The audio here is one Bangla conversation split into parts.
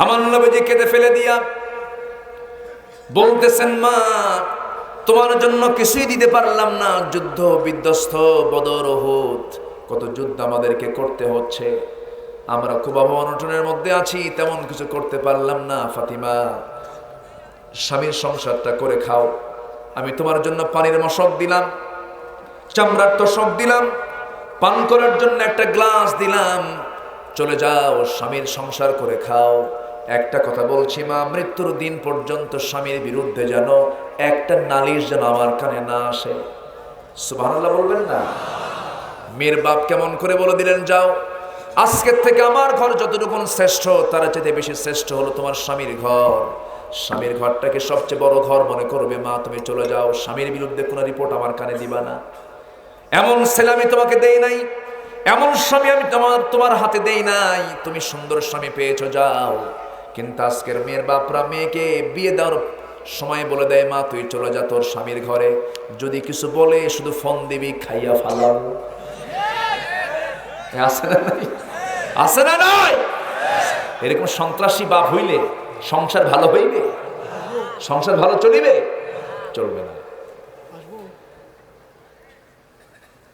আমার নবীজি কেঁদে ফেলে দিয়া বলতেছেন, মা তোমার জন্য কিছুই দিতে পারলাম না, যুদ্ধ বিধ্বস্ত, বদর, উহুদ, কত যুদ্ধ আমাদেরকে করতে হচ্ছে, আমরা খুব অনটনের মধ্যে আছি, তেমন কিছু করতে পারলাম না। ফাতিমা, স্বামীর সংসারটা করে খাও, আমি তোমার জন্য পানির মশক দিলাম, চামড়ার তোষক দিলাম, পান করার জন্য একটা গ্লাস দিলাম, চলে যাও স্বামীর সংসার করে খাও। একটা কথা বলছি মা, মৃত্যুর দিন পর্যন্ত স্বামীর বিরুদ্ধে যেন একটা নালিশ যেন আমার কানে না আসে। সুবহানাল্লাহ বলবেন না? মেয়ের বাপ কেমন করে বলে দিলেন, যাও আজকের থেকে আমার ঘর যতটুকুন শ্রেষ্ঠ, তার চেয়ে বেশি শ্রেষ্ঠ হলো তোমার স্বামীর ঘর। স্বামীর ঘরটাকে সবচেয়ে বড় ঘর মনে করবে, মা তুমি চলে যাও, স্বামীর বিরুদ্ধে কোনো রিপোর্ট আমার কানে দিবা না। এমন ছেলে আমি তোমাকে দেই নাই, এমন স্বামী আমি তোমার হাতে দেই নাই, তুমি সুন্দর স্বামী পেয়েছো, যাও। কিন্তু আজকের মেয়ের বাপরা মেয়েকে বিয়ে দেওয়ার সময় বলে দেয়, মা তুই চলে যা তোর স্বামীর ঘরে, যদি কিছু বলে শুধু ফোন দিবি, খাইয়া ফালাও। আছে না নাই? আছে না নাই? এরকম সন্ত্রাসী বাপ হইলে সংসার ভালো হইবে? সংসার ভালো চলিবে? চলবে না।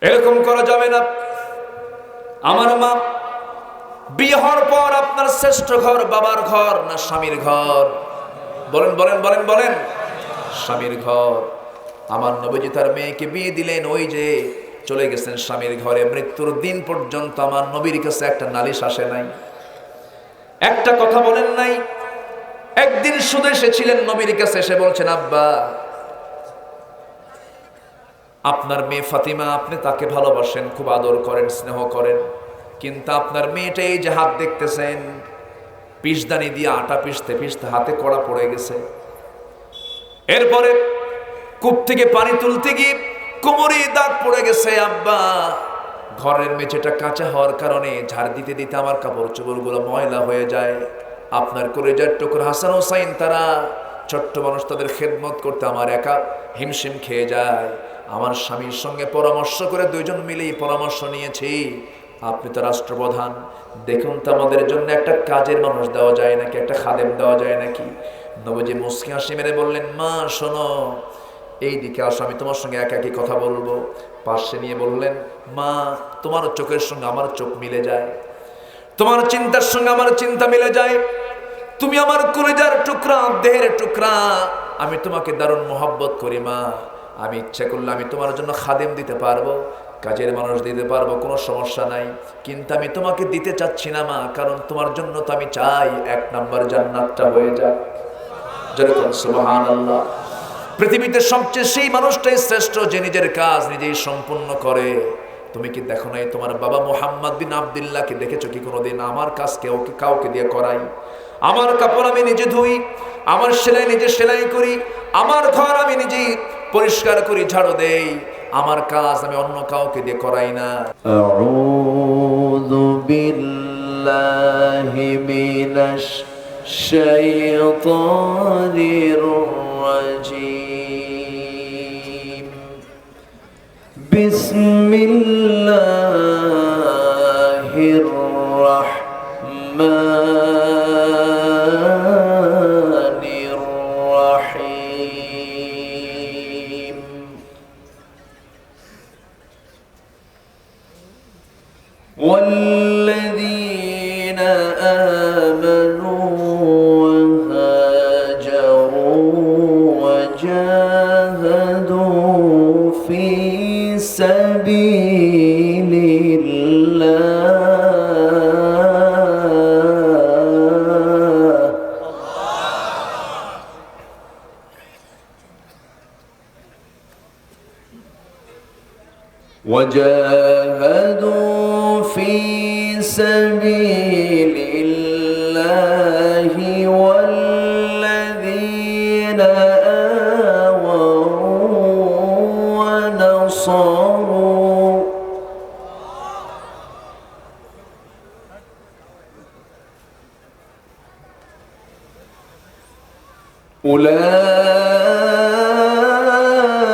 এরকম করা যাবে না। আমার মা, বিয়ে হওয়ার পর আপনার শ্রেষ্ঠ ঘর বাবার ঘর না স্বামীর ঘর? বলেন বলেন বলেন বলেন। স্বামীর ঘর। আমার নবীজি তার মেয়েকে বিয়ে দিলেন, ওই যে চলে গেছেন স্বামীর ঘরে, মৃত্যুর দিন পর্যন্ত আমার নবীর কাছে একটা নালিশ আসে নাই, একটা কথা বলেন নাই। একদিন শুধু এসেছিলেন নবীর কাছে, এসে বলছেন, আব্বা আপনার মেয়ে ফাতিমা, আপনি তাকে ভালোবাসেন, খুব আদর করেন, স্নেহ করেন, কিন্তু আপনার মেয়েটা এই যে হাত দেখতেছেন, পিসদানি দিয়ে আটা পিসতে পিসতে হাতে কড়া পড়ে গেছে। এরপরে কূপ থেকে পানি তুলতে গিয়ে কোমরে দাগ পড়ে গেছে। আব্বা, ঘরের মেঝেটা কাঁচা হওয়ার কারণে ঝাড় দিতে দিতে আমার কাপড় চোপড়গুলো ময়লা হয়ে যায়। আপনার কলেজার টুকরা হাসান হোসাইন, তারা ছোট্ট মানুষ, তাদের খেদমত করতে আমার একা হিমশিম খেয়ে যায়। আমার স্বামীর সঙ্গে পরামর্শ করে দুইজন মিলেই পরামর্শ নিয়েছি, আপনি তো রাষ্ট্রপ্রধান, দেখুন তো আমাদের জন্য একটা কাজের মানুষ দেওয়া যায় নাকি, একটা খাদেম দেওয়া যায় নাকি। নবীজি মুস্কি হাসি মেরে বললেন, মা শোনো, এই দিকে আসো, আমি তোমার সঙ্গে একাকি কথা বলবো। পাশে নিয়ে বললেন, মা তোমার চোখের সঙ্গে আমার চোখ মিলে যায়, তোমার চিন্তার সঙ্গে আমার চিন্তা মিলে যায়, তুমি আমার কলিজার টুকরা, দেহের টুকরা, আমি তোমাকে দারুণ মহব্বত করি মা। আমি ইচ্ছা করলে আমি তোমার জন্য খাদেম দিতে পারবো, কাজের মানুষ দিতে পারবো, কোনো সমস্যা নাই, কিন্তু আমি তোমাকে দিতে চাচ্ছি না মা, কারণ তোমার জন্য তো আমি চাই 1 নাম্বার জান্নাতটা হয়ে যায়। যেরকম সুবহানাল্লাহ। পৃথিবীতে সবচেয়ে সেই মানুষটাই শ্রেষ্ঠ যে নিজের কাজ নিজেই সম্পূর্ণ করে। তুমি কি দেখো নাই তোমার বাবা মুহাম্মদ বিন আব্দুল্লাহকে দেখেছো কি কোনোদিন আমার কাজ কাউকে দিয়ে করাই? আমার কাপড় আমি নিজে ধুই, আমার সেলাই নিজে সেলাই করি, আমার ঘর আমি নিজেই পরিষ্কার করি, ঝাড়ু দেই, আমার কাজ আমি অন্য কাউকে দিয়ে করাই না। আউযু বিল্লাহি মিনাশ শাইতানির রাজীম। বিসমিল্লাহির রাহমানির রাহিম। والذين آمنوا وهاجروا وجاهدوا في سبيل الله وجاهدوا في سبيل الله والذين آووا ونصروا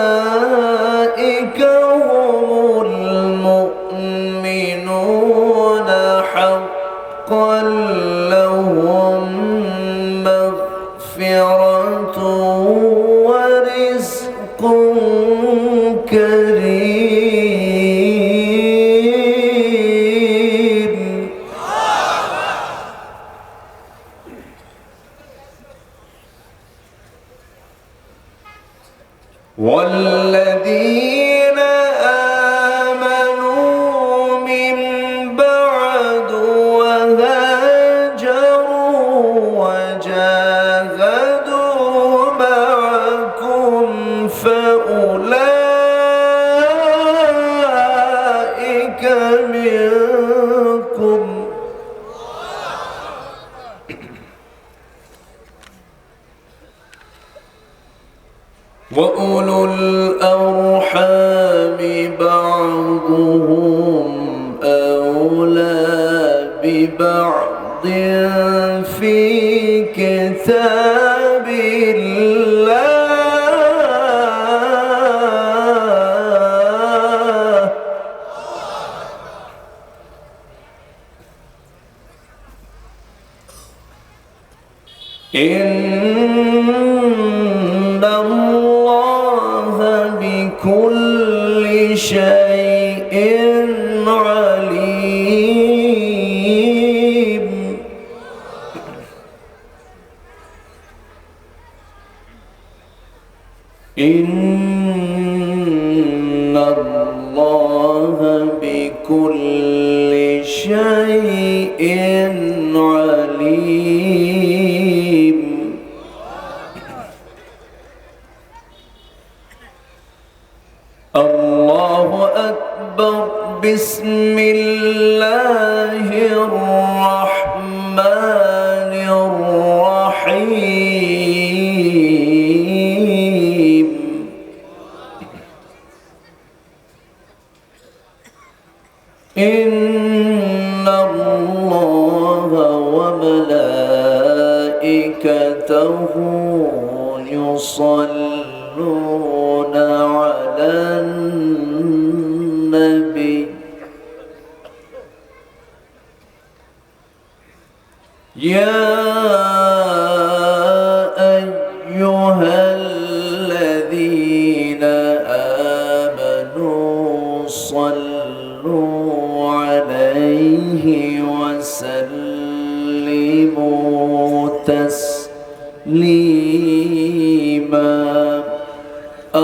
أولئك هم المؤمنون حقا لهم مغفرة ورزق كريم. والذين آمنوا من بعد وهاجروا وجاهدوا معكم فأولئك منكم. وأولو الأرحام بعضهم أولى ببعض في كتاب الله. إن الله بكل شيء عليم. إن الله بكل شيء عليم. الله أكبر. بسم الله الرحمن الرحيم. إن الله وملائكته يصلون على النبي. يا أيها الذين آمنوا صلوا عليه وسلموا تسليما.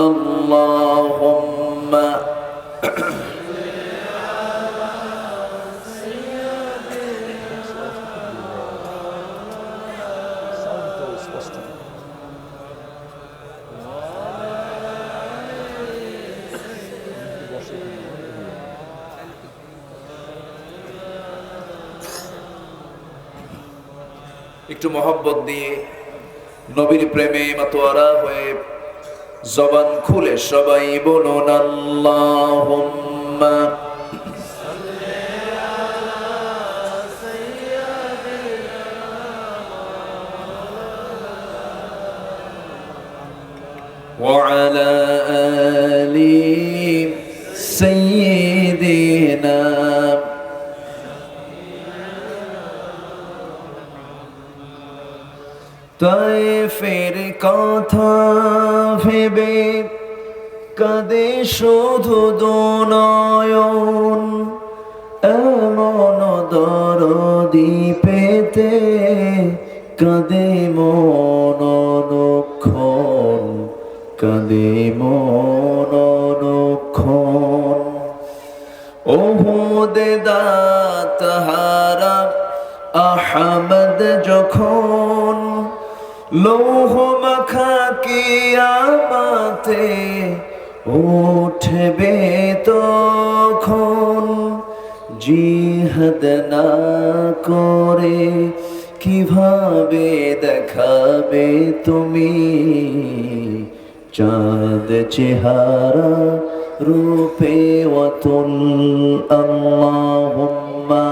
اللهم একটু মহব্বত দিয়ে নবীর প্রেমে মাতোয়ারা হয়ে জবান খুলে সবাই বলুন আল্লাহুম্মা وعلى آل سيدنا. তায়েফের কথা ভেবে কাঁদে শুধু দুনয়ন, এমন দরদি পেতে কাঁদে মন অনুক্ষণ, কাঁদে মন অনুক্ষণ। ওহুদে দাঁত হারা আহমদ যখন লৌহ মাখা কিয়ামতে উঠবে তখন, জিহাদ না করে কিভাবে দেখাবে তুমি চাঁদ চেহারা রূপে ওয়াতুল। আল্লাহুম্মা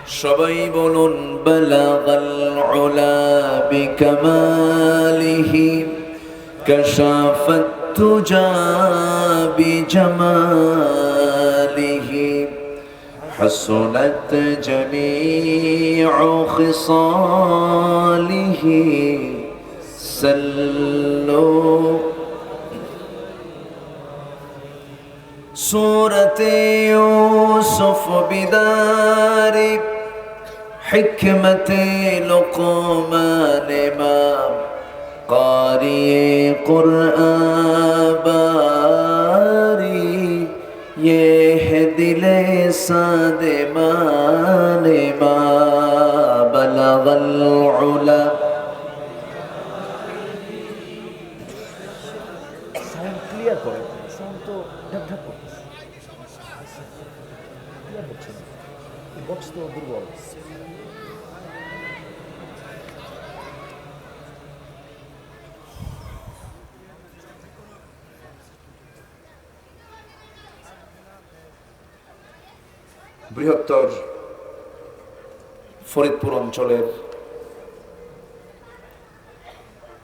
সবাই বলুন বালাগাল উলা বিকামালিহি কাশাফাত তুজা বিজামালিহি হাসনাত জামিউ খিসালিহি সাল্লু سورة يوسف بدار حكمة لقمان ما قارئ قرآن باري يهدي لسان مان ما بلغ العلا সাউন্ড ক্লিয়ার করে, সাউন্ড তো ঢাক করতেছে, ক্লিয়ার হচ্ছে না, বক্স তো দুর্বল। বৃহত্তর ফরিদপুর অঞ্চলের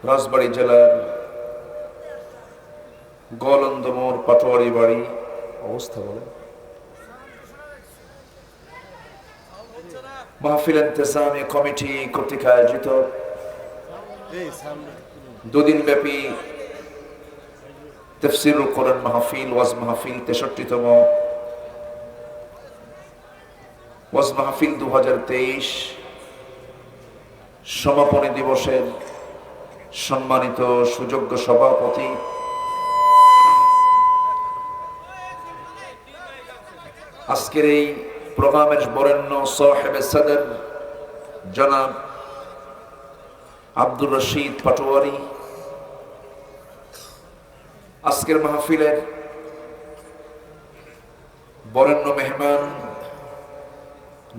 রাজবাড়ী জেলার গোলন্দমোর পাটোয়ারি বাড়ি অবস্থা বলে মাহফিল ইন্তেজামি কমিটি কর্তৃক আয়োজিত দুদিন ব্যাপী তাফসীরুল কোরআন মাহফিল ওয়াজ মাহফিল 63তম ওয়াজ মাহফিল 2023 সমাপনী দিবসের সম্মানিত সুযোগ্য সভাপতি আজকের এই প্রোগ্রামের বরেণ্য সাহেবে সদর জনাব আব্দুর রশিদ পাটোয়ারি, আজকের মাহফিলের বরেণ্য মেহমান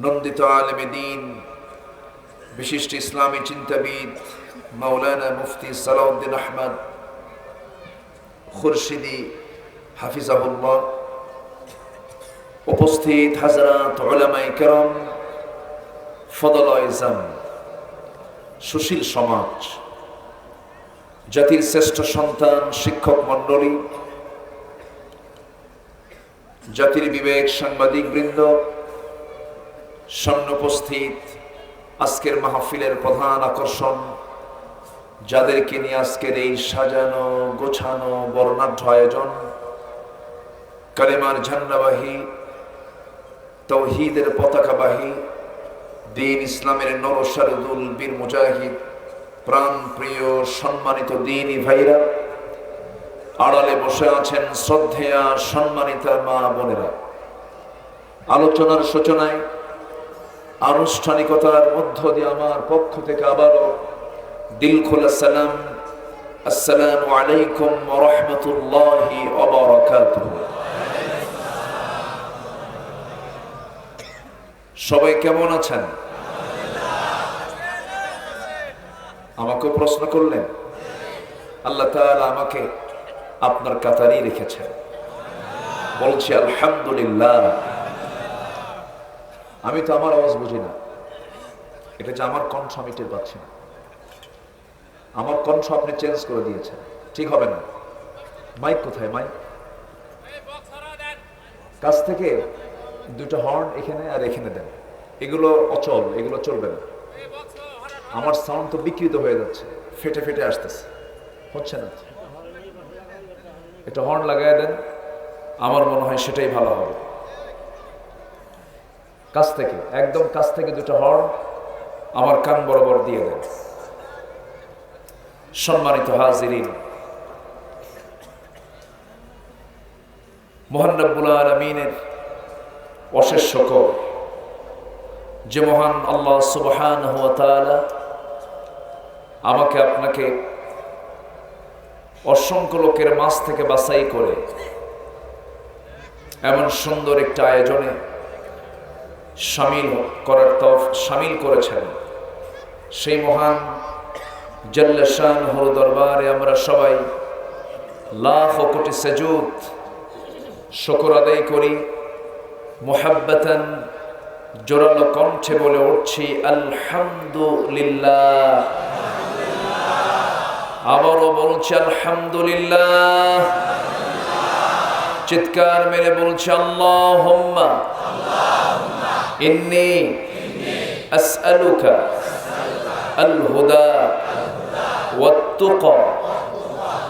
নন্দিত আলেমে দ্বীন বিশিষ্ট ইসলামী চিন্তাবিদ মাওলানা মুফতি সালাউদ্দিন আহমদ খুরশিদি হাফিজাহুল্লাহ, উপস্থিত হাজরাত উলামায়ে কেরাম, ফদলায়ে ইজাম, সুশীল সমাজ, জাতির শ্রেষ্ঠ সন্তান শিক্ষক মণ্ডলী, জাতির বিবেক সাংবাদিক বৃন্দ, সামনে উপস্থিত আজকের মাহফিলের প্রধান আকর্ষণ, যাদেরকে নিয়ে আজকের এই সাজানো গোছানো বর্ণাঢ্য আয়োজন, কালেমার ঝান্ডাবাহী, তাওহীদের পতাকাবাহী, দ্বীন ইসলামের নরসারদুল বীর মুজাহিদ, প্রাণ প্রিয় সম্মানিত দ্বীনী ভাইরা, আড়ালে বসে আছেন শ্রদ্ধেয়া সম্মানিতা মা বোনেরা। আলোচনার সূচনায় আনুষ্ঠানিকতার মধ্য দিয়ে আমার পক্ষ থেকে আবারও দিল খোলা সালাম, আসসালামু আলাইকুম ওয়া রাহমাতুল্লাহি ওয়া বারাকাতুহু। সবাই কেমন আছেন? আমাকে প্রশ্ন করলেন, আল্লাহ তাআলা আমাকে আপনার কাতারেই রেখেছেন, বলছি আলহামদুলিল্লাহ। আমি তো আমার আওয়াজ বুঝি না, এটা যে আমার কণ্ঠ আমি টের পাচ্ছি না। আমার কণ্ঠ আপনি চেঞ্জ করে দিয়েছেন, ঠিক হবে না। মাইক কোথায়? মাইক কাছ থেকে দুটো হর্ন এখানে আর এখানে দেন, এগুলো অচল, এগুলো চলবে না। আমার সাউন্ড তো বিকৃত হয়ে যাচ্ছে, ফেটে ফেটে আসতেছে, হচ্ছে না। এটা হর্ন লাগাই দেন, আমার মনে হয় সেটাই ভালো হবে। কাছ থেকে, একদম কাছ থেকে দুটো হর্ন আমার কান বরাবর দিয়ে দেন। সম্মানিত হাজিরিন, মহান রব্বুল আলামিনের অশেষ শুকর, যে মহান আল্লাহ সুবহানাহু ওয়া তাআলা আমাকে আপনাকে অসংখ্য লোকের মাঝ থেকে বাছাই করে এমন সুন্দর একটা আয়োজনে শামিল করেছেন। সেই মহান জাল্লে শানহুর দরবারে আমরা সবাই লাখ কোটি সেজুদ শুকর আদায় করি, মুহাব্বাতান জোরালো কণ্ঠে বলে উঠছি আলহামদুলিল্লাহ। আবারও বলছি আলহামদুলিল্লাহ। চিৎকার মেরে বলছি আল্লাহুম্মা ইন্নী আসআলুকা আল হুদা ওয়াত তুকা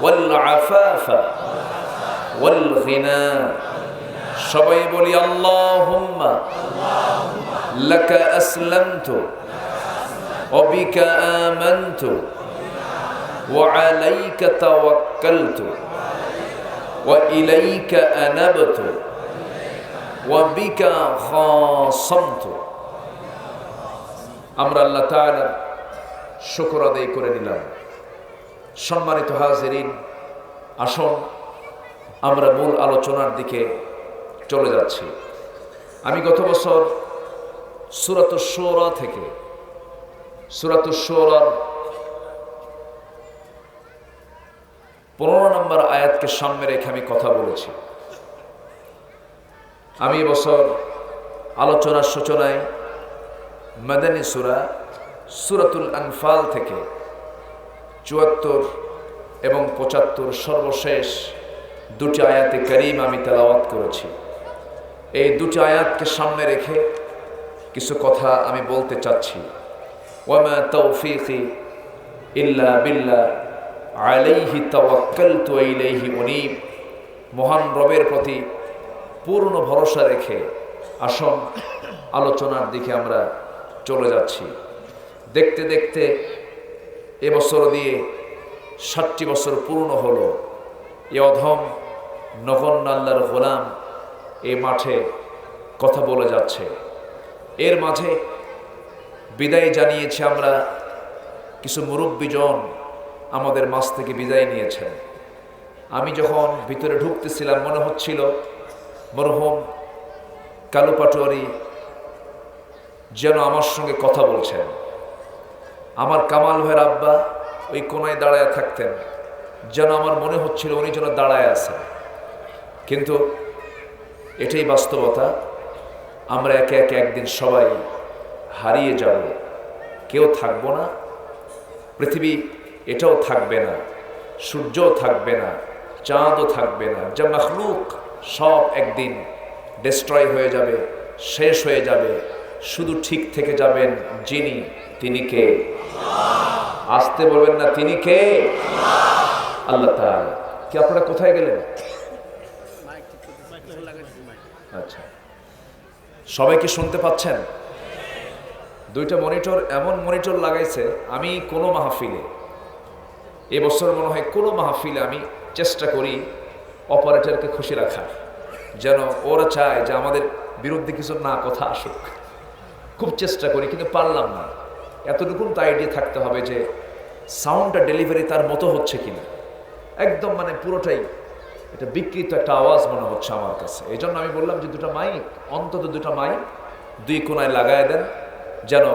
ওয়াল আফাফা ওয়াল গিনা। সবাই বলি আল্লাহুম্মা লাকা আসলামতু ওয়া বিকা আমানতু ওয়া আলাইকা তাওয়াক্কালতু ওয়া ইলাইকা আনাবতু ওয়া বিকা খাসামতু। আমরা আল্লাহ তাআলার শুকর আদায় করে নিলাম। সম্মানিত হাজিরিন, আসুন আমরা মূল আলোচনার দিকে চলে যাচ্ছি। আমি গত বছর সূরাতুশ শুরা থেকে সূরাতুশ শুরার 15 নম্বর আয়াতকে সামনে রেখে আমি কথা বলেছি। আমি এবছর আলোচনার সূচনায় মাদানী সূরা সূরাতুল আনফাল থেকে 74 এবং 75 সর্বশেষ দুটি আয়াতে কারীম আমি তেলাওয়াত করেছি। এই দুটি আয়াতকে সামনে রেখে কিছু কথা আমি বলতে চাচ্ছি। ওয়ামা তাওফীকি ইল্লা বিল্লাহ আলাইহি তাওয়াক্কালতু ওয়া ইলাইহি উনীব। মহান রবের প্রতি পূর্ণ ভরসা রেখে আসুন আলোচনার দিকে আমরা চলে যাচ্ছি। দেখতে দেখতে এবছর দিয়ে 60টি বছর পূর্ণ হলো। এ অধম নগণ্য আল্লাহর গোলাম এই মাঠে কথা বলে যাচ্ছে। এর মাঝে বিদায় জানিয়েছি আমরা, কিছু মুরব্বীজন আমাদের মাঝ থেকে বিদায় নিয়েছেন। আমি যখন ভিতরে ঢুকতেছিলাম মনে হচ্ছিল মরহুম কালু পাটোয়ারি যেন আমার সঙ্গে কথা বলছেন। আমার কামাল ভাইয়ের আব্বা ওই কোনায় দাঁড়ায় থাকতেন, যেন আমার মনে হচ্ছিল উনি যেন দাঁড়ায় আছেন। কিন্তু এটাই বাস্তবতা, আমরা একে একে একদিন সবাই হারিয়ে যাব। কেউ থাকবো না, পৃথিবী এটাও থাকবে না, সূর্যও থাকবে না, চাঁদও থাকবে না। যা মাখলুক সব একদিন ডিস্ট্রয় হয়ে যাবে, শেষ হয়ে যাবে। শুধু ঠিক থেকে যাবেন যিনি, তিনি কে? আসতে বলবেন না, তিনি কে? আল্লাহ তাআলা। কি আপনারা কোথায় গেলেন? আচ্ছা, সবাই কি শুনতে পাচ্ছেন? দুইটা মনিটর, এমন মনিটর লাগাইছে, আমি কোনো মাহফিলে এবছর মনে হয় কোনো মাহফিলে আমি চেষ্টা করি অপারেটরকে খুশি রাখার, যেন ওরা চায় যে আমাদের বিরুদ্ধে কিছু না কথা আসুক। খুব চেষ্টা করি কিন্তু পারলাম না। এতটুকুন তো আইডিয়া থাকতে হবে যে সাউন্ডটা ডেলিভারি তার মতো হচ্ছে কিনা। একদম মানে পুরোটাই এটা বিকৃত একটা আওয়াজ মনে হচ্ছে আমার কাছে। এই জন্য আমি বললাম যে দুটো মাইক, অন্তত দুটো মাইক দুই কোনায় লাগায় দেন, যেন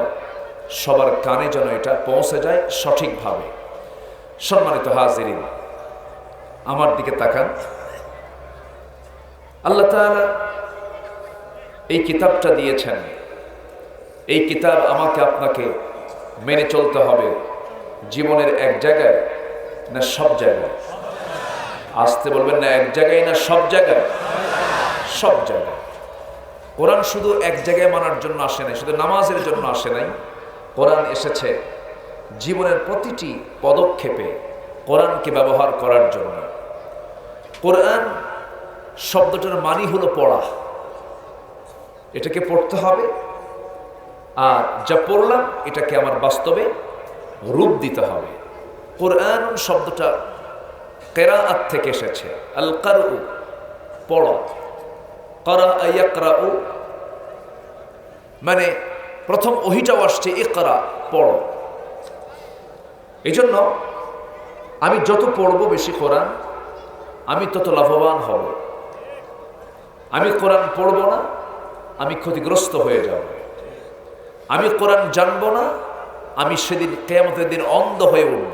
সবার কানে যেন এটা পৌঁছে যায় সঠিকভাবে। সম্মানিত হাজিরিন, আমার দিকে তাকান। আল্লাহ তাআলা এই কিতাবটা দিয়েছেন। এই কিতাব আমাকে আপনাকে মেনে চলতে হবে জীবনের এক জায়গায় না সব জায়গায়? আসতে বলবেন না, এক জায়গায় না সব জায়গায়? সব জায়গায়। কোরআন শুধু এক জায়গায় মানার জন্য আসে নাই, শুধু নামাজের জন্য আসে নাই। কোরআন এসেছে জীবনের প্রতিটি পদক্ষেপে কোরআনকে ব্যবহার করার জন্য। কোরআন শব্দটার মানি হলো পড়া, এটাকে পড়তে হবে। আর যা পড়লাম এটাকে আমার বাস্তবে রূপ দিতে হবে। কোরআন শব্দটা কিরাআত থেকে এসেছে, আল কারউ পড়া, ক্বারা ইয়াকরাউ মানে প্রথম ওহীটাও আসছে ইকরা, পড়ো। এই জন্য আমি যত পড়ব বেশি কোরআন, আমি তত লাভবান হব। আমি কোরআন পড়ব না, আমি ক্ষতিগ্রস্ত হয়ে যাব। আমি কোরআন জানবো না, আমি সেদিন কিয়ামতের দিন অন্ধ হয়ে উঠব।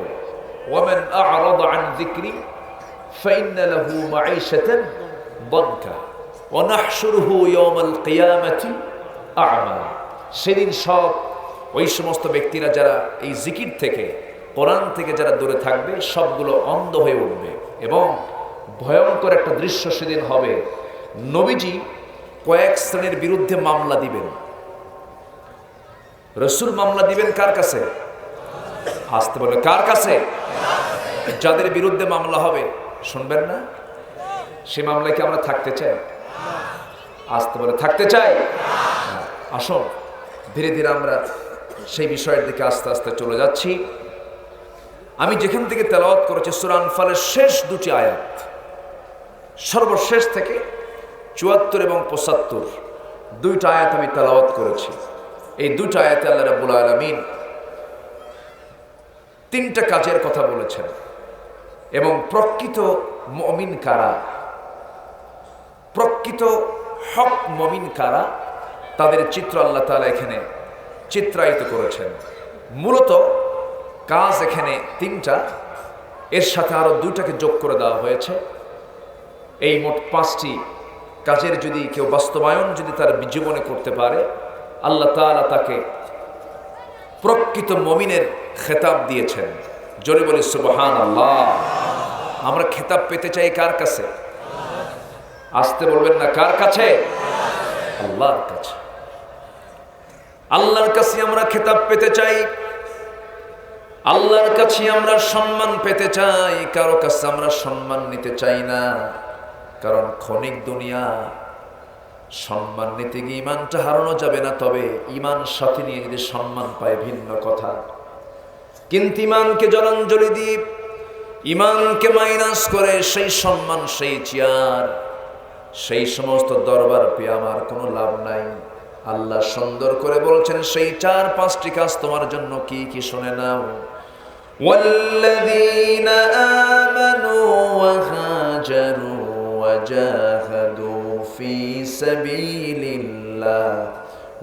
ওয়ামান আ'রাদা আন যিকরি ফাইন্না লাহু মাঈশাতান দানকা ওয়া নাহশুরুহু ইয়াওমাল কিয়ামাতি আ'মা। সেদিন সব ওই সমস্ত ব্যক্তিরা যারা এই জিকির থেকে, কোরআন থেকে যারা দূরে থাকবে, সবগুলো অন্ধ হয়ে উঠবে এবং ভয়ঙ্কর একটা দৃশ্য সেদিন হবে। নবীজি কয়েক শ্রেণীর বিরুদ্ধে মামলা দিবেন। রাসূল মামলা দিবেন কার কাছে? আসতে বলে কার কাছে? যাদের বিরুদ্ধে মামলা হবে, শুনবেন না? সে মামলায় কি আমরা থাকতে চাই? আসতে বলে থাকতে চাই? আসুন ধীরে ধীরে আমরা সেই বিষয়ের দিকে আস্তে আস্তে চলে যাচ্ছি। আমি যেখান থেকে তেলাওয়াত করেছি সূরা আনফালের শেষ দুটি আয়াত, সর্বশেষ থেকে ৭৪ এবং ৭৫ দুইটা আয়াত আমি তেলাওয়াত করেছি। এই দুটো আয়াতে আল্লাহ রাব্বুল আলামিন তিনটা কাজের কথা বলেছেন এবং প্রকৃত মুমিন কারা, প্রকৃত হক মুমিন কারা, তাদের চিত্র আল্লাহ তাআলা এখানে চিত্রায়িত করেছেন। মূলত কাজ এখানে তিনটা, এর সাথে আরো দুইটাকে যোগ করে দেওয়া হয়েছে। এই মোট 5টি কাজের যদি কেউ বাস্তবায়ন যদি তার জীবনে করতে পারে, আল্লাহ তাআলা তাকে প্রকৃত মুমিনের খেতাব দিয়েছেন। জোরে বলি সুবহানাল্লাহ। আমরা খেতাব পেতে চাই কার কাছে? আসতে বলবেন না, কার কাছে? আল্লাহর কাছে। আল্লাহর কাছে আমরা খেতাব পেতে চাই, আল্লাহর কাছে আমরা সম্মান পেতে চাই। কারো কাছে আমরা সম্মান নিতে চাই না, কারণ ক্ষণিক দুনিয়া, সম্মান নিতে গিয়ে ইমানটা হারানো যাবে না। তবে ইমান সাথে নিয়ে যদি সম্মান পায় ভিন্ন কথা, কিন্তু ইমানকে জলাঞ্জলি দিয়ে, ইমানকে মাইনাস করে সেই সম্মান, সেই চেয়ার, সেই সমস্ত দরবার পেয়ে আমার কোনো লাভ নাই। আল্লাহ সুন্দর করে বলছেন সেই 4-5টি কাজ তোমার জন্য কি কি শুনে নাও। والذين آمنوا وهاجروا وجاهدوا في سبيل الله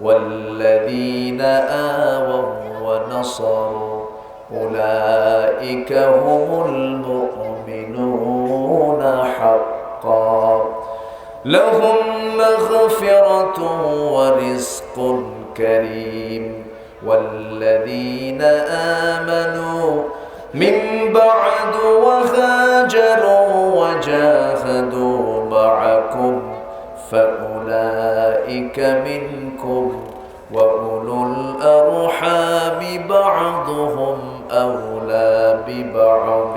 والذين آووا ونصروا أولئك هم المؤمنون حقا لهم مغفرة ورزق كريم والذين آمنوا من بعد وهاجروا وجاهدوا معكم فأولئك منكم وأولو الأرحام بعضهم أولى ببعض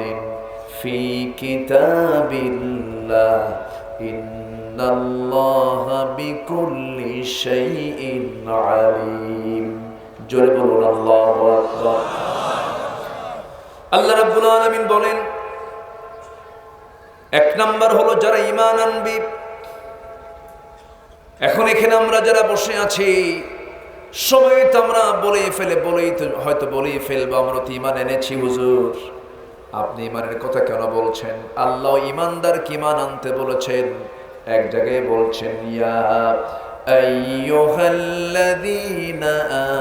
في كتاب الله إن الله بكل شيء عليم জোরে বলুন আল্লাহু আকবার। আল্লাহ রাব্বুল আলামিন বলেন, 1 নাম্বার হলো যারা ঈমান আনবে। এখন এখানে আমরা যারা বসে আছি সবাই তো আমরা বলেই ফেলবো আমরা তো ঈমান এনেছি হুজুর। আপনি ঈমানের কথা কেন বলছেন? আল্লাহ ঈমানদারকে ঈমান আনতে বলেছেন। এক জায়গায় বলছেন ইয়া আইয়ুহাল্লাযীনা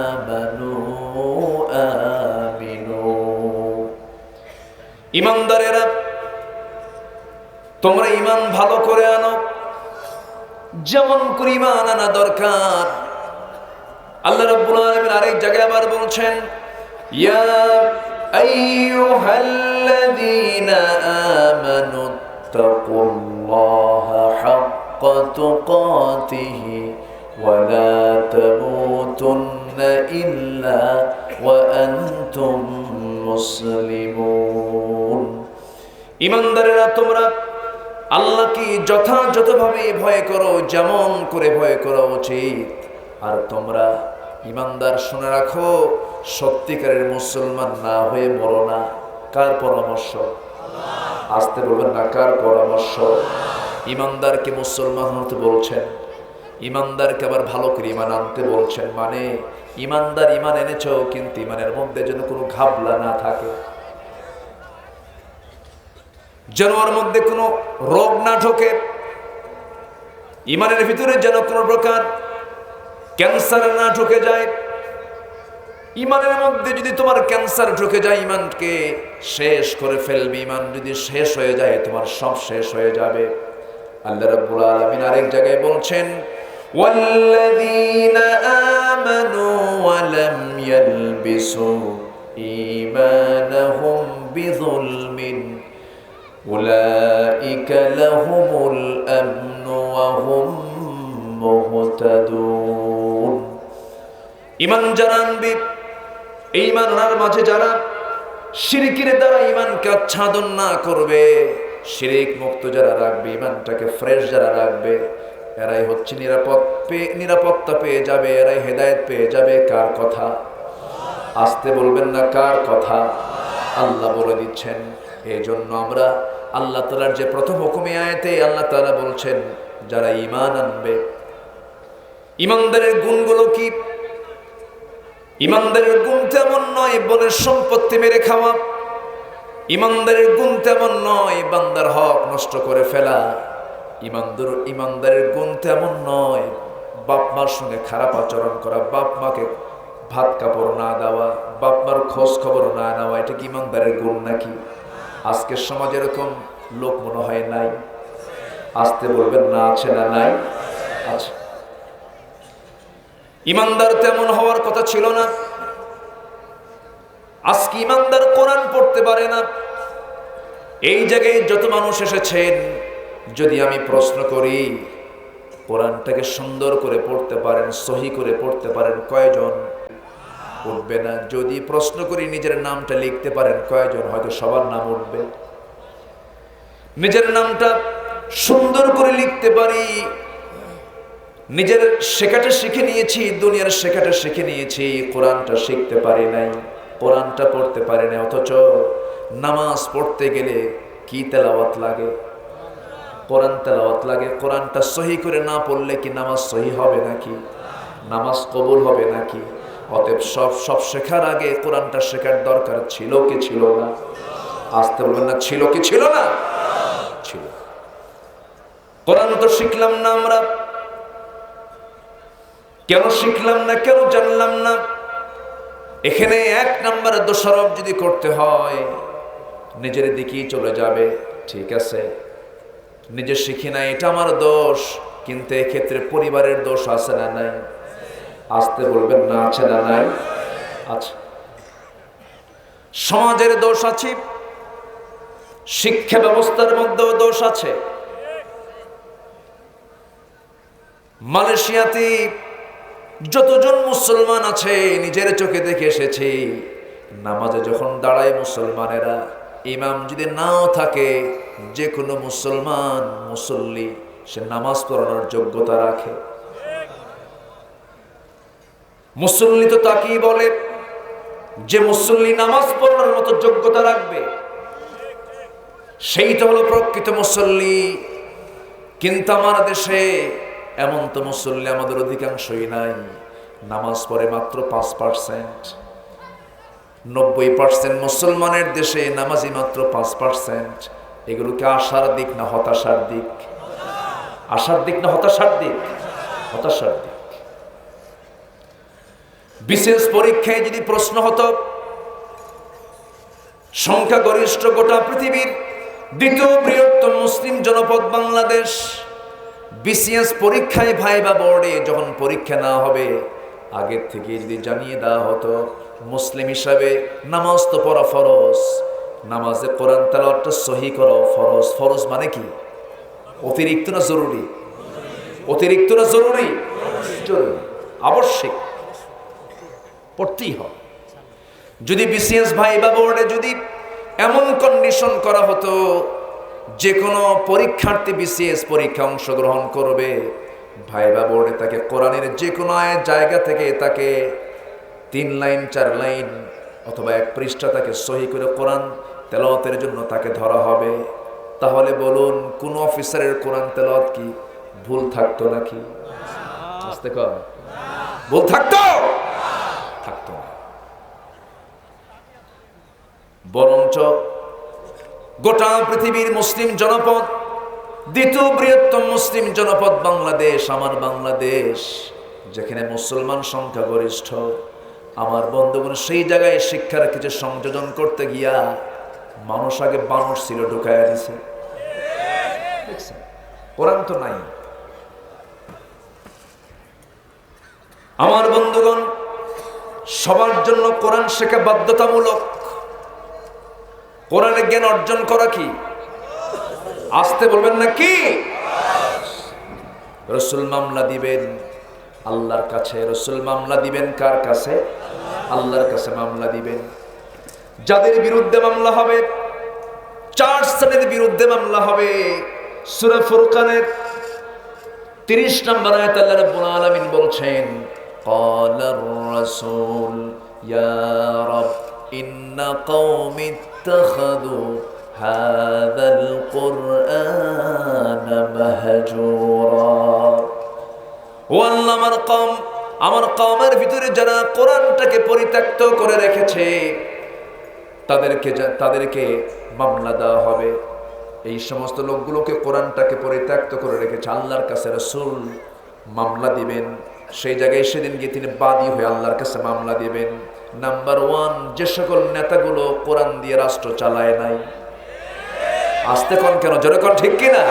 আমানু আমিনু, ঈমানদারেরা তোমরা ঈমান ভালো করে আনো, যেমন করে ঈমান আনা দরকার। আল্লাহ রাব্বুল আলামিন আরেক জায়গায় আবার বলছেন ইয়া আইয়ুহাল্লাযীনা আমানু তাকুল্লাহা হাক্কা তুকাতিহি ওয়া লা তামুতুন্না ইল্লা ওয়া আনতুম মুসলিমুন। ঈমানদারেরা তোমরা আল্লাহকে যথাযথভাবে ভয় করো, যেমন করে ভয় করা উচিত। আর তোমরা ঈমানদার শুনে রাখো, সত্যিকারের মুসলমান না হয়ে মরো না। কার পরামর্শ? আসতে বলবেন না, কার পরামর্শ? ঈমানদারকে মুসলমান হতে বলছেন, ঈমানদারকে আবার ভালো করে ঈমান আনতে বলছেন। মানে ঈমানদার ঈমান এনেছো, কিন্তু ঈমানের মধ্যে যেন কোনো ঘাবলা না থাকে, যেন ওর মধ্যে কোনো রোগ না ঢোকে, ঈমানের ভিতরে যেন কোনো প্রকার ক্যান্সার না ঢুকে যায়। ঈমানের মধ্যে যদি তোমার ক্যান্সার ঢুকে যায়, ঈমানকে শেষ করে ফেলবে। ঈমান যদি শেষ হয়ে যায়, তোমার সব শেষ হয়ে যাবে। আল্লাহ রাব্বুল আলামিন আরেক জায়গায় বলছেন ওয়াল্লাযীনা আমানু ওয়া লাম ইয়ালবিসু ঈমানাহুম বিযুলমিন উলাইকা লাহুমুল আমনু ওয়া হুম মুহতাদুন। ঈমান যারা আনবে, এই ঈমান আনার মাঝে যারা শিরকের দ্বারা ঈমানকে আচ্ছাদন না করবে, শিরক মুক্ত যারা রাখবে, ঈমানটাকে ফ্রেশ যারা রাখবে, এরাই হচ্ছে নিরাপত্তা পেয়ে যাবে, এরাই হেদায়েত পেয়ে যাবে। কার কথা? আসতে বলবেন না, কার কথা? আল্লাহ বলে দিচ্ছেন। এই জন্য আমরা আল্লাহ তাআলার যে প্রথম হুকুমে আয়াতে আল্লাহ তাআলা বলছেন যারা ঈমান আনবে, ঈমানদারের গুণগুলো কি? ঈমানদারের গুণ তেমন নয় বনের সম্পত্তি মেরে খাওয়া, ঈমানদারের গুণ তেমন নয় বান্দার হক নষ্ট করে ফেলা, ঈমানদারের গুণ তেমন নয় বাপ মার সঙ্গে খারাপ আচরণ করা, বাপ মাকে ভাত কাপড় না দেওয়া, বাপ মার খোঁজ খবর না নেওয়া। এটা কি ঈমানদারের গুণ নাকি? আজকের সমাজে এরকম লোক মনে হয় নাই। আসতে বলবেন না, আছে না নাই? আছে। ঈমানদার তেমন হওয়ার কথা ছিল না। আজকে ঈমানদার কোরআন পড়তে পারে না। এই জায়গায় যত মানুষ এসেছেন, যদি আমি প্রশ্ন করি কোরআনটাকে সুন্দর করে পড়তে পারেন, সহি করে পড়তে পারেন কয়জন? উঠবে না। যদি প্রশ্ন করি নিজের নামটা লিখতে পারেন কয়জন? হয়তো সবার নাম উঠবে। নিজের নামটা সুন্দর করে লিখতে পারি, নিজের শেখাটা শিখে নিয়েছি, দুনিয়ার শেখাটা শিখে নিয়েছি, কোরআনটা শিখতে পারি নাই, কোরআনটা পড়তে পারি না। অথচ নামাজ পড়তে গেলে কি তেলাওয়াত লাগে? কোরআন তেলাওয়াত লাগে। কোরআনটা সহি করে না পড়লে কি নামাজ সহি হবে নাকি? নামাজ কবুল হবে নাকি? অতএব সব শেখার আগে কোরআনটা শেখার দরকার ছিল কি ছিল না? আসতে বলবেন না, ছিল কি ছিল না? ছিল। কোরআন তো শিখলাম না আমরা। কেন শিখলাম না, কেন জানলাম না? এখানে এক নম্বরে দোষারোপ যদি করতে হয়, নিজের দিকেই চলে যাবে। ঠিক আছে, নিজে শিখি না, এটা আমার দোষ, কিন্তু এক্ষেত্রে পরিবারের দোষ আছে না নাই? আসতে বলবেন না, আছে না নাই? আছে। সমাজের দোষ আছে, শিক্ষা ব্যবস্থার মধ্যেও দোষ আছে। মালয়েশিয়াতে যতজন মুসলমান আছে নিজের চোখে দেখে এসেছি, নামাজে যখন দাঁড়ায় মুসলমানেরা, ইমাম যদি নাও থাকে, যে কোনো মুসলমান মুসল্লি সে নামাজ পড়ানোর যোগ্যতা রাখে। মুসল্লি তো তাকেই বলে যে মুসল্লি নামাজ পড়ানোর মতো যোগ্যতা রাখবে, সেইটা হলো প্রকৃত মুসল্লি। কিন্তু আমার দেশে এমন তো মুসল্লি আমাদের অধিকাংশই নাই। নামাজ পড়ে মাত্র 5%। 90% মুসলমানের দেশে নামাজি মাত্র 5%। এগুলোকে আশার দিক না হতাশার দিক? আশার দিক না হতাশার দিক? হতাশার দিক। বিশেষ পরীক্ষায় যদি প্রশ্ন হতো, সংখ্যাগরিষ্ঠ গোটা পৃথিবীর দ্বিতীয় বৃহত্তম মুসলিম জনপদ বাংলাদেশ, বিসিএস পরীক্ষায় ভাইবা বোর্ডে যখন পরীক্ষা না হবে, আগের থেকে যদি জানিয়ে দেওয়া হতো মুসলিম হিসাবে নামাজ তো পড়া ফরজ, নামাজে কোরআন তেলাওয়াতটা সহি করা ফরজ। ফরজ মানে কি? অতিরিক্ত না জরুরি? অতিরিক্ত না জরুরি? জরুরি, আবশ্যিক, পড়তেই হবে। যদি বিসিএস ভাইবা বোর্ডে যদি এমন কন্ডিশন করা হতো যে কোনো পরীক্ষার্থী বিসিএস পরীক্ষা অংশগ্রহণ করবে, ভাইবা বোর্ডে তাকে কোরআনের যে কোনো জায়গা থেকে তাকে 3 লাইন 4 লাইন অথবা 1 পৃষ্ঠা তাকে সহি করে কোরআন তেলাওয়াতের জন্য তাকে ধরা হবে, তাহলে বলুন কোন অফিসারের কোরআন তেলাওয়াত কি ভুল থাকতো নাকি? আস্তে কর, ভুল থাকতো? থাকতো না। বরঞ্চ গোটা পৃথিবীর মুসলিম জনপদ, দ্বিতীয় বৃহত্তম মুসলিম জনপদ বাংলাদেশ, আমার বাংলাদেশ, যেখানে মুসলমান সংখ্যা গরিষ্ঠ, আমার বন্ধুগণ, সেই জায়গায় শিক্ষার কিছু সংযোজন করতে গিয়া মানুষ আগে বানর ছিল ঢুকাইয়া দিছে। কোরআন তো নাই। আমার বন্ধুগণ, সবার জন্য কোরআন শেখা বাধ্যতামূলক। কোরআনের জ্ঞান অর্জন করা কি? আসতে বলবেন না কি? রসুল মামলা দিবেন আল্লাহর কাছে। রসুল মামলা দিবেন কার কাছে? আল্লাহর কাছে মামলা দিবেন। যাদের বিরুদ্ধে মামলা হবে, 4 শ্রেণীর বিরুদ্ধে মামলা হবে। সূরা ফুরকানের 30 নম্বর আয়াতে আল্লাহ রাব্বুল আলামিন বলছেন, ক্বালার রাসূল ইয়া রাব ইন্না কওমি ইত্তাখাযু হাযাল কুরআনা মাহজুরা। ও আল্লাহ, আমার কওমের ভিতরে যারা কোরআনটাকে পরিত্যক্ত করে রেখেছে তাদেরকে মামলা দেওয়া হবে। এই সমস্ত লোকগুলোকে কোরআনটাকে পরিত্যক্ত করে রেখেছে, আল্লাহর কাছে রাসূল মামলা দিবেন। সেই জায়গায় সেদিন গিয়ে তিনি বাদী হয়ে আল্লাহর কাছে মামলা দিবেন। নাম্বার 1, যে সকল নেতাগুলো কোরআন দিয়ে রাষ্ট্র চালায় নাই। আসতে কোন কেন, জোরে কোন, ঠিক কিনা?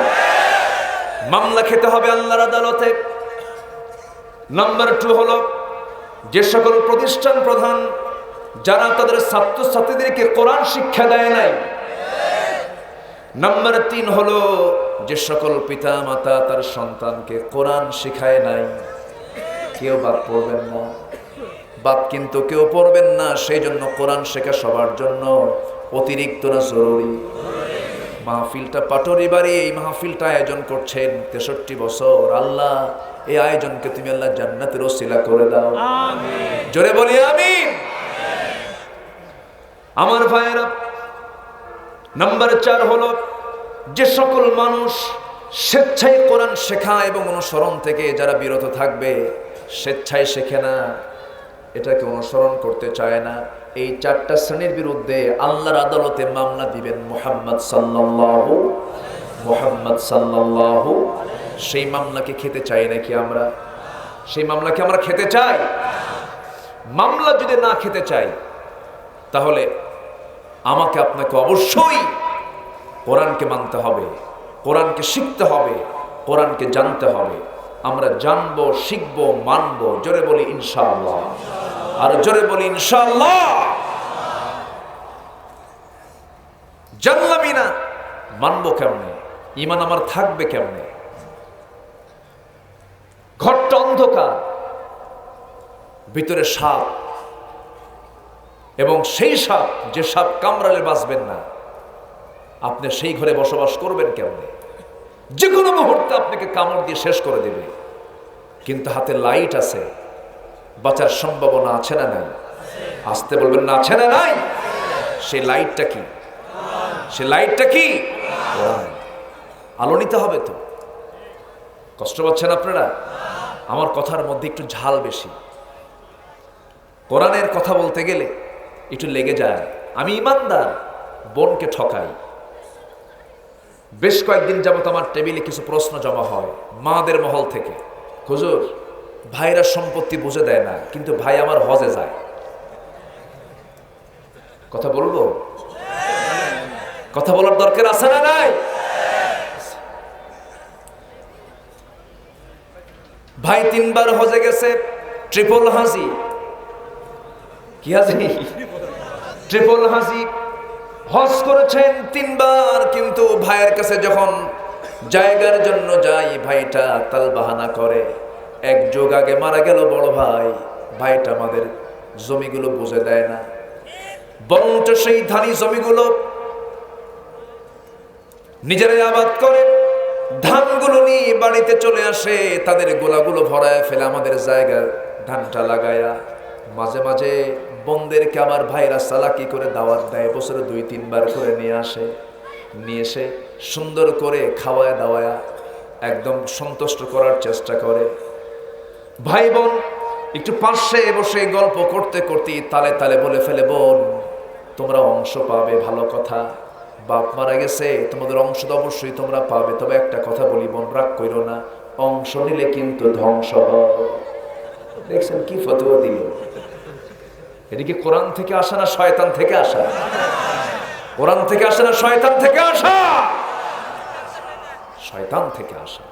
মামলা খেতে হবে আল্লাহর আদালতে। নাম্বার 2 হলো যে সকল প্রতিষ্ঠান প্রধান যারা তাদের ছাত্রছাত্রীদেরকে কোরআন শিক্ষা দেয় নাই। নাম্বার 3 হলো যে সকল পিতা মাতা তার সন্তানকে কোরআন শিখায় নাই। কেউ বাদ পড়বেন না, বাদ কিন্তু কেউ পড়বেন না। সেই জন্য কোরআন শেখা সবার জন্য অতিরিক্ত না জরুরি। মাহফিলটা পাটরি বাড়ি, এই মাহফিলটা আয়োজন করছেন 63 বছর। আল্লাহ, এই আয়োজনকে তুমি আল্লাহ জান্নাতের ওসিলা করে দাও, আমিন। জোরে বলি আমিন। আমার ভাইয়েরা, নাম্বার 4 হলো যে সকল মানুষ স্বেচ্ছায় কোরআন শেখা এবং অনুসরণ থেকে যারা বিরত থাকবে, স্বেচ্ছায় শেখে না, এটাকে অনুসরণ করতে চায় না, এই 4টা শ্রেণীর বিরুদ্ধে আল্লাহর আদালতে মামলা দিবেন মুহাম্মদ সাল্লাল্লাহু। সেই মামলাকে খেতে চাই নাকি আমরা? সেই মামলাকে আমরা খেতে চাই? মামলা যদি না খেতে চাই, তাহলে আমাকে আপনাকে অবশ্যই কোরআনকে মানতে হবে, কোরআনকে শিখতে হবে, কোরআনকে জানতে হবে। আমরা জানবো, শিখবো, মানবো। জোরে বলি ইনশাআল্লাহ, আর জোরে বলি ইনশাআল্লাহ। জানলামই না, মানবো কেমনে? ঈমান আমার থাকবে কেমনে? ঘরটা অন্ধকার, ভিতরে সাপ, এবং সেই সাপ, যে সাপ কামড়ালে বাঁচবেন না, আপনি সেই ঘরে বসবাস করবেন কেমনে? যে কোনো মুহূর্তে আপনাকে কামড় দিয়ে শেষ করে দেবে। কিন্তু হাতে লাইট আছে, বাঁচার সম্ভাবনা আছে না নাই? আসতে বলবেন না, আছে না নাই? সেই লাইটটা কি? সে লাইটটা কি? আলো নিতে হবে তো। কষ্ট পাচ্ছেন আপনারা? আমার কথার মধ্যে একটু ঝাল বেশি। কোরআনের কথা বলতে গেলে একটু লেগে যায়। আমি ইমানদার, বোনকে ঠকাই। বেশ কয়েকদিন যাবত আমার টেবিলে কিছু প্রশ্ন জমা হয় মাদের মহল থেকে। হুজুর, ভাইরা সম্পত্তি বুঝে দেয় না, কিন্তু ভাই আমার হজে যায়। কথা বলবো? কথা বলার দরকার আছে না নাই? ভাই 3 বার হজে গেছে, ট্রিপল হাজি। কি হাজি? ট্রিপল হাজি। হজ করেছেন 3 বার, কিন্তু ভাইয়ের কাছে যখন জায়গার জন্য যাই, ভাইটা তাল বাহানা করে। 1 যুগ আগে মারা গেল বড় ভাই, ভাইটা আমাদের জমিগুলো বুঝে দেয় না, বরঞ্চ সেই ধানি জমিগুলো নিজেরাই আবাদ করে। ধানগুলো নিয়ে বাড়িতে চলে আসে, তাদের গোলাগুলো ভরায় ফেলে আমাদের জায়গায় ধানটা লাগায়া। মাঝে মাঝে বোনদেরকে আমার ভাইরা চালাকি করে দাওয়াত দেয়, বছরে 2-3 বার করে নিয়ে আসে। নিয়ে এসে সুন্দর করে খাওয়ায় দাওয়ায়া একদম সন্তুষ্ট করার চেষ্টা করে। ভাই বোন একটু পাশে বসে গল্প করতে করতে তালে তালে বলে ফেলে, বোন তোমরা অংশ পাবে, ভালো কথা, বাপ মারা গেছে, তোমাদের অংশ তো অবশ্যই তোমরা পাবে। তবে একটা কথা বলি বোন, রাগ কইরো না, অংশ নিলে কিন্তু ধ্বংস হয়। দেখছেন কি ফতোয়া দিল? এটা কি কোরআন থেকে আসা না শয়তান থেকে আসা? কোরআন থেকে আসে না শয়তান থেকে আসা? শয়তান থেকে আসা।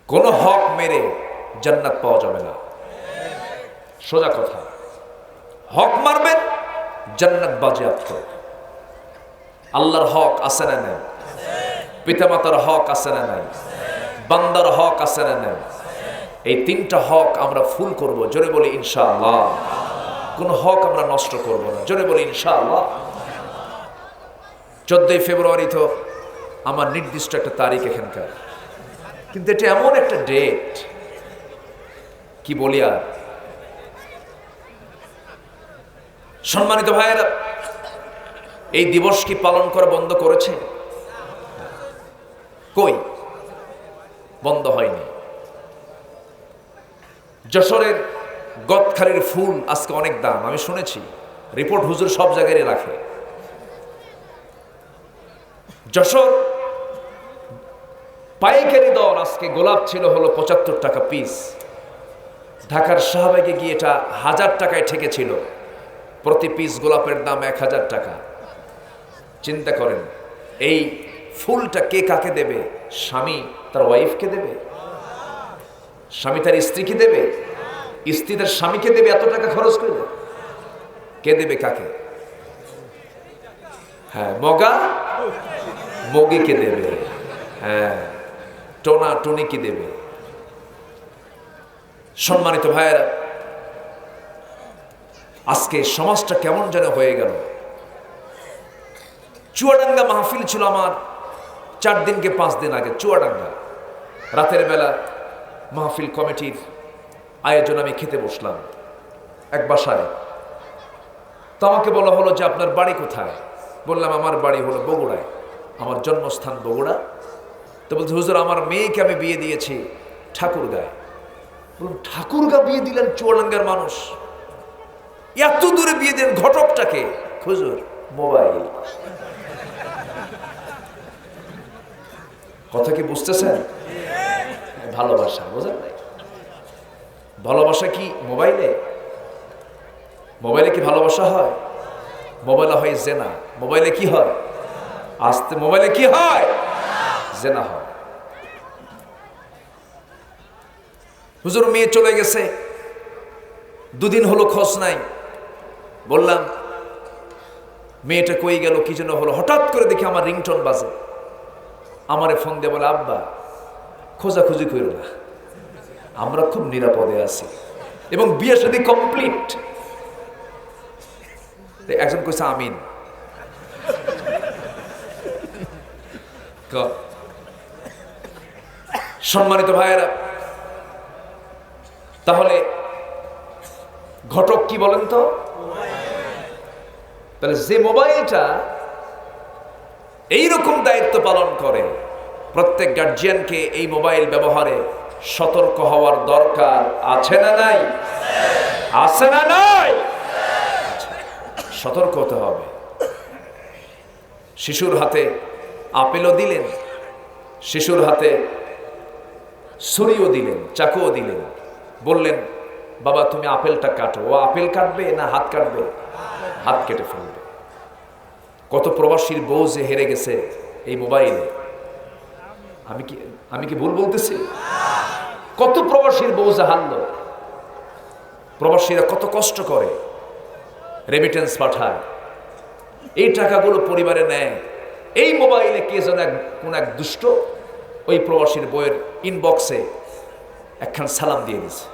কোন হক মেরে জান্নাত পাওয়া যাবে না। সোজা কথা, হক মারবেন, জান্নাত বাজেয়াপ্ত। আল্লাহর হক আছে না নাই? পিতামাতার হক আছে না নাই? বান্দার হক আছে না নাই? এই তিনটা হক আমরা ফুল করব, জোরে বলি ইনশাআল্লাহ। কোন হক আমরা নষ্ট করব না, জোরে বলি ইনশাআল্লাহ। 14ই ফেব্রুয়ারি তো আমার নির্দিষ্ট একটা তারিখ এখানকার, কিন্তু এটা এমন একটা ডেট, কি বলি আর। সম্মানিত ভাইয়েরা, এই দিবস কি পালন করা বন্ধ করেছে? কই, বন্ধ হয়নি। যশোরের গদখালির ফুল আজকে অনেক দাম, আমি শুনেছি, রিপোর্ট হুজুর সব জায়গায় রাখে। যশোর পাইকারি দর আজকে গোলাপ ছিল হলো 75 টাকা পিস। ঢাকার শাহবাগে গিয়ে এটা 1000 টাকায় ঠেকেছিল। প্রতি পিস গোলাপের দাম 1000 টাকা। চিন্তা করেন, এই ফুলটা কে কাকে দেবে? স্বামী তার ওয়াইফকে দেবে, স্বামী তার স্ত্রীকে দেবে, স্ত্রী তার স্বামীকে দেবে। এত টাকা খরচ করে কে দেবে কাকে? হ্যাঁ, মগা মগিকে দেবে, হ্যাঁ, টোনা টুনিকে দেবে। সম্মানিত ভাইয়েরা, আজকে সমাজটা কেমন যেন হয়ে গেল। চুয়াডাঙ্গা মাহফিল ছিল আমার 4 দিনকে 5 দিন আগে। চুয়াডাঙ্গা রাতের বেলা মাহফিল কমিটির আয়োজন, আমি খেতে বসলাম এক বাসায়। তো আমাকে বলা হলো যে আপনার বাড়ি কোথায়? বললাম আমার বাড়ি হলো বগুড়ায়, আমার জন্মস্থান বগুড়া। তো বলছে হুজুর আমার মেয়েকে আমি বিয়ে দিয়েছি ঠাকুরগাঁয়। বললাম ঠাকুরগাঁ বিয়ে দিলেন? চুয়াডাঙ্গার মানুষ এত দূরে বিয়ে দেন, ঘটকটাকে? হুজুর মোবাইল। কথা কি বুঝতেছেন? ভালোবাসা বোঝেন নাই? ভালোবাসা কি মোবাইলে? মোবাইলে কি ভালোবাসা হয়? মোবাইলে হয় জেনা। মোবাইলে কি হয়? আস্তে মোবাইলে কি হয়? জেনা হয়। হুজুর মেয়ে চলে গেছে, 2 দিন হলো খোঁজ নাই। বললাম মেয়েটা কই গেল, কি জন্য হলো? হঠাৎ করে দেখি আমার রিংটোন বাজে। আমারে ফোন দিয়ে বলে আব্বা খোঁজাখুঁজি করো না, আমরা খুব নিরাপদে আছি এবং বিয়ে শাদী কমপ্লিট। একজন কইছে আমিন। সম্মানিত ভাইয়েরা, তাহলে ঘটক কি বলেন তো? তাহলে যে মোবাইলটা এইরকম দায়িত্ব পালন করে, প্রত্যেক গার্জিয়ানকে এই মোবাইল ব্যবহারে সতর্ক হওয়ার দরকার আছে না নাই? আছে না নাই? সতর্ক হতে হবে। শিশুর হাতে আপেলও দিলেন, শিশুর হাতে ছুরিও দিলেন, চাকুও দিলেন, বললেন বাবা তুমি আপেলটা কাটো। ও আপেল কাটবে না হাত কাটবে? হাত কেটে ফেলবে। কত প্রবাসীর বউ যে হেরে গেছে এই মোবাইলে। আমি কি ভুল বলতেছি? কত প্রবাসীর বউ যে হারলো। প্রবাসীরা কত কষ্ট করে, রেমিটেন্স পাঠায়, এই টাকাগুলো পরিবারে নেয়। এই মোবাইলে কে যেন কোন এক দুষ্ট ওই প্রবাসীর বইয়ের ইনবক্সে একখান সালাম দিয়ে দিছে।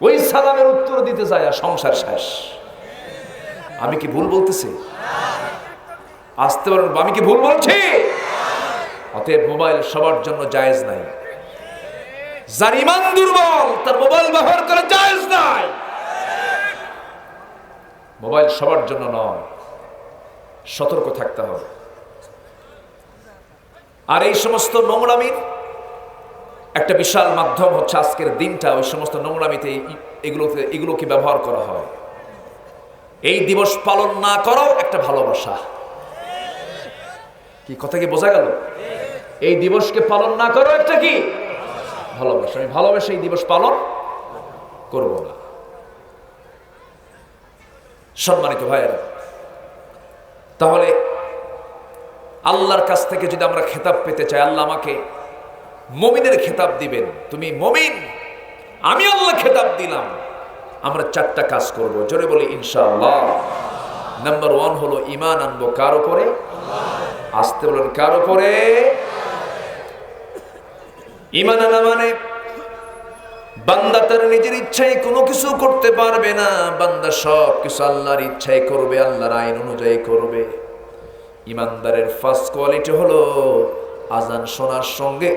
ওই সালামের উত্তর দিতে যায় আর সংসার শেষ। আমি কি ভুল বলতেছি? আসতে পারেন, আমি কি ভুল বলছি? অতএব মোবাইল সবার জন্য জায়েজ নাই। যার ঈমান দুর্বল তার মোবাইল ব্যবহার করা জায়েজ নাই। মোবাইল সবার জন্য নয়, সতর্ক থাকতে হবে। আর এই সমস্ত নোংরামির একটা বিশাল মাধ্যম হচ্ছে আজকের দিনটা। ওই সমস্ত নোংরামিতে এগুলোকে ব্যবহার করা হয়। এই দিবস পালন না করাও একটা ভালোবাসা। কি কথা কি বোঝা গেল? এই দিবসকে পালন না করাও একটা কি ভালোবাসা। আমি ভালোবাসা এই দিবস পালন করব না। সম্মানিত ভাইয়েরা, তাহলে আল্লাহর কাছ থেকে যদি আমরা খেতাব পেতে চাই, আল্লাহ আমাকে মুমিনের খেতাব দিবেন, তুমি মুমিন, আমি আল্লাহ খেতাব দিলাম। আমরা 4টা কাজ করব, জোরে বলি ইনশাআল্লাহ। নাম্বার 1 হলো ঈমান আনবো কার উপরে? আসতে বলেন, কার উপরে? ঈমান আনা মানে বান্দা তার নিজের ইচ্ছায় কোনো কিছু করতে পারবে না, বান্দা সব কিছু আল্লাহর ইচ্ছায় করবে, আল্লাহর আইন অনুযায়ী করবে। ঈমানদারের ফার্স্ট কোয়ালিটি হলো আজান শোনার সঙ্গে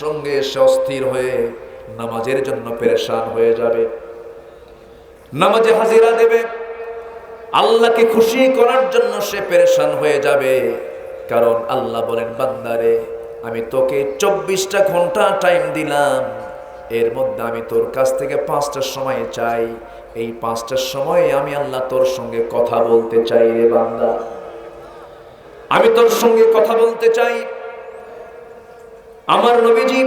সঙ্গে সে অস্থির হয়ে নামাজের জন্য পেরেশান হয়ে যাবে, নামাজে হাজিরা দেবে, আল্লাহকে খুশি করার জন্য সে পেরেশান হয়ে যাবে। কারণ আল্লাহ বলেন, বান্দারে আমি তোকে 24টা ঘন্টা টাইম দিলাম, এর মধ্যে আমি তোর কাছ থেকে 5টার সময় চাই, এই 5টার সময় আমি আল্লাহ তোর সঙ্গে কথা বলতে চাই। রে বান্দা, আমি তোর সঙ্গে কথা বলতে চাই। আমার নবীজি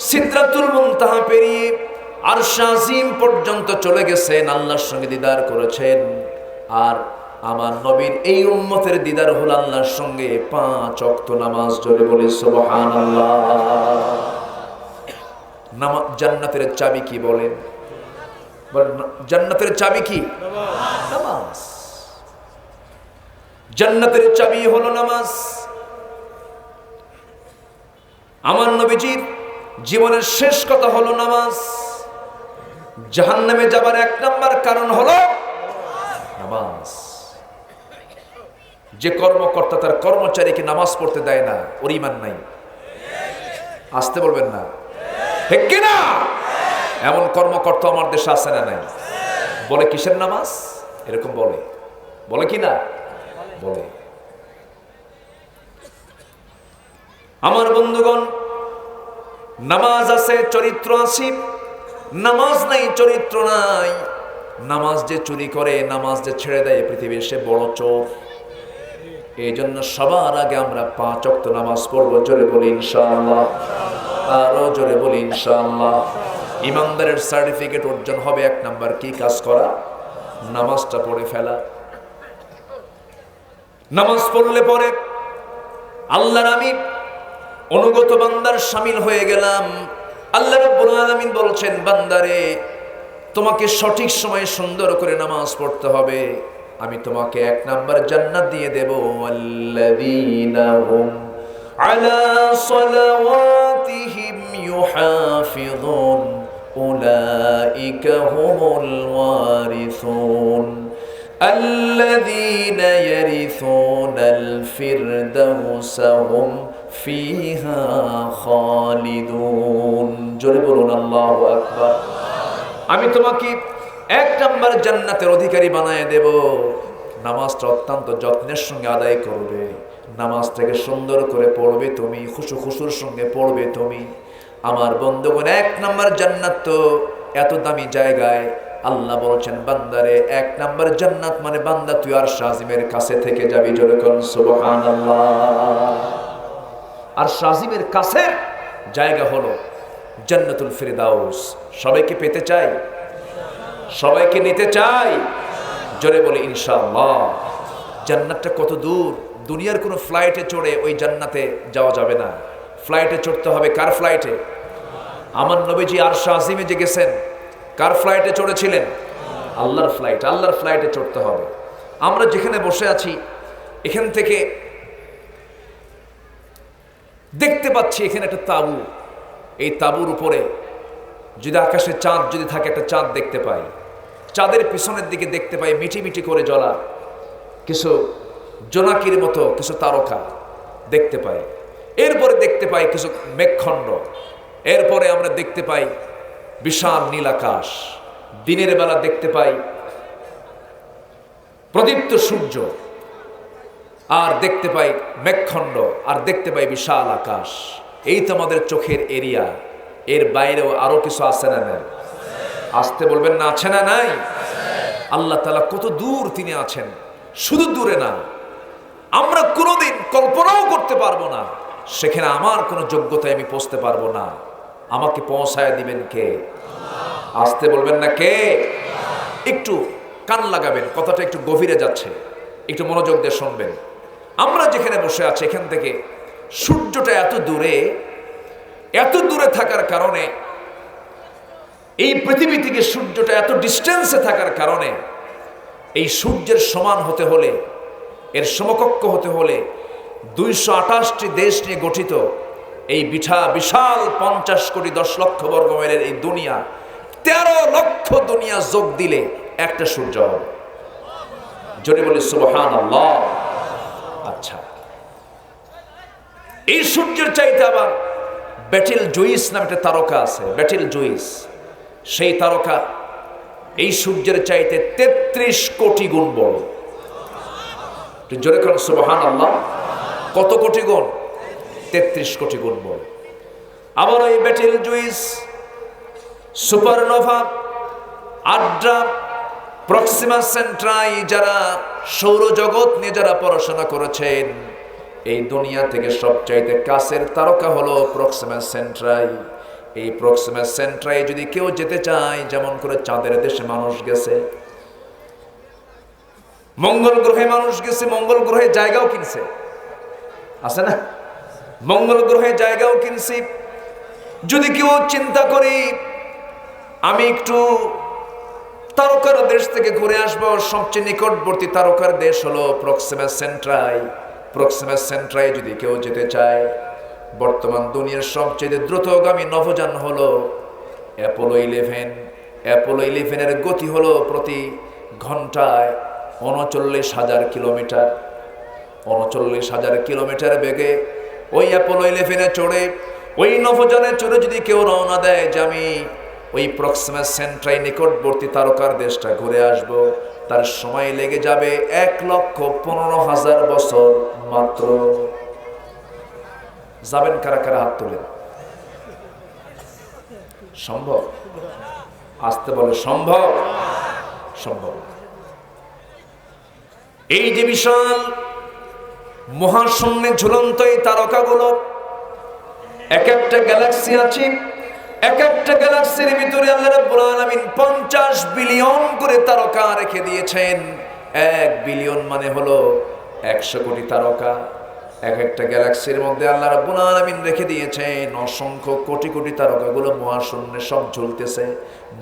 সিদরাতুল মুনতাহা পেরিয়ে আরশ আজিম পর্যন্ত চলে গেছেন, আল্লাহর সঙ্গে দিদার করেছেন। আর আমার নবীর এই উম্মতের দিদার হল আল্লাহর সঙ্গে 5 ওয়াক্ত নামাজ। জোরে বলি সুবহানাল্লাহ। জান্নাতের চাবি কি বলেন? জান্নাতের চাবি কি? নামাজ। জান্নাতের চাবি হলো নামাজ। আমার নবীজির জীবনের শেষ কথা হলো নামাজ। জাহান্নামে যাবার 1 নাম্বার কারণ হলো নামাজ। যে কর্মকর্তা তার কর্মচারীকে নামাজ পড়তে দেয় না, ওর ঈমান নাই। আসতে বলবেন না, ঠিক কি না? এমন কর্মকর্তা আমার দেশে আছে না নাই? বলে কিসের নামাজ, এরকম বলে, বলে কি না? বলে। আমার বন্ধুগণ, নামাজ আছে, চরিত্র আছে। নামাজ নাই, চরিত্র নাই। নামাজ যে চুরি করে, নামাজ যে ছেড়ে দেয়, পৃথিবীর সে বড় চোর। এই জন্য সবার আগে আমরা 5 ওয়াক্ত নামাজ পড়বো। জোরে বলি ইনশাআল্লাহ, আরো জোরে বলি ইনশাআল্লাহ। ইমানদারের সার্টিফিকেট অর্জন হবে 1 নাম্বার কি কাজ করা? নামাজটা পড়ে ফেলা। নামাজ পড়লে পরে আল্লাহর আমি অনুগত বান্দার শামিল হয়ে গেলাম। আল্লাহ রাব্বুল আলামিন বলছেন, বান্দারে তোমাকে সঠিক সময়ে সুন্দর করে নামাজ পড়তে হবে, আমি তোমাকে 1 নাম্বার জান্নাত দিয়ে দেব। আল্লাযীনা হুম আলা সালাওয়াতিহিম ইউহাফিযুন উলাইকা হুমুল ওয়ারিসুন الذين يرثون الفردوس هم فيها خالدون। জোরে বলুন আল্লাহু আকবার। আমি তোমাকে 1 নাম্বার জান্নাতের অধিকারী বানায় দেব। নামাজটা অত্যন্ত যত্নের সঙ্গে আদায় করবে, নামাজটাকে সুন্দর করে পড়বে তুমি, খুশুর সঙ্গে পড়বে তুমি। আমার বন্ধুগণ, 1 নাম্বার জান্নাত তো এত দামি জায়গায়। আল্লাহ বলছেন, বান্দারে 1 নাম্বার জান্নাত মানে বান্দা তুই আরশ আজিমের কাছে থেকে যাবি। জোরে কোন সুবহানাল্লাহ। আরশ আজিমের কাছে জায়গা হলো জান্নাতুল ফিরদাউস। সবাইকে পেতে চাই, সবাইকে নিতে চাই। জোরে বলি ইনশাআল্লাহ। জান্নাতটা কত দূর! দুনিয়ার কোনো ফ্লাইটে চড়ে ওই জান্নাতে যাওয়া যাবে না, ফ্লাইটে চড়তে হবে। কার ফ্লাইটে? আমার নবীজি আরশ আজিমে যে গেছেন, কার ফ্লাইটে চড়েছিলেন? আল্লাহর ফ্লাইট। আল্লাহর ফ্লাইটে চড়তে হবে। আমরা যেখানে বসে আছি, এখান থেকে দেখতে পাচ্ছি এখানে একটা তাঁবু। এই তাঁবুর উপরে যদি আকাশে চাঁদ যদি থাকে, একটা চাঁদ দেখতে পাই। চাঁদের পিছনের দিকে দেখতে পাই মিটি মিটি করে জ্বলা কিছু জোনাকির মতো কিছু তারকা দেখতে পাই। এরপরে দেখতে পাই কিছু মেঘখণ্ড। এরপরে আমরা দেখতে পাই বিশাল নীল আকাশ। দিনের বেলা দেখতে পাই প্রদীপ্ত সূর্য, আর দেখতে পাই মেঘখণ্ড, আর দেখতে পাই বিশাল আকাশ। এই তো আমাদের চোখের এরিয়া। এর বাইরেও আরো কিছু আছে না নাই? আসতে বলবেন না, আছে না নাই? আল্লাহ তাআলা কত দূর তিনি আছেন, শুধু দূরে না, আমরা কোনোদিন কল্পনাও করতে পারবো না। সেখানে আমার কোনো যোগ্যতায় আমি পৌঁছতে পারবো না। আমাকে পৌঁছায় দিবেন কে? আসতে বলবেন না কে? একটু কান লাগাবেন, কথাটা একটু গভীরে যাচ্ছে, একটু মনোযোগ দিয়ে শুনবেন। আমরা যেখানে বসে আছি এখান থেকে সূর্যটা এত দূরে, এত দূরে থাকার কারণে, এই পৃথিবী থেকে সূর্যটা এত ডিস্টেন্সে থাকার কারণে এই সূর্যের সমান হতে হলে, এর সমকক্ষ হতে হলে 228টি দেশ নিয়ে গঠিত এই বিশাল 50 কোটি 10 লক্ষ বর্গ মাইলের এই দুনিয়া, 13 লক্ষ দুনিয়া যোগ দিলে একটা সূর্য হবে। জোরে বলি সুবহানাল্লাহ। আচ্ছা, এই সূর্যের চাইতে আবার ব্যাটেল জুইস নামে একটা তারকা আছে, ব্যাটেল জুইস। সেই তারকা এই সূর্যের চাইতে 33 কোটি গুণ বড়। জোরে কোন সুবহানাল্লাহ। কত কোটি গুণ? 33 কোটি গুণ বড়। আবার এই Betelgeuse, supernova, Adhara, Proxima Centauri, যারা সৌরজগৎ নিয়ে যারা পড়াশোনা করেছেন, এই দুনিয়া থেকে সবচাইতে কাছের তারকা হলো প্রক্সিমা সেন্ট্রাই। এই প্রক্সিমা সেন্ট্রাই যদি কেউ যেতে চায়, যেমন করে চাঁদের দেশে মানুষ গেছে, মঙ্গল গ্রহে মানুষ গেছে, মঙ্গল গ্রহে জায়গাও কিনছে, আছে না? মঙ্গল গ্রহে জায়গাও কিনছি। যদি কেউ চিন্তা করি আমি একটু তারকার দেশ থেকে ঘুরে আসবো, সবচেয়ে নিকটবর্তী তারকার দেশ হলো প্রক্সিমা সেন্ট্রাই। প্রক্সিমা সেন্ট্রাই যদি কেউ যেতে চায়, বর্তমান দুনিয়ার সবচেয়ে দ্রুতগামী নভোযান হলো অ্যাপোলো 11। অ্যাপোলো 11 এর গতি হলো প্রতি ঘন্টায় 39,000 কিলোমিটার। 39,000 কিলোমিটার বেগে ওই অ্যাপোলো 11 চড়ে, ওই নভোযানে চড়ে যদি কেউ রওনা দেয় যে আমি ওই প্রক্সিমা সেন্ট্রাই নিকটবর্তী তারকার দেশটা ঘুরে আসব, তার সময় লেগে যাবে 1,15,000 বছর মাত্র। যাবেন কারা কারা? হাত তোলেন। সম্ভব? আসতে বলে সম্ভব। সম্ভব। এই যে বিশাল মহাশূন্যে ঝুলন্ত এই তারকাগুলো, এক একটা গ্যালাক্সি আছে, এক একটা গ্যালাক্সির ভিতরে আল্লাহ রাব্বুল আলামিন 50 বিলিয়ন করে তারকা রেখে দিয়েছেন। 1 বিলিয়ন মানে হলো 100 কোটি তারকা। এক একটা গ্যালাক্সির মধ্যে আল্লাহ রাব্বুল আলামিন রেখে দিয়েছেন অসংখ্য কোটি কোটি তারকাগুলো মহাশূন্যে সব ঝুলতেছে,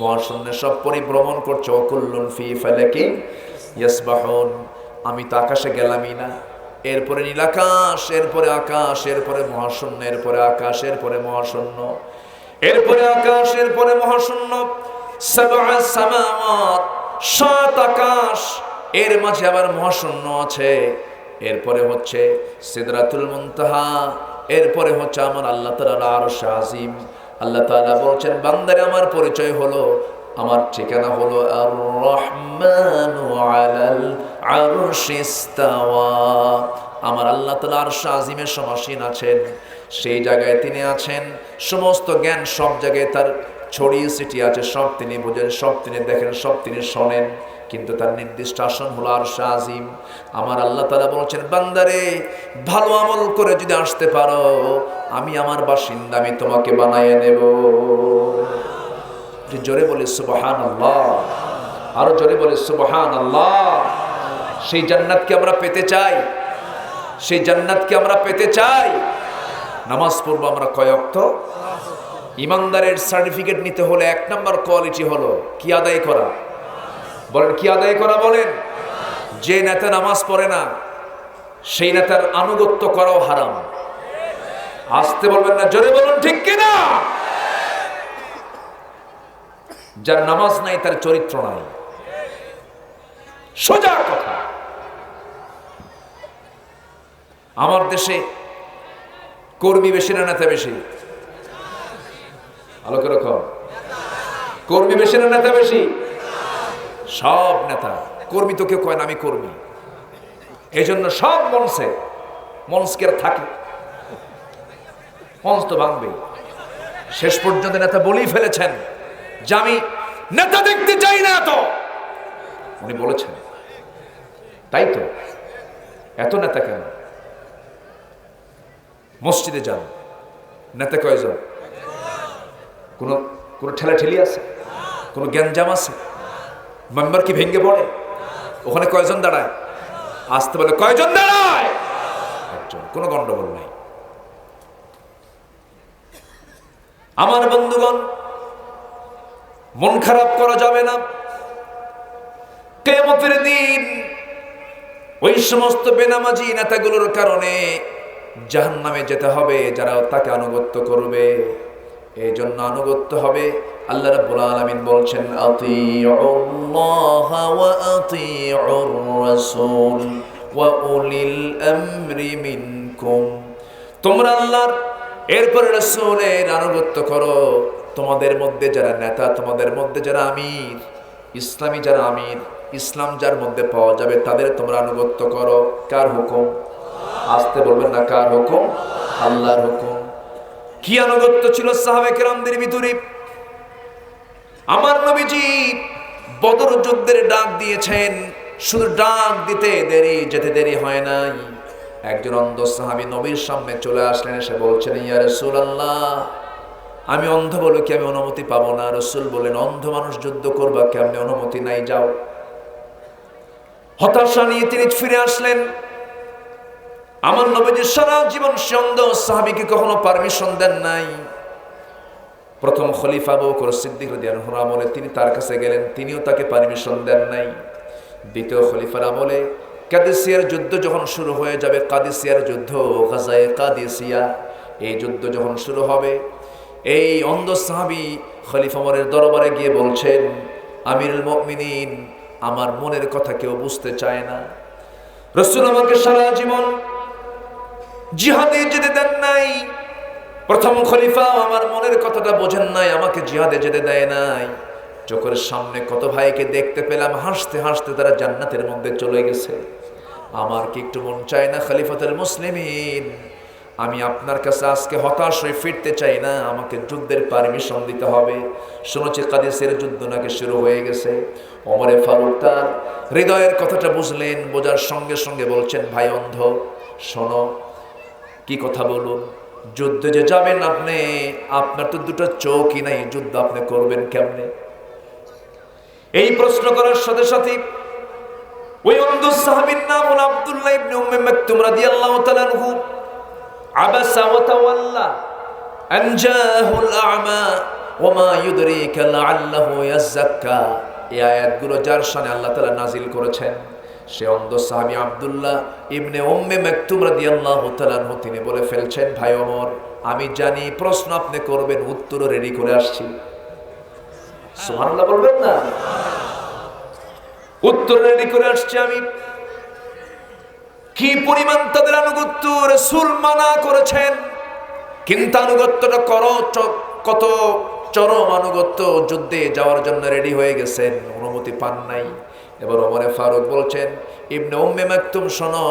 মহাশূন্যে সব পরিভ্রমণ করছে। ওয়াকুল্লুন ফি ফালাকিন ইয়াসবাহুন। আমি তো আকাশে গেলামই না, এরপরে নীলাকাশ, এরপরে আকাশ, এরপরে মহাশূন্য, এরপরে আকাশ, এরপরে মহাশূন্য, এরপরে আকাশ, এরপরে মহাশূন্য। সাবআ সামাওয়াত, 7 আকাশ, এর মাঝে আবার মহাশূন্য আছে। এরপরে হচ্ছে সিদরাতুল মুনতাহা, এরপরে হচ্ছে আমার আল্লাহ তাআলার আরশ আজিম। আল্লাহ তাআলা বলছেন, বান্দারে আমার পরিচয় হলো, আমার ঠিকানা হলো আর রহমানু আলাল আরশি ইস্তাওয়া। আমার আল্লাহ তাআলা আরশ আজিমের সমাসীন আছেন, সেই জায়গায় তিনি আছেন। সমস্ত জ্ঞান সব জায়গায় তার ছড়িয়ে ছিটিয়ে আছে, সব তিনি বোঝেন, সব তিনি দেখেন, সব তিনি শোনেন, কিন্তু তার নির্দিষ্ট আসন হলো আরশ আজিম। আমার আল্লাহ তাআলা বলছেন, বান্দারে ভালো আমল করে যদি আসতে পারো, আমি আমার বাসিন্দা, আমি তোমাকে বানাইয়ে নেব। জোরে বলি সুবহানাল্লাহ। আরো জোরে বলি সুবহানাল্লাহ। সেই জান্নাতকে আমরা পেতে চাই, সেই জান্নাতকে আমরা পেতে চাই। নামাজ পড়বো আমরা কয় ওয়াক্ত? ইমানদারের সার্টিফিকেট নিতে হলে 1 নম্বর কোয়ালিটি হলো কি আদায় করা? বলেন কি আদায় করা? বলেন। যে নেতা নামাজ পড়ে না, সেই নেতার আনুগত্য করাও হারাম। আসতে বলবেন না, জোরে বলুন ঠিক কিনা? যার নামাজ নাই তার চরিত্র নাই, সোজা কথা। আমার দেশে কর্মী বেশি না নেতা বেশি? ভালো করে কর। কর্মী বেশি না নেতা বেশি? সব নেতা। কর্মী তো কেউ কয় না আমি কর্মী, এই জন্য সব মঞ্চকে থাকে, মঞ্চ তো ভাঙবে। শেষ পর্যন্ত নেতা বলেই ফেলেছেন যে আমি নেতা দেখতে চাই না, তো উনি বলেছেন। তাই তো এত নেতা কেন? মসজিদে যান, নেতা কয়জন? কোন ঠেলা ঠেলি আছে? কোন গ্যাঞ্জাম আছে? মেম্বার কি ভেঙে পড়ে? ওখানে কয়জন দাঁড়ায়? আসতে বলে কয়জন দাঁড়ায়? একজন। কোনো গন্ডগোল নাই। আমার বন্ধুগণ, মন খারাপ করা যাবে না। কিয়ামতের দিন ওই সমস্ত বেনামাজি নেতাগুলোর কারণে জাহান্নামে যেতে হবে যারা তাকে আনুগত্য করবে। এই জন্য আনুগত্য হবে। আল্লাহ রাব্বুল আলামিন বলছেন, আতিউল্লাহা ওয়া আতিউর রাসূল ওয়া উলিল আমরি মিনকুম। তোমরা আল্লাহর এরপর রাসূলের আনুগত্য করো। তোমাদের মধ্যে যারা নেতা, তোমাদের মধ্যে যারা আমির, ইসলামী যারা আমির, ইসলাম যার মধ্যে পাওয়া যাবে তাদের তোমরা আনুগত্য করো। কার হুকুম? আসতে বলবেন না, কার হুকুম? আল্লাহর হুকুম। কি আনুগত্য ছিল সাহাবে কেরামদের ভিতরে? আমার নবীজি বদর যুদ্ধের ডাক দিয়েছেন, শুধু ডাক দিতে যেতে দেরি হয় নাই। একজন অন্ধ সাহাবী নবীর সামনে চলে আসলেন, এসে বলছেন, ইয়া রাসূলুল্লাহ, আমি অন্ধ বলে কি আমি অনুমতি পাবো না? রাসূল বলেন, অন্ধ মানুষ যুদ্ধ করবা কেমনে? অনুমতি নাই, যাও। হতাশা নিয়ে তিনি ফিরে আসলেন। আমার নবীজি সারা জীবন সে অন্ধ সাহাবীকে কখনো পারমিশন দেন নাই। প্রথম খলিফা আবু বকর সিদ্দিক রাদিয়াল্লাহু আনহু আমলে তিনি তার কাছে গেলেন, তিনিও তাকে পারমিশন দেন নাই। দ্বিতীয় খলিফার আমলে কাদিসিয়ার যুদ্ধ যখন শুরু হয়ে যাবে, কাদিসিয়ার যুদ্ধ, গাজায়ে কাদিসিয়া, এই যুদ্ধ যখন শুরু হবে, এই অন্ধ সাহাবী খলিফা ওমরের দরবারে গিয়ে বলছেন, আমিরুল মুমিনিন, আমার মনের কথা কেউ বুঝতে চায় না। রাসূল আমাকে সারা জীবন জিহাদে যেতে দেন নাই। প্রথম খলিফা আমার মনের কথাটা বোঝেন নাই, আমাকে জিহাদে যেতে দেয় নাই। চোখের সামনে কত ভাইকে দেখতে পেলাম, হাসতে হাসতে তারা জান্নাতের মধ্যে চলে গেছে। আমার কি একটু মন চায় না খলিফাতুল মুসলিমিন, আমি আপনার কাছে আজকে হতাশ হয়ে ফিরতে চাই না, আমাকে যুদ্ধের পারমিশন দিতে হবে। শুনেছি কাদিসের যুদ্ধ নাকি শুরু হয়ে গেছে। ওমরে ফারুক তার হৃদয়ের কথাটা বুঝলেন, বোঝার সঙ্গে সঙ্গে বলছেন, ভাই অন্ধ, শোনো, কি কথা বলুন? যুদ্ধে যে যাবেন আপনি, আপনার তো দুটো চোখই নাই, যুদ্ধ আপনি করবেন কেমনে? এই প্রশ্ন করার সাথে সাথে ওই অন্ধ সাহাবীর নাম হলো আব্দুল্লাহ ইবনে উম্মে মাকতুম রাদিয়াল্লাহু তাআলা আনহু। আবাসা ওয়া তাওয়াল্লা আন জাআহুল আ'মা ওয়া মা ইউদরিকা লাআল্লাহু ইয়াযাক্কা। এই আয়াতগুলো যার শানে আল্লাহ তাআলা নাজিল করেছেন, সে অন্ধ সাহাবী আব্দুল্লাহ ইবনে উম্মে মাকতুম রাদিয়াল্লাহু তাআলা আনহু তিনি বলে ফেলছেন, ভাই ওমর, আমি জানি প্রশ্ন আপনি করবেন, উত্তরও রেডি করে আসছি। সুবহানাল্লাহ বলবেন না? উত্তর রেডি করে আসছি আমি। কি পরিমাণ তাদের আনুগত্য! রাসূল মানা করেছেন, কিন্তু আনুগত্যটা করো, কত চরম আনুগত্য! যুদ্ধে যাওয়ার জন্য রেডি হয়ে গেছেন, অনুমতি পান নাই। এবার ওমরে ফারুক বলছেন, ইবনে উম্মে মাকতুম, শোনো,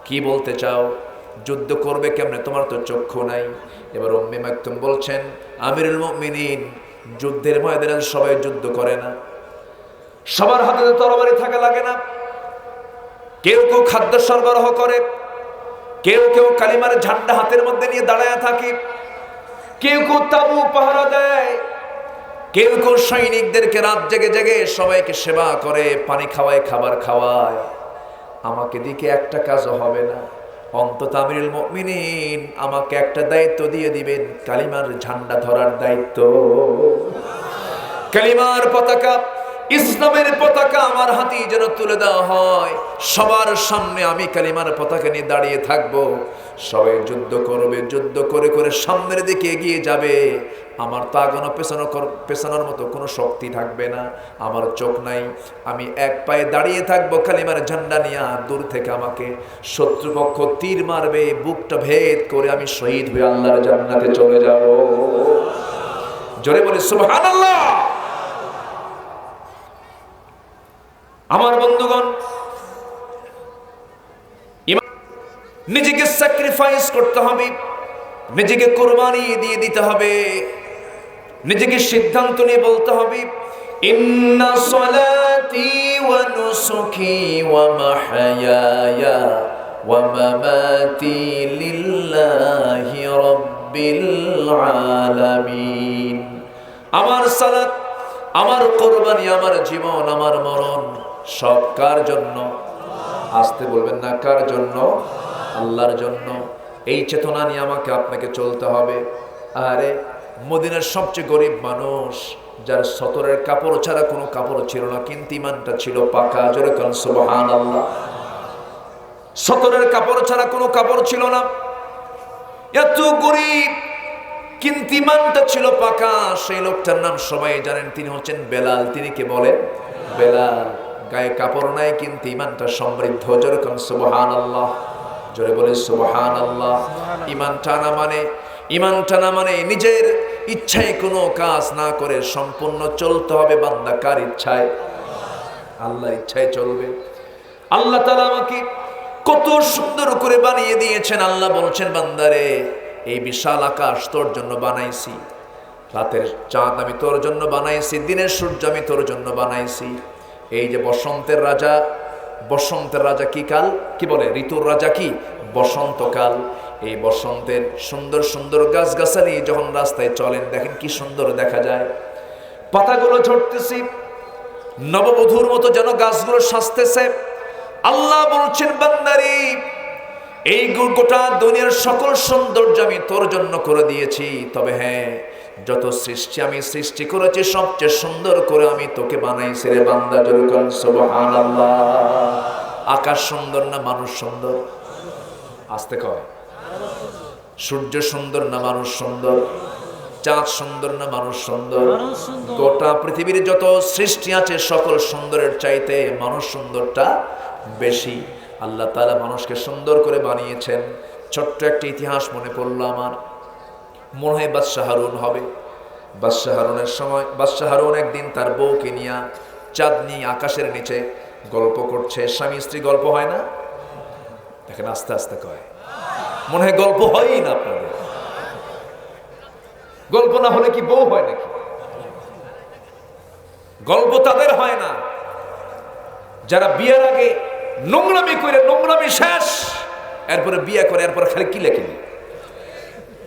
কি বলতে চাও? যুদ্ধ করবে কেমনে? তোমার তো চক্ষু নাই। এবার উম্মে মাকতুম বলছেন, আমিরুল মুমিনিন, যুদ্ধের ময়দানে সবাই যুদ্ধ করে না, সবার হাতে তরবারি থাকা লাগে না। কেউ কেউ খাদ্য সরবরাহ করে, কেউ কেউ কালিমার ঝান্ডা হাতের মধ্যে নিয়ে দাঁড়ায় থাকে, কেউ কেউ তাবু পাহারা দেয়, কেউ কেউ সৈনিকদেরকে রাত জেগে জেগে সবাইকে সেবা করে, পানি খাওয়ায়, খাবার খাওয়ায়। আমাকে দিকে একটা কাজও হবে না। অন্তত আমিরুল মুমিনিন, আমাকে একটা দায়িত্ব দিয়ে দিবেন, কালিমার ঝান্ডা ধরার দায়িত্ব। কালিমার পতাকা, ইসলামের পতাকা আমার হাতে যেন তুলে দেওয়া হয়। সবার সামনে আমি কালিমার পতাকা নিয়ে দাঁড়িয়ে থাকবো। সবাই যুদ্ধ করবে, যুদ্ধ করে করে সামনের দিকে এগিয়ে যাবে। আমার তো আগানো পেছানোর মতো কোনো শক্তি থাকবে না, আমার চোখ নাই। আমি এক পায়ে দাঁড়িয়ে থাকবো কালিমার ঝান্ডা নিয়ে, দূর থেকে আমাকে শত্রুপক্ষ তীর মারবে, বুকটা ভেদ করে আমি শহীদ হয়ে আল্লাহর জান্নাতে চলে যাব। জোরে বলি সুবহানাল্লাহ। আমার বন্ধুগণ, নিজেকে স্যাক্রিফাইস করতে হবে, নিজেকে কোরবানি দিয়ে দিতে হবে, নিজেকে সিদ্ধান্ত নিয়ে বলতে হবে, ইন্না সলাতি ওয়া নুসুকি ওয়া মাহইয়ায়া ওয়া মামাতি লিল্লাহি রাব্বিল আলামিন। আমার সালাত, আমার কোরবানি, আমার জীবন, আমার মরণ সব কার জন্য? আসতে বলবেন না, কার জন্য? আল্লাহর জন্য। এই চেতনা নিয়ে আমাকে আপনাকে চলতে হবে। আরে মদিনার সবচেয়ে গরিব মানুষ, যার সতরের কাপড় ছাড়া কোনো কাপড় ছিল না, কিন্তু ইমানটা ছিল পাকা। জোরে কোন সুবহানাল্লাহ। সতরের কাপড় ছাড়া কোনো কাপড় ছিল না, এত গরিব কিন্তু ইমানটা ছিল পাকা। সেই লোকটার নাম সবাই জানেন, তিনি হচ্ছেন বেলাল। তিনি কে বলেন? বেলাল। গায়ে কাপড় নাই কিন্তু ইমানটা সমৃদ্ধ। জোরে কোন সুবহানাল্লাহ। জোরে বলে সুবহানাল্লাহ। ইমানটা না মানে নিজের ইচ্ছায় কোনো কাজ না করে সম্পূর্ণ চলতে হবে বান্দা কার ইচ্ছায়? আল্লাহ ইচ্ছায় চলবে। আল্লাহ তাআলা আমাকে কত সুন্দর করে বানিয়ে দিয়েছেন। আল্লাহ বলছেন, বান্দারে এই বিশাল আকাশ তোর জন্য বানাইছি, রাতের চাঁদ আমি তোর জন্য বানাইছি, দিনের সূর্য আমি তোর জন্য বানাইছি। এই যে বসন্তের রাজা কি কাল, কি বলে ঋতুর রাজা কি? বসন্তকাল। এই বসন্তের সুন্দর সুন্দর গাছগাছালি যখন রাস্তায় চলেন, দেখেন কি সুন্দর দেখা যায়, পাতাগুলো ঝরতেছে, নববধূর মতো যেন গাছগুলো সাজতেছে। আল্লাহ বলছেন, বান্দারি এই গোটা দুনিয়ার সকল সৌন্দর্য আমি তোর জন্য করে দিয়েছি, তবে হ্যাঁ, যত সৃষ্টি আমি সৃষ্টি করেছি সবচেয়ে সুন্দর করে আমি তোকে বানাইছি রে বান্দা। জোরে কোন সুবহানাল্লাহ। আকাশ সুন্দর না মানুষ সুন্দর? আস্তে কয়। সূর্য সুন্দর না মানুষ সুন্দর? চাঁদ সুন্দর না মানুষ সুন্দর? গোটা পৃথিবীর যত সৃষ্টি আছে সকল সুন্দরের চাইতে মানুষ সুন্দরটা বেশি। আল্লাহ তাআলা মানুষকে সুন্দর করে বানিয়েছেন। ছোট্ট একটা ইতিহাস মনে পড়লো আমার, মনে হয় বাদশাহ হারুন হবে। বাদশাহ হারুন একদিন তার বউকে নিয়ে চাঁদনি আকাশের নিচে গল্প করছে। স্বামী স্ত্রী গল্প হয় না? দেখেন আস্তে আস্তে কয়, মনে হয় গল্প হয়ই না আপনাদের। গল্প না হলে কি বউ হয় নাকি? গল্প তাদের হয় না যারা বিয়ের আগে নোংরামি করে, নোংরামি শেষ, এরপরে বিয়ে করে, এরপরে খালি কি লেখে,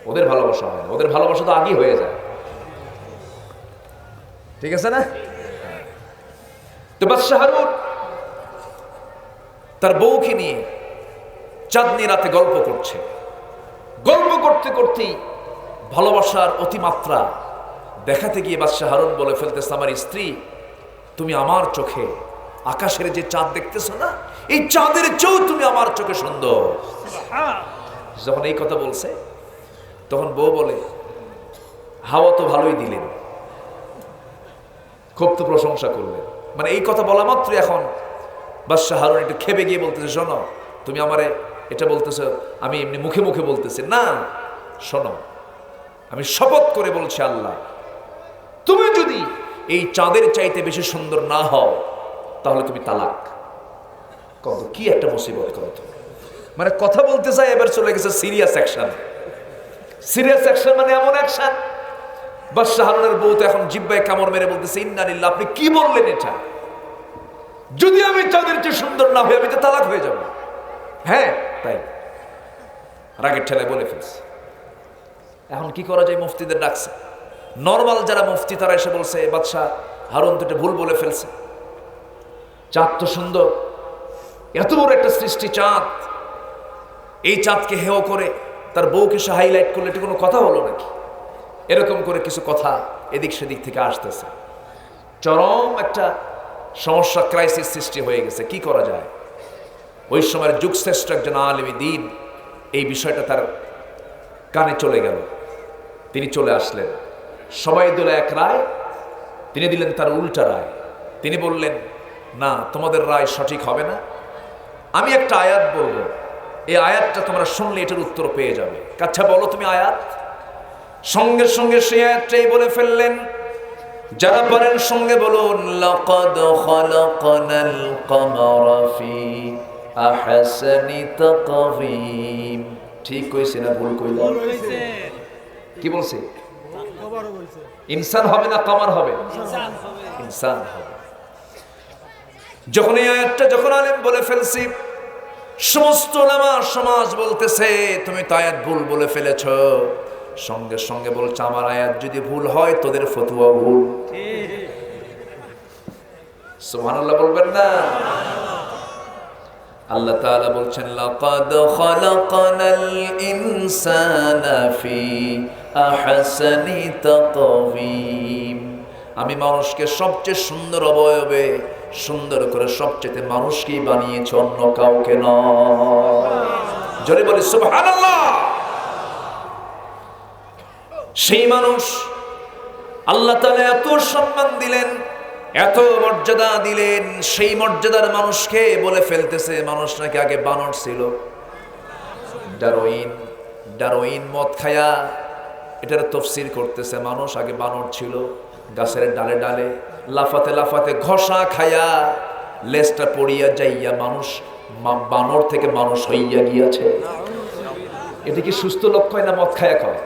ওদের ভালোবাসা হয় না। ওদের ভালোবাসা তো আগেই হয়ে যায়, ঠিক আছে না? তো বাদশাহ হারুন তার বউকে নিয়ে চাঁদনি রাতে গল্প করছে। গল্প করতে করতেই ভালোবাসার অতিমাত্রা দেখাতে গিয়ে বাদশাহ হারুন বলে ফেলতেছে, আমার স্ত্রী, তুমি আমার চোখে আকাশের যে চাঁদ দেখতেছো না, এই চাঁদের চেয়েও তুমি আমার চোখে সুন্দর। যখন এই কথা বলছে তখন বউ বলে, হাওয়া তো ভালোই দিলেন, খুব তো প্রশংসা করলেন। মানে এই কথা বলা মাত্র এখন বাদশাহ হারুন একটু খেপে গিয়ে বলতেছে, শোনো, তুমি আমারে এটা বলতেছো, আমি এমনি মুখে মুখে বলতেছি না, শোনো, আমি শপথ করে বলছি আল্লাহ, তুমি যদি এই চাঁদের চাইতে বেশি সুন্দর না হও তাহলে তুমি তালাক। কত কি একটা মুসিবত কত! মানে কথা বলতে চাই, এবার চলে গেছে সিরিয়াস অ্যাকশন। সিরিয়াস অ্যাকশন মানে এমন অ্যাকশন, বাদশাহ হারুনের বউ তো এখন জিহ্বায় কামড় মেরে বলতেছে, ইন্না লিল্লাহ, আপনি কি বললেন এটা? যদি আমি চাঁদের চেয়ে সুন্দর না হই আমি তো তালাক হয়ে যাব। হ্যাঁ তাই রাগের ঠেলায় বলে ফেলছে। এখন কি করা যায়? মুফতিদের ডাকছে। নরমাল যারা মুফতি তারা এসে বলছে, বাদশাহ হারুন তো এটা ভুল বলে ফেলছে, চাঁদ তো সুন্দর, এত বড় একটা সৃষ্টি চাঁদ, এই চাঁদকে হেয় করে তার বউকে সে হাইলাইট করলে এটা কোনো কথা হলো নাকি? এরকম করে কিছু কথা এদিক সেদিক থেকে আসতেছে। চরম একটা সমস্যা, ক্রাইসিস সৃষ্টি হয়ে গেছে। কি করা যায়? ওই সময়ের যুগশ্রেষ্ঠ একজন আলেমী দ্বীন এই বিষয়টা তার কানে চলে গেল। তিনি চলে আসলেন, সবাই দিল এক রায়, তিনি দিলেন তার উল্টা রায়। তিনি বললেন, না, তোমাদের রায় সঠিক হবে না, আমি একটা আয়াত বলবো, এই আয়াতটা তোমরা শুনলে এটার উত্তর পেয়ে যাবে। আচ্ছা বলো তুমি আয়াত। সঙ্গে সঙ্গে সেই আয়াতটাই বলে ফেললেন। যারা পারেন সঙ্গে বলুন, লাকাদ খালাকনাল কমারা ফি আহসানি তাকওয়িম। ঠিক কইছে না ভুল কইলাম? কি বলছে? ইনসান হবে না কমার হবে? ইনসান হবে। যখন এই আয়াতটা যখন আলেম বলে ফেলছি, সমস্ত উলামা সমাজ বলতেছে তুমি তো আয়াত ভুল বলে ফেলেছ। সঙ্গে সঙ্গে বলছে, আমার আয়াত যদি ভুল হয় তোদের ফতোয়া ভুল। সুবহানাল্লাহ বলবেন না? আল্লাহ তাআলা বলছেন, লাকাদ খালাকনাল ইনসানা ফি أحسن تقويم আমি মানুষকে সবচেয়ে সুন্দর অবয়বে সুন্দর করে সবচেয়ে মানুষকেই বানিয়েছি, অন্য কাউকে নয়। জোরে বলি সুবহানাল্লাহ। সেই মানুষ আল্লাহ তাআলা এত সম্মান দিলেন, এত মর্যাদা দিলেন, সেই মর্যাদার মানুষকে বলে ফেলতেছে মানুষ নাকি আগে বানর ছিল। ডারউইন মদ খায়া এটার তাফসীর করতেছে, মানুষ আগে বানর ছিল, গাছের ডালে ডালে লাফাতে লাফাতে ঘষা খায়া লেজটা পড়িয়া যাইয়া মানুষ বানর থেকে মানুষ হইয়া গিয়াছে। এটা কি সুস্থ লক্ষণ না মদ খায়া খায়?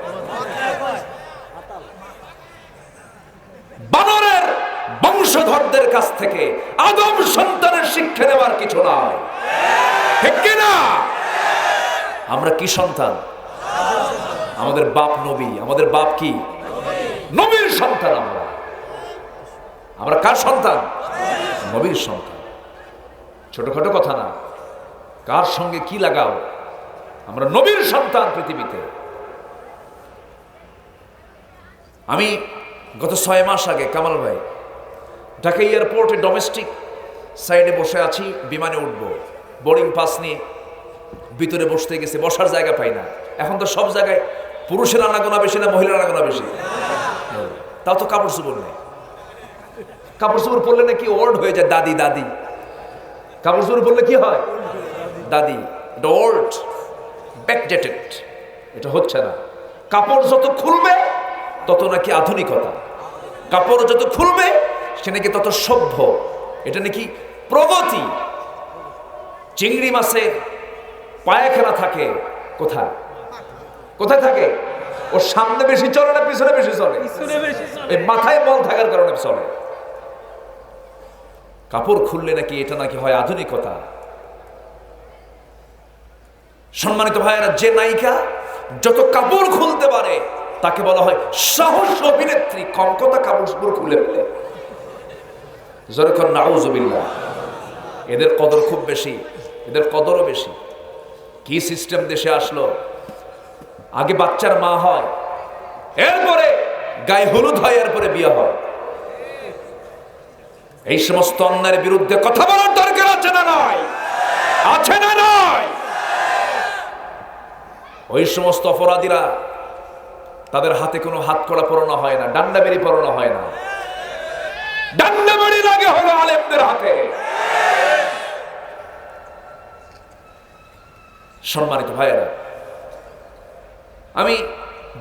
বানরের বংশধরদের কাছ থেকে আদম সন্তানের শিক্ষা নেওয়ার কিছু নাই, ঠিক কিনা? আমরা কি সন্তান? আমাদের বাপ নবী, আমাদের বাপ কি? নবীর সন্তান। আমরা কার সন্তান? নবীর সন্তান। ছোটখাটো কথা না, কার সঙ্গে কি লাগাও, আমরা নবীর সন্তান পৃথিবীতে। আমি গত 6 মাস আগে কামাল ভাই ঢাকা এয়ারপোর্টে ডোমেস্টিক সাইডে বসে আছি, বিমানে উঠবো, বোর্ডিং পাস নিয়ে ভিতরে বসতে গেছে, বসার জায়গা পাই না। এখন তো সব জায়গায় পুরুষের আনাগোনা বেশি না মহিলার আনাগোনা বেশি? তাও তো কাপড় চোপড় নেই। কাপড় চোপড় পরলে নাকি ওল্ড হয়ে যায়, দাদি দাদি। কাপড় চোপড় পরলে কি হয়? দাদি। এটা ওল্ড, ব্যাকডেটেড, এটা হচ্ছে না। কাপড় যত খুলবে তত নাকি আধুনিকতা, কাপড় যত খুলবে সে নাকি তত সভ্য, এটা নাকি প্রগতি। চিংড়ি মাছের পায়খানা থাকে কোথায়? কোথায় থাকে? ও সামনে বেশি চলে না পিছনে বেশি চলে? এই মাথায় মল থাকার কারণে চলে। কাপড় খুললে নাকি এটা নাকি হয় আধুনিকতা। সম্মানিত ভাইয়েরা, যে নায়িকা যত কাপড় খুলতে পারে তাকে বলা হয় সাহস অভিনেত্রী। কম কথা কাপড় খুলে ফেলে, যেরকম নাউজুবিল্লাহ। এদের কদর খুব বেশি, এদের কদরও বেশি। কি সিস্টেম দেশে আসলো? আগে বাচ্চার মা হয়, এরপরে গায়ে হলুদ হয়, এরপরে বিয়ে হয়। এই সমস্ত অন্যায়ের বিরুদ্ধে কথা বলার দরকার আছে না নয়? আছে না নয়? ওই সমস্ত অপরাধীরা, তাদের হাতে কোনো হাত কড়া পরানো হয় না, ডান্ডা বেরি পরানো হয় না। ডান্ডা বেরি লাগে হলো আলেমদের হাতে। সম্মানিত ভাইয়েরা, আমি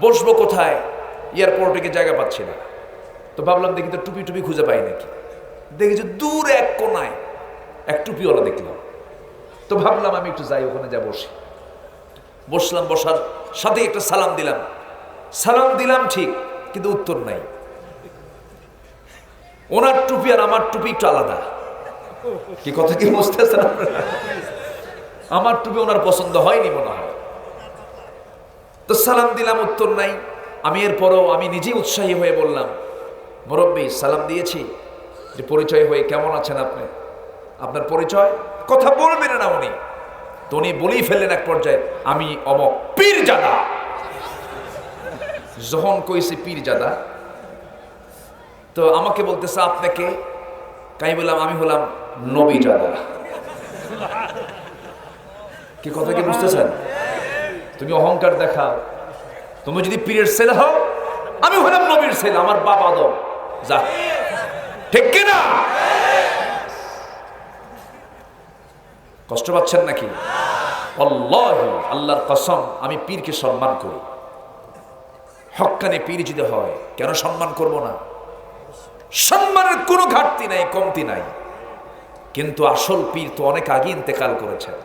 বসবো কোথায়? এয়ারপোর্টে গিয়ে জায়গা পাচ্ছি না, তো ভাবলাম দেখি তো টুপি টুপি খুঁজে পাই নাকি। দেখি যে দূরে এক কোনায় এক টুপিওয়ালা দেখলাম, তো ভাবলাম আমি একটু যাই, ওখানে যা বসি। বসলাম, বসার সাথে একটা সালাম দিলাম। সালাম দিলাম ঠিক, কিন্তু উত্তর নাই। ওনার টুপি আর আমার টুপি একটু আলাদা। কি কথা কি বুঝতেছেন আপনারা? আমার টুপি ওনার পছন্দ হয়নি মনে হয়। তো সালাম দিলাম, উত্তর নাই। আমি এরপরও আমি নিজে উৎসাহী হয়ে বললাম, মুরব্বী সালাম দিয়েছি, যে পরিচয় হয়ে কেমন আছেন আপনি, আপনার পরিচয়? কথা বলবেন না উনি, তো উনি বলেই ফেললেন এক পর্যায়ে, আমি অমক পীরজাদা। যখন কইছি পীরজাদা, তো আমাকে বলতেছে আপনাকে? তাই বললাম আমি হলাম নবীজাদা। কি কথা কি বুঝতেছেন? তুমি অহংকার দেখাও, তুমি যদি পীরের ছেলে হও, আমি হলাম নবীর ছেলে, আমার বাবা আদম। যা, ঠিক কিনা? কষ্ট পাচ্ছেন নাকি? আল্লাহু, আল্লাহর কসম, আমি পীরকে সম্মান করি। হক্কানে পীর যদি হয়, কেন সম্মান করব না? সম্মানের কোনো ঘাটতি নাই, কমতি নাই। কিন্তু আসল পীর তো অনেক আগে ইন্তেকাল করেছেন।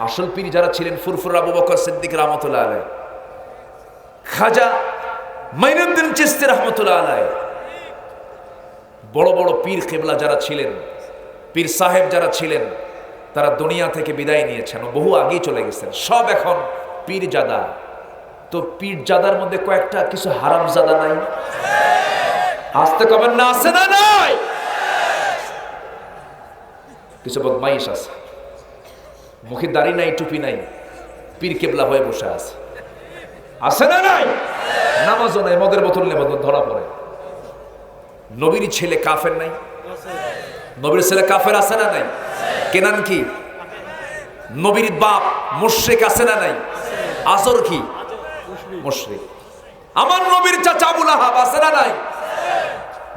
আসল পীর যারা ছিলেন, ফুরফুর আবু বকর সিদ্দিক রহমতুল্লাহ আলাইহ, খাজা মাইনুদ্দিন চিশতি রহমতুল্লাহ আলাইহ, বড় বড় পীর কেবলা যারা ছিলেন, পীর সাহেব যারা ছিলেন, তারা দুনিয়া থেকে বিদায় নিয়েছেন, বহু আগেই চলে গেছেন। সব এখন পীরজাদা। তো পীরজাদার মধ্যে কয়েকটা কিছু হারামজাদা নাই? আসতে কবেন না, আছে না নাই? কিছু বদমাইশ আছে, মুখে দাড়ি নাই, টুপি নাই, পীর কেবলা হয়ে বসে আছে। আছে না নাই? নামাজও নাই, মদের বোতল নিয়ে ধরা পড়ে। নবীর ছেলে কাফের নাই? নবীর ছেলে কাফের আছে না নাই? কেনান কি? নবীর বাপ মুশরিক আছে না নাই? আসর কি? মুশরিক। আমার নবীর চাচা আবু লাহাব আছে না নাই?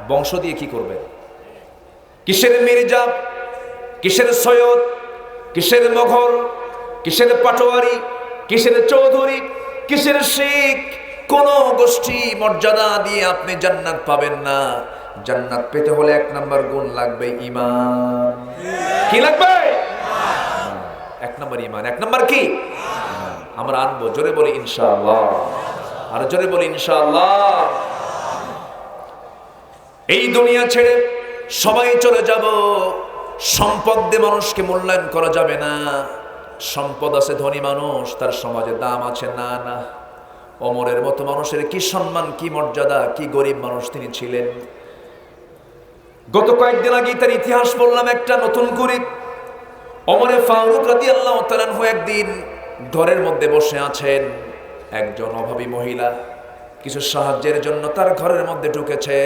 বংশ দিয়ে কি করবে? কিসের মির্জা, কিসের সৈয়দ, কিসের মোগল, কিসের পাটোয়ারি, কিসের চৌধুরী, কিসের শেখ? কোন গোষ্ঠী মর্যাদা দিয়ে আপনি জান্নাত পাবেন না। জান্নাত পেতে হলে 1 নাম্বার গুণ লাগবে ঈমান। কি লাগবে? 1 নাম্বার ঈমান। 1 নাম্বার কি? আমরা আনবো। জোরে বলি ইনশাআল্লাহ। আর জোরে বলি ইনশাআল্লাহ। এই দুনিয়া ছেড়ে সবাই চলে যাব। সম্পদ দিয়ে মানুষকে মূল্যায়ন করা যাবে না। সম্পদ আছে, ধনী মানুষ, তার সমাজে দাম আছে। না না, ওমরের মতো মানুষের কি সম্মান, কি মর্যাদা, কি গরিব মানুষ তিনি ছিলেন। গত কয়েকদিন আগে তার ইতিহাস বললাম একটা নতুন করে। ওমরে ফারুক রাদিয়াল্লাহু তাআলা আনহু একদিন ঘরের মধ্যে বসে আছেন। একজন অভাবী মহিলা কিছু সাহায্যের জন্য তার ঘরের মধ্যে ঢুকেছে।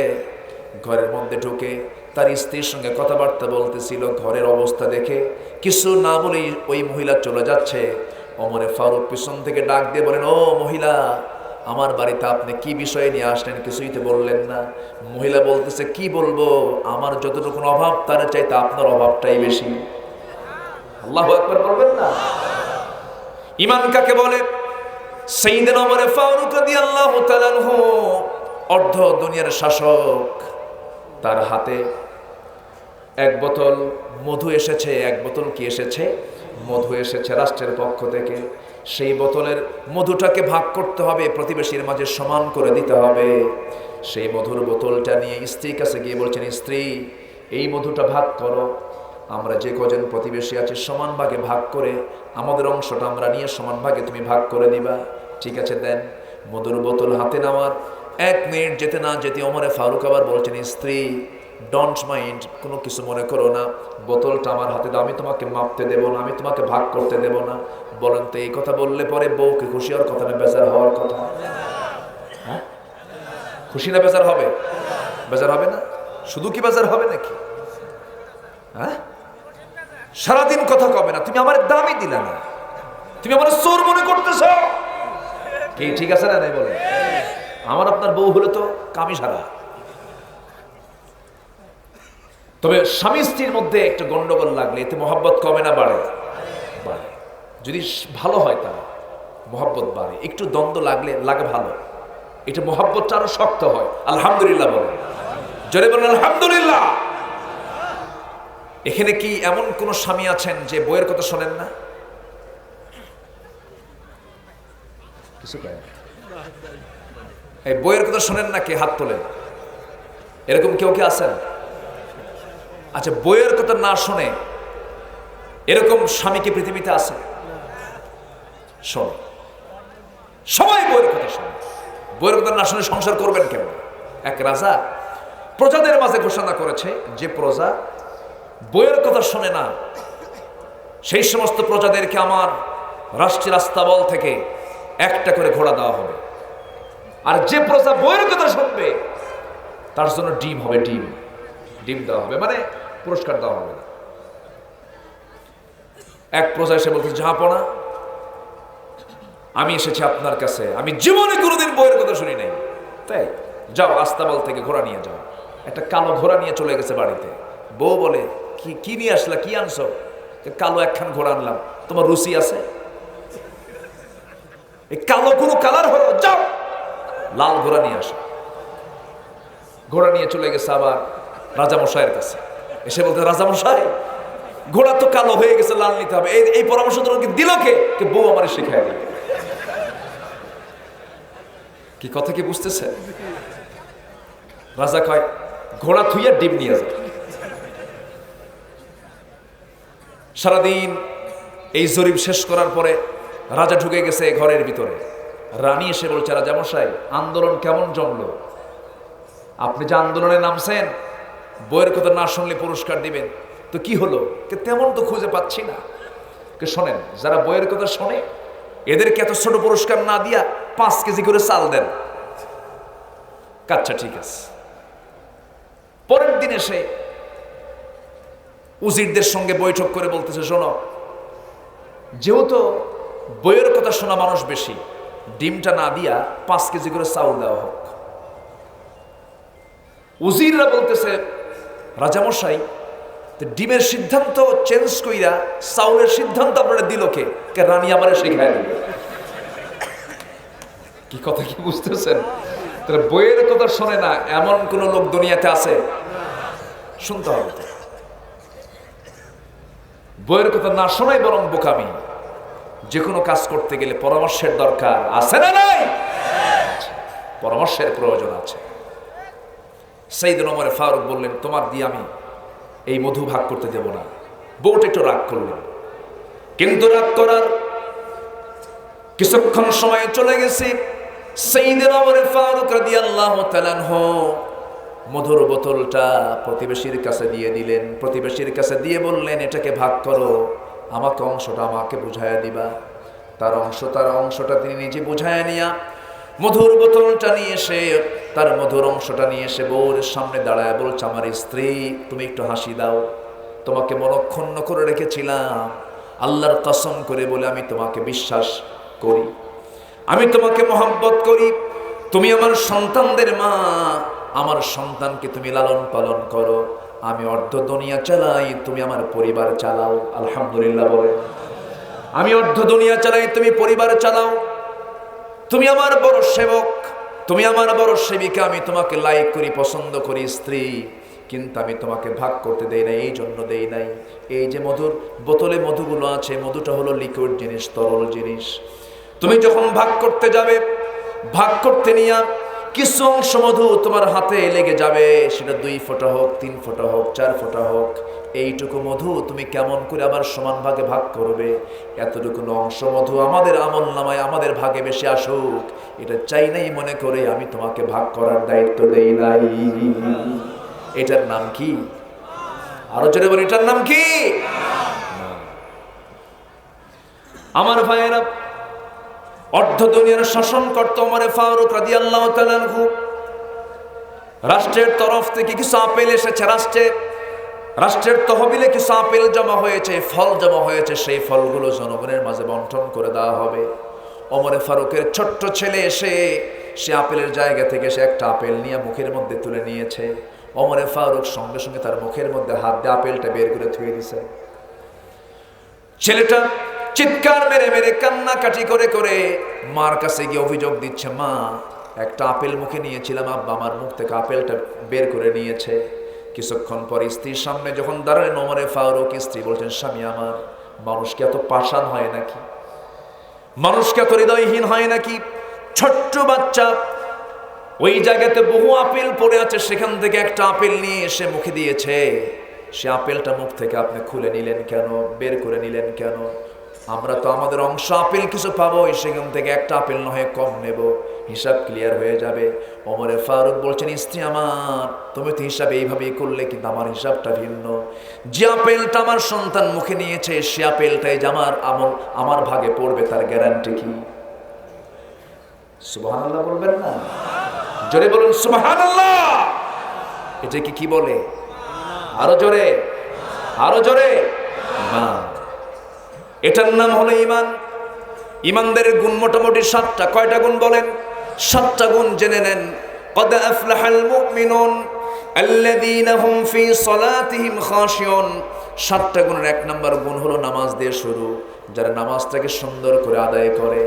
ঘরের মধ্যে ঢুকে তার স্ত্রীর সঙ্গে কথাবার্তা বলতেছিল। ঘরের অবস্থা দেখে কিছু না বলেই ওই মহিলা চলে যাচ্ছে। ওমরে ফারুক পিছন থেকে ডাক দিয়ে বলেন, ও মহিলা, আমার বাড়িতে আপনি কি বিষয়ে নিয়ে আসলেন? কিছুই তো বললেন না। মহিলা বলতেছে, কি বলবো, আমার যতটুকু অভাব তার চাইতে আপনার অভাবটাই বেশি। আল্লাহু আকবার বলবেন না? ঈমান কাকে বলে? সাইয়েদনা ওমর ফারুক রাদিয়াল্লাহু তাআলা আনহু অর্ধ দুনিয়ার শাসক। তার হাতে 1 বোতল মধু এসেছে। 1 বোতল কি এসেছে? মধু এসেছে রাষ্ট্রের পক্ষ থেকে। সেই বোতলের মধুটাকে ভাগ করতে হবে, প্রতিবেশীর মাঝে সমান করে দিতে হবে। সেই মধুর বোতলটা নিয়ে স্ত্রীর কাছে গিয়ে বলছেন, স্ত্রী, এই মধুটা ভাগ করো। আমরা যে কজন প্রতিবেশী আছি সমান ভাগে ভাগ করে আমাদের অংশটা আমরা নিয়ে সমান ভাগে তুমি ভাগ করে দিবা। ঠিক আছে, দেন। মধুর বোতল হাতে নেওয়ার 1 মিনিট যেতে না যেতে ওমরে ফারুক আবার বলছেন, স্ত্রী, ডোন্ট মাইন্ড, কোনো কিছু মনে করো না, বোতলটা আমার হাতে দাও, আমি তোমাকে মাপতে দেব না, আমি তোমাকে ভাগ করতে দেব না। বলেন তো, এই কথা বললে পরে বউকে খুশি হওয়ার কথা না বেজার হওয়ার কথা? হ্যাঁ, খুশি না বেজার হবে? বেজার হবে না? শুধু কি বেজার হবে নাকি? হ্যাঁ, সারাদিন কথা কবে না, তুমি আমার দামই দিলে না, তুমি আমার চোর মনে করতেছ। কি ঠিক আছে না? নাই বলে আমার আপনার বউ হলে তো কামি সারা। তবে স্বামী স্ত্রীর মধ্যে একটা গন্ডগোল লাগলে এতে মহব্বত কমে না বাড়ে? বাড়ে। যদি ভালো হয় তার মহব্বত বাড়ে। একটু দ্বন্দ্ব লাগে ভালো, এটা মহব্বতটা আরো শক্ত হয়। আলহামদুলিল্লাহ বলে, জোরে বলেন আলহামদুলিল্লাহ। এখানে কি এমন কোন স্বামী আছেন যে বইয়ের কথা শোনেন না? কিছু কয় এই বইয়ের কথা শোনেন না? কে হাত তোলেন? এরকম কেউ কি আছেন? আচ্ছা, বইয়ের কথা না শুনে এরকম স্বামী কি পৃথিবীতে আছে? শোনে, সবাই বইয়ের কথা শোনে। বইয়ের কথা না শুনে সংসার করবেন কেমন? এক রাজা প্রজাদের মাঝে ঘোষণা করেছে যে প্রজা বইয়ের কথা শোনে না, সেই সমস্ত প্রজাদেরকে আমার রাষ্ট্রের আস্তাবল থেকে 1টা করে ঘোড়া দেওয়া হবে। আর যে প্রজা বইয়ের কথা শুনবে তার জন্য ডিম হবে, ডিম দেওয়া হবে, মানে পুরস্কার দেওয়া হবে। এক প্রজা এসে বলতে, জাহাপনা, আমি এসেছি আপনার কাছে, আমি জীবনে কোনোদিন বইয়ের কথা শুনি নাই, তাই যাও আস্তাবল থেকে ঘোড়া নিয়ে যাও। একটা কালো ঘোড়া নিয়ে চলে গেছে বাড়িতে। বউ বলে, কি নিয়ে আসলা, কি আনছো? কালো 1খান ঘোড়া আনলাম। তোমার রুচি আছে? এই কালো কোনো কালার হলো, যাও লাল ঘোড়া নিয়ে আসো। ঘোড়া নিয়ে চলে গেছে আবার রাজামশাইয়ের কাছে। এসে বলতে, রাজামশাই, ঘোড়া তো কালো হয়ে গেছে, লাল নিতে হবে। এই পরামর্শ তোমাকে দিল কে? বউ আমারে শিখাই দিল। কি কথা কি বুঝতেছে? রাজা কয়, ঘোড়া থুইয়া ডিম নিয়ে যায়। সারাদিন এই জরিপ শেষ করার পরে রাজা ঢুকে গেছে ঘরের ভিতরে। রানী এসে বলছে, রাজামশাই, আন্দোলন কেমন জমলো? আপনি যে আন্দোলনে নামছেন, বইয়ের কথা না শুনলে পুরস্কার দিবেন, তো কি হলো? তেমন তো খুঁজে পাচ্ছি না। শোনেন, যারা বইয়ের কথা শোনে এদেরকে এত ছোট পুরস্কার না দিয়া 5 কেজি করে চাল দেন। আচ্ছা ঠিক আছে। পরের দিন এসে উজিরদের সঙ্গে বৈঠক করে বলতেছে, শোনো, যেহেতু বইয়ের কথা শোনা মানুষ বেশি, ডিমটা না দিয়া 5 কেজি করে চাউল দেওয়া হোক। উজিররা বলতেছে, রাজামশাই, ডিমের সিদ্ধান্ত চেঞ্জ কইরা চাউলের সিদ্ধান্ত আপনারা দিল কে? রানী আমারে শেখায় দিল। কি কথা কি বুঝতেছেন? তাহলে বইয়ের কথা শোনে না এমন কোন লোক দুনিয়াতে আছে? শুনতে হবে। বইয়ের কথা না শোনাই বরং বোকামি। যে কোনো কাজ করতে গেলে পরামর্শের দরকার আছে না নাই? পরামর্শের প্রয়োজন আছে। সাইয়েদনা ওমর ফারুক বললেন, তোমার দিয়ে আমি এই মধু ভাগ করতে দেব না। বউটা একটু রাগ করলেন, কিন্তু রাগ করার কিছুক্ষণ সময় চলে গেছে। সাইয়েদনা ওমর ফারুক রাদিয়াল্লাহু তাআলা আনহু মধুর বোতলটা প্রতিবেশীর কাছে দিয়ে দিলেন। প্রতিবেশীর কাছে দিয়ে বললেন, এটাকে ভাগ করো, আমাকে অংশটা আমাকে বুঝাইয়া দিবা। তার অংশটা তিনি নিজে বুঝাইয়া নিয়া মধুর বোতলটা নিয়ে এসে, তার মধুর অংশটা নিয়ে এসে বউর সামনে দাঁড়ায় বলছে, আমার স্ত্রী, তুমি একটু হাসি দাও, তোমাকে মনক্ষুণ্ণ করে রেখেছিলাম, আল্লাহর কসম করে বলে আমি তোমাকে বিশ্বাস করি, আমি তোমাকে মহব্বত করি, তুমি আমার সন্তানদের মা, আমার সন্তানকে তুমি লালন পালন করো, আমি অর্ধ দুনিয়া চালাই, তুমি আমার পরিবার চালাও। আলহামদুলিল্লাহ বলে। আমি অর্ধ দুনিয়া চালাই, তুমি পরিবার চালাও, তুমি আমার বড় সেবক, তুমি আমার বড় সেবিকা, আমি তোমাকে লাইক করি, পছন্দ করি স্ত্রী, কিন্তু আমি তোমাকে ভাগ করতে দেই নাই। এই জন্য দেই নাই, এই যে মধুর বোতলে মধুগুলো আছে, মধুটা হলো লিকুইড জিনিস, তরল জিনিস। তুমি যখন ভাগ করতে যাবে, ভাগ করতে নিয়া কিছু অংশ মধু তোমার হাতে লেগে যাবে, সেটা 2 ফোঁটা হোক, 3 ফোঁটা হোক, 4 ফোঁটা হোক, এইটুকু মধু তুমি কেমন করে আবার সমান ভাগে ভাগ করবে? এতটুকু অংশ মধু আমাদের আমল নামায়, আমাদের ভাগে বেশি আসুক, এটা চাই নাই মনে করে আমি তোমাকে ভাগ করার দায়িত্ব দেই নাই। এটার নাম কি? আরো জোরে বলি, এটার নাম কি? আমার ভাইয়েরা, অর্ধ দুনিয়ার শাসন করত ওমর ফারুক রাদিয়াল্লাহু তাআলা আনহু। রাষ্ট্রের তরফ থেকে কিছু আপেল এসেছে, রাষ্ট্রের তহবিলে কিছু আপেল জমা হয়েছে, ফল জমা হয়েছে, সেই ফলগুলো জনগণের মাঝে বন্টন করে দেওয়া হবে। ওমর ফারুকের ছোট্ট ছেলে এসে সে আপেলের জায়গা থেকে সে একটা আপেল নিয়ে মুখের মধ্যে তুলে নিয়েছে। ওমর ফারুক সঙ্গে সঙ্গে তার মুখের মধ্যে হাত দিয়ে আপেলটা বের করে ধুয়ে দিয়েছে। ছেলেটা চিৎকার মেরে মেরে কান্নাকাটি করে করে মার কাছে গিয়ে অভিযোগ দিচ্ছে, মা, একটা আপেল মুখে নিয়েছিলাম, আব্বা আমার মুখ থেকে আপেলটা বের করে নিয়েছে। কিছুক্ষণ পর স্ত্রীর সামনে যখন দাঁড়ালেন ওমর ফারুক, স্ত্রী বলছেন, স্বামী আমার, মানুষ কি এত পাষাণ হয় নাকি? মানুষ কি এত হৃদয়হীন হয় নাকি? ছোট্ট বাচ্চা, ওই জায়গাতে বহু আপেল পড়ে আছে, সেখান থেকে একটা আপেল নিয়ে এসে মুখে দিয়েছে, সে আপেলটা মুখ থেকে আপনি খুলে নিলেন কেন, বের করে নিলেন কেন? আমরা তো আমাদের অংশ আপেল কিছু পাবো, সেখান থেকে একটা আপেল নয় কম নেব, হিসাব ক্লিয়ার হয়ে যাবে। ওমর ফারুক বলছেন, স্ত্রী আমার, তুমি তো হিসাব এইভাবেই করলে, কিন্তু আমার হিসাবটা ভিন্ন। যে আপেলটা আমার সন্তান মুখে নিয়েছে, সে আপেলটাই যে আমার ভাগে পড়বে, তার গ্যারান্টি কি? সুবহানাল্লাহ বলবেন না? জোরে বলুন সুবহানাল্লাহ। এটা কি বলে? আরো জোরে, আরো জোরে। এটার নাম হলো ঈমান। ঈমানদারের গুণ মোটামুটি 7টা। কয়টা গুণ বলেন? 7টা গুণ জেনে নেন। قد أفلح المؤمنون الذين هم في صلاتهم خاشعون। 7টা গুণের 1 নম্বর গুণ হলো নামাজ দিয়ে শুরু, যারা নামাজটাকে সুন্দর করে আদায় করে।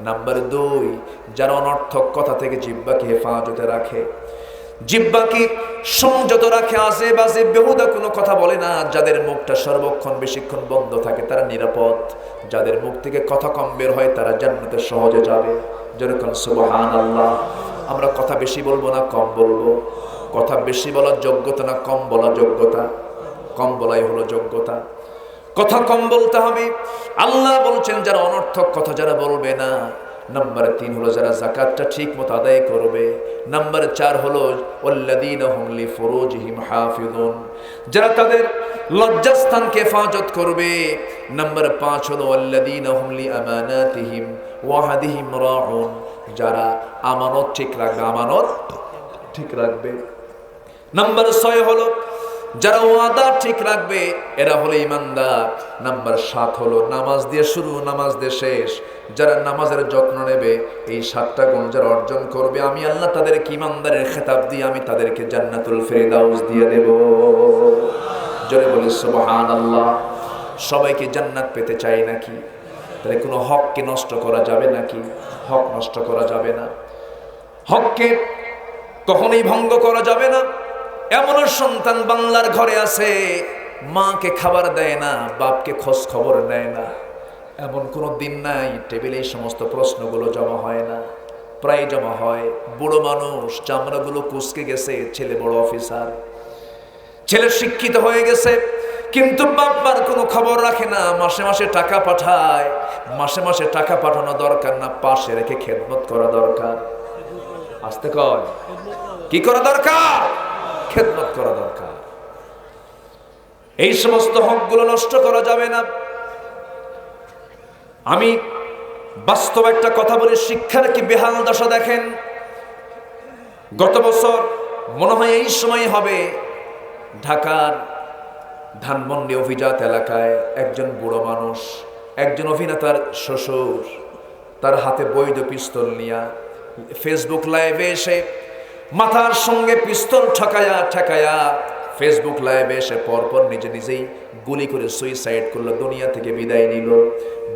নাম্বার 2, যারা অনর্থক কথা থেকে জিহ্বাকে হেফাজতে রাখে, জিহ্বাকে সংযত রাখে, আজে বাজে বেহুদা কোনো কথা বলে না। যাদের মুখটা সর্বক্ষণ বেশিক্ষণ বন্ধ থাকে তারা নিরাপদ। যাদের মুখ থেকে কথা কম বের হয় তারা জান্নাতে সহজে যাবে। যেরকম সুবহানাল্লাহ। আমরা কথা বেশি বলবো না কম বলবো? কথা বেশি বলার যোগ্যতা না কম বলা যোগ্যতা? কম বলাই হলো যোগ্যতা। কথা কম বলতে হবে। আল্লাহ বলছেন যারা অনর্থক কথা যারা বলবে না। নাম্বার 3 হলো যারা যাকাতটা ঠিক মতো আদায় করবে। নাম্বার 4 হলো ওয়াল্লাযীনা হুম লিফুরুজিহিম হাফিজুন, যারা তাদের লজ্জাস্থানকে হেফাজত করবে। নাম্বার 5 হলো ওয়াল্লাযীনা হুম লিআমানাতিহিম ওয়া আহদিহিম রাউন, যারা আমানত ঠিক রাখবে, আমানত ঠিক রাখবে। নাম্বার 6 হলো যারা ওয়াদা ঠিক রাখবে, এরা হলো ইমানদার। নাম্বার 7 হলো নামাজ দিয়ে শুরু, নামাজ দিয়ে শেষ। যারা নামাজের যত্ন নেবে, এই 7টা গুণ যারা অর্জন করবে, আমি আল্লাহ তাদেরকে ইমানদারের খেতাব দিয়ে আমি তাদেরকে জান্নাতুল ফেরদাউস দিয়ে দেব। জোরে বলি সুবহানাল্লাহ। সবাইকে জান্নাত পেতে চাই নাকি? তাহলে কোনো হককে নষ্ট করা যাবে নাকি? হক নষ্ট করা যাবে না, হককে কখনোই ভঙ্গ করা যাবে না। এমন সন্তান বাংলার ঘরে আছে, মাকে খাবার দেয় না, বাপকে খোঁজ খবর নেয় না। এমন কোনো দিন নাই টেবিলে এই সমস্ত প্রশ্নগুলো জমা হয় না, প্রায় জমা হয়। বুড়ো মানুষ, চামড়াগুলো কুঁচকে গেছে, ছেলে বড় অফিসার, ছেলে শিক্ষিত হয়ে গেছে, কিন্তু বাপ্পার কোনো খবর রাখে না। মাসে মাসে টাকা পাঠায়, মাসে মাসে টাকা পাঠানো দরকার না, পাশে রেখে খেদমত করা দরকার। আসতে কয় কি করা দরকার? খেদমত করা দরকার। এই সমস্ত হকগুলো নষ্ট করা যাবে না। আমি বাস্তব একটা কথা বলি, শিক্ষার কি বেহাল দশা দেখেন। গত বছর মনে হয় এই সময় হবে, ঢাকার ধানমন্ডি অভিজাত এলাকায় একজন বুড়ো মানুষ, একজন অভিনেতার শ্বশুর, তার হাতে বৈধ পিস্তল নিয়ে ফেসবুক লাইভে এসে মাথার সঙ্গে পিস্তল ঠেকায়া ফেসবুক লাইভে এসে পরপর নিজে নিজেই গুলি করে সুইসাইড করলো, দুনিয়া থেকে বিদায় নিল।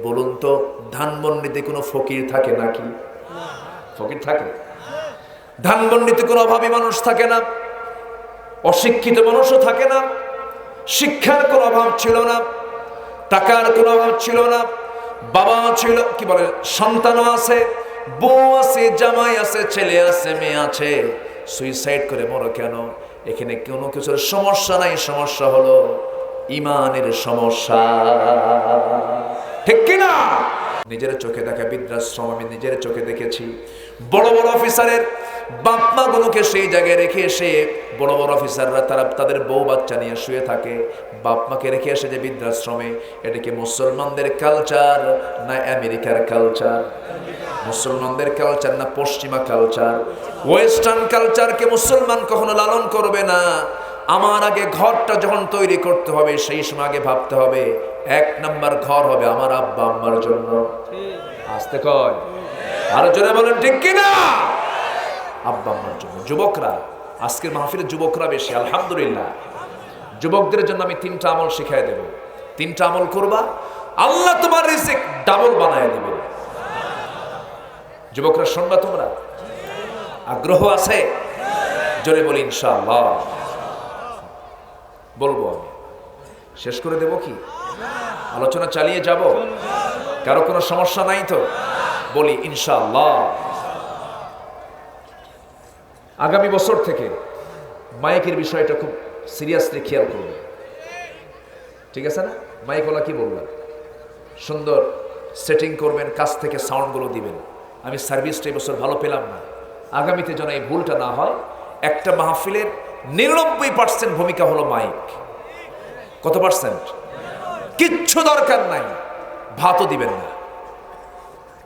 বলুন তো, ধানমন্ডিতে কোনো ফকির থাকে নাকি? ফকির থাকে? ধানমন্ডিতে কোনো অভাবী মানুষ থাকে না, অশিক্ষিত মানুষও থাকে না। শিক্ষার কোনো অভাব ছিল না, টাকার কোনো অভাব ছিল না, বাবা ছিল, কি বলে, সন্তানও আছে, বউ আছে, জামাই আছে, ছেলে আছে, মেয়ে আছে। সুইসাইড করে মরো কেন? এখানে কোনো কিছুর সমস্যা নাই, সমস্যা হলো ইমানের সমস্যা। ঠিক কিনা? নিজের চোখে দেখা বৃদ্ধাশ্রম আমি নিজের চোখে দেখেছি। বড় বড় অফিসারের বাপ মা গুলোকে সেই জায়গায় রেখে এসে, বড় বড় অফিসাররা তারা তাদের বউ বাচ্চা নিয়ে শুয়ে থাকে, বাপ মাকে রেখে এসে যে বৃদ্ধাশ্রমে। এটা কি মুসলমানদের কালচার না আমেরিকার কালচার? মুসলমানদের কালচার না পশ্চিমা কালচার? ওয়েস্টার্ন কালচারকে মুসলমান কখনো লালন করবে না। আমার আগে ঘরটা যখন তৈরি করতে হবে, সেই সময় আগে ভাবতে হবে 1 নাম্বার ঘর হবে আমার আব্বা আম্মার জন্য। আসতে কয় আরো জোরে বলেন ঠিক কিনা? আব্বা আম্মার জন্য। যুবকরা, আজকের মাহফিলের যুবকরা বেশি, আলহামদুলিল্লাহ। যুবকদের জন্য আমি 3টা আমল শিখাই দেব। 3টা আমল করবা, আল্লাহ তোমার রিজিক ডাবল বানায় দেবে। যুবকরা শুনবা তোমরা? আগ্রহ আছে? জোরে বলি ইনশাআল্লাহ। বলবো আমি, শেষ করে দেব কি? আলোচনা চালিয়ে যাব? কারো কোনো সমস্যা নাই তো? বলি ইনশাআল্লাহ। আগামী বছর থেকে মাইকের বিষয়টা খুব সিরিয়াসলি খেয়াল করবে, ঠিক আছে না? মাইকওয়ালা কি বললাম, সুন্দর সেটিং করবেন, কাছ থেকে সাউন্ডগুলো দিবেন। আমি সার্ভিসটা এই বছর ভালো পেলাম না, আগামীতে যেন এই ভুলটা না হয়। একটা মাহফিলের 99% ভূমিকা হলো মাইক। কত পার্সেন্ট? কিচ্ছু দরকার নাই, ভাতও দিবেন না,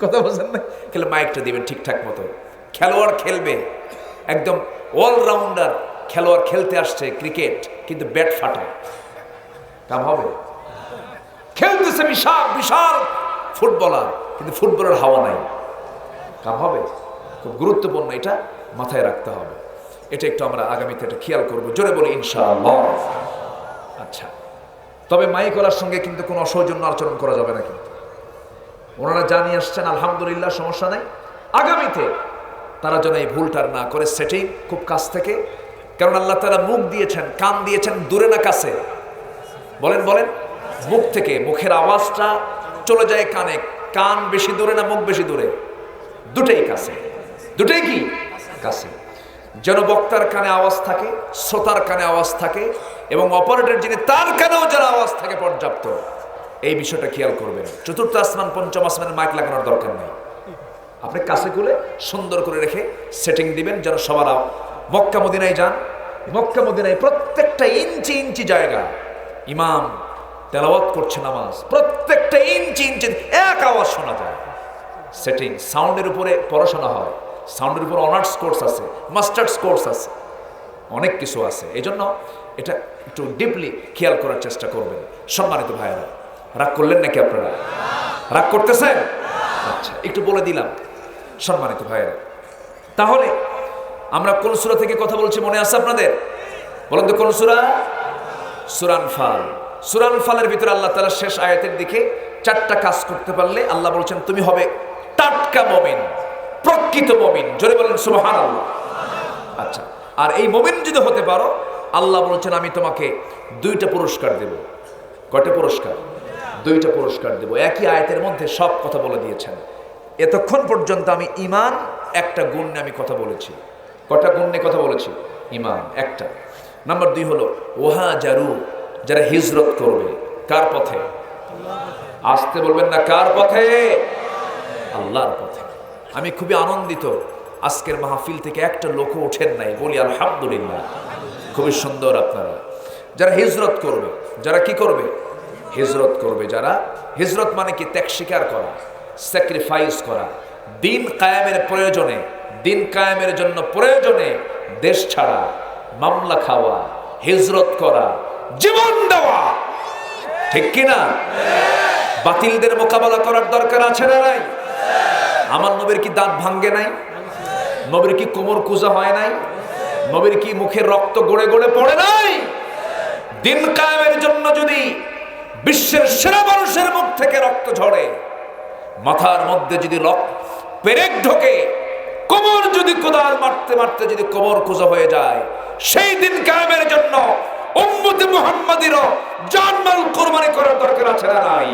কথা বলছেন না? খেলে মাইকটা দিবেন ঠিকঠাক মতো। খেলোয়াড় খেলবে, একদম অলরাউন্ডার খেলোয়াড় খেলতে আসছে ক্রিকেট, কিন্তু ব্যাট ফাটা, কাম হবে? খেলতেছে বিশাল বিশাল ফুটবলার, কিন্তু ফুটবলের হাওয়া নাই, কাম হবে? খুব গুরুত্বপূর্ণ, এটা মাথায় রাখতে হবে। এটা একটু আমরা আগামীতে এটা খেয়াল করবো। জোরে বলি ইনশাআল্লাহ। আচ্ছা, তবে মাইকওয়ালার সঙ্গে কিন্তু কোনো অসৌজন্য আচরণ করা যাবে না, কিন্তু ওনারা জানিয়ে আসছেন, আলহামদুলিল্লাহ, সমস্যা নাই। আগামীতে তারা যেন এই ভুলটার না করে, সেটিং খুব কাছ থেকে। কারণ আল্লাহ তাআলা মুখ দিয়েছেন, কান দিয়েছেন, দূরে না কাছে? বলেন বলেন। মুখ থেকে, মুখের আওয়াজটা চলে যায় কানে। কান বেশি দূরে না মুখ বেশি দূরে? দুটেই কাছে। দুটেই কি কাছে? যেন বক্তার কানে আওয়াজ থাকে, শ্রোতার কানে আওয়াজ থাকে, এবং অপারেটর যিনি তার কানেও যেন আওয়াজ থাকে পর্যাপ্ত। এই বিষয়টা খেয়াল করবেন। 4র্থ আসমান 5ম আসমানের মাইক লাগানোর দরকার নেই। আপনি কাছে খুলে সুন্দর করে রেখে সেটিং দিবেন, যেন সবার। মক্কা মদিনায় যান, মক্কা মদিনায় প্রত্যেকটা ইঞ্চি ইঞ্চি জায়গা ইমাম তেলাওয়াত করছে নামাজ, প্রত্যেকটা ইঞ্চি ইঞ্চি এক আওয়াজ শোনা যায়। সেটিং, সাউন্ডের উপরে পড়াশোনা হয়, সাউন্ডের উপর অনার্স কোর্স আছে, মাস্টার্স কোর্স আছে, অনেক কিছু আছে। এই জন্য এটা একটু ডিপলি খেয়াল করার চেষ্টা করবেন। সম্মানিত ভাইয়েরা, রাগ করলেন নাকি আপনারা? রাগ করতেছেন? আচ্ছা, একটু বলে দিলাম। সম্মানিত ভাইয়েরা, তাহলে আমরা কোন সূরা থেকে কথা বলছি মনে আছে আপনাদের? বলেন তো কোন সূরা? সূরা আনফাল। সূরা আনফালের ভিতরে আল্লাহ তাআলা শেষ আয়াতের দিকে 4টা কাজ করতে পারলে আল্লাহ বলছেন তুমি হবে টাটকা মুমিন, প্রকৃত মুমিন। জোরে বলেন সুবহানাল্লাহ। আচ্ছা, আর এই মুমিন যদি হতে পারো, আল্লাহ বলছেন আমি তোমাকে 2টা পুরস্কার দেব। কয়টা পুরস্কার? 2টা পুরস্কার দেব। একই আয়াতের মধ্যে সব কথা বলে দিয়েছেন। এতক্ষণ পর্যন্ত আমি ঈমান একটা গুণ নিয়ে আমি কথা বলেছি। কটা গুণ নিয়ে কথা বলেছি? ঈমান একটা। নাম্বার 2 হলো ওয়াহাজারু, যারা হিজরত করবে। কার পথে? আসতে বলবেন না, কার পথে? আল্লাহর পথে। আমি খুবই আনন্দিত, আজকের মাহফিল থেকে একটা লোকও ওঠেন নাই। বলি আলহামদুলিল্লাহ। খুবই সুন্দর আপনারা যারা হিজরত করবে। যারা কি করবে? হিজরত করবে। যারা হিজরত মানে কি? ত্যাগ স্বীকার করা, স্যাক্রিফাইস করা, দিন কায়েমের প্রয়োজনে, দিন কায়েমের জন্য প্রয়োজনে দেশ ছাড়া, মামলা খাওয়া, হিজরত করা, জীবন দেওয়া। ঠিক কিনা? বাতিলদের মোকাবেলা করার দরকার আছে না নাই? আমার নবীর কি দাঁত ভাঙ্গে নাই? নবীর কি কোমর কুজা হয় নাই? নবীর কি মুখের রক্ত গড়ে গড়ে পড়ে নাই? দিন কায়েমের জন্য যদি বিশ্বের সেরা মানুষের মুখ থেকে রক্ত ঝরে, মাথার মধ্যে যদি পেরেক ঢোকে, কোমর যদি কোদাল মারতে মারতে যদি কোমর কুজা হয়ে যায়, সেই দিন কায়েমের জন্য উম্মতে মুহাম্মাদিরও জানমাল কুরবানি করার দরকার আছে না নাই?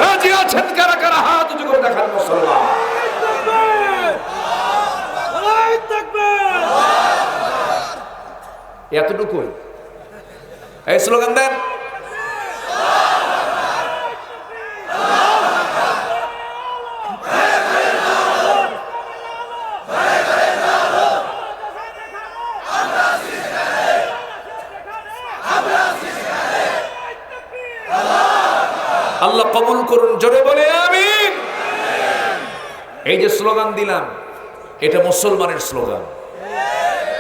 রাজি আছেন কারা কারা? হাত উঁচু করে দেখান মুসলমান। এতটুকুই। এই স্লোগান দেন। আল্লাহ কবুল করুন। জোরে বলে আমিন। এই যে স্লোগান দিলাম, এটা মুসলমানের স্লোগান,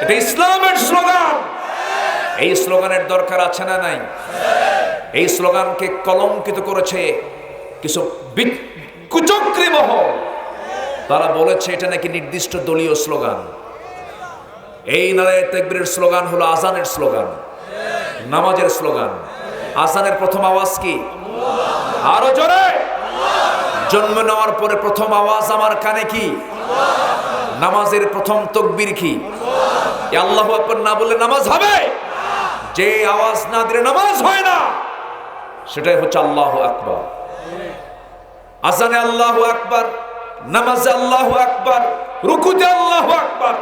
এটা ইসলামের স্লোগান। এই স্লোগানের দরকার আছে না নাই? এই স্লোগানকে কলঙ্কিত করেছে কিছু কুচক্রী মহল। তারা বলেছে এটা নাকি নির্দিষ্ট দলীয় স্লোগান। এই নারায়ে তাকবীরের স্লোগান হলো আজানের স্লোগান, নামাজের স্লোগান। আজানের প্রথম আওয়াজ কি? আরো জোরে। জন্ম নেওয়ার পরে প্রথম আওয়াজ আমার কানে কি? নামাজের প্রথম তাকবীর কি? আল্লাহু আকবার না বললে নামাজ হবে? যে আওয়াজ না দিলে নামাজ হয় না, সেটাই হচ্ছে আল্লাহু আকবার। আজানে আল্লাহু আকবার, নামাজে আল্লাহু আকবার, রুকুতে আল্লাহু আকবার,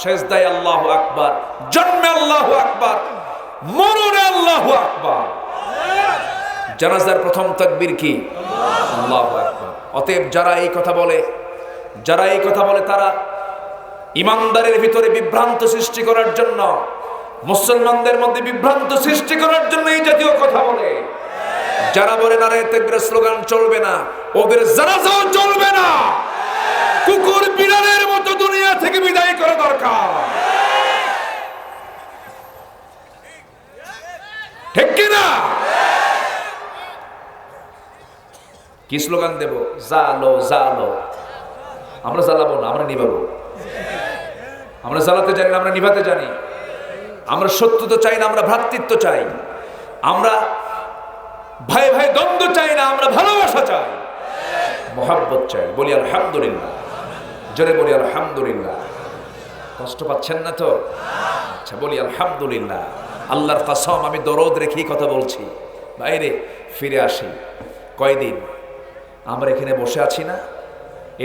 সিজদায় আল্লাহু আকবার, জন্মে আল্লাহু আকবার, মরণে আল্লাহু আকবার। জানাজার প্রথম তাকবীর কি? আল্লাহু আকবার। অতএব যারা এই কথা বলে, তারা ইমানদারের ভিতরে বিভ্রান্ত সৃষ্টি করার জন্য, মুসলমানদের মধ্যে বিভ্রান্ত সৃষ্টি করার জন্য এই জাতীয় কথা বলে। যারা বলে নারায়ে তাকবীরের স্লোগান চলবে না, ওদের জানাজাও চলবে না। কুকুর বিড়ালের মতো দুনিয়া থেকে বিদায় করা দরকার। ঠিক কিনা? কি স্লোগান দেব? জালো জালো। আমরা জ্বালাবো না, আমরা নিভাবো। আমরা জ্বালাতে জানি না, আমরা নিভাতে জানি। আমরা সত্যতা চাই না, আমরা ভ্রাতৃত্ব চাই। আমরা ভাই ভাই দ্বন্দ্ব চাই না, আমরা ভালোবাসা চাই, মহব্বত চাই। বলি আলহামদুলিল্লাহ। জোরে বলি আলহামদুলিল্লাহ। কষ্ট পাচ্ছেন না তো? আচ্ছা, বলি আলহামদুলিল্লাহ। আল্লাহর কসম, আমি দরদ রেখেই কথা বলছি। বাইরে ফিরে আসি। কয়দিন আমরা এখানে বসে আছি না,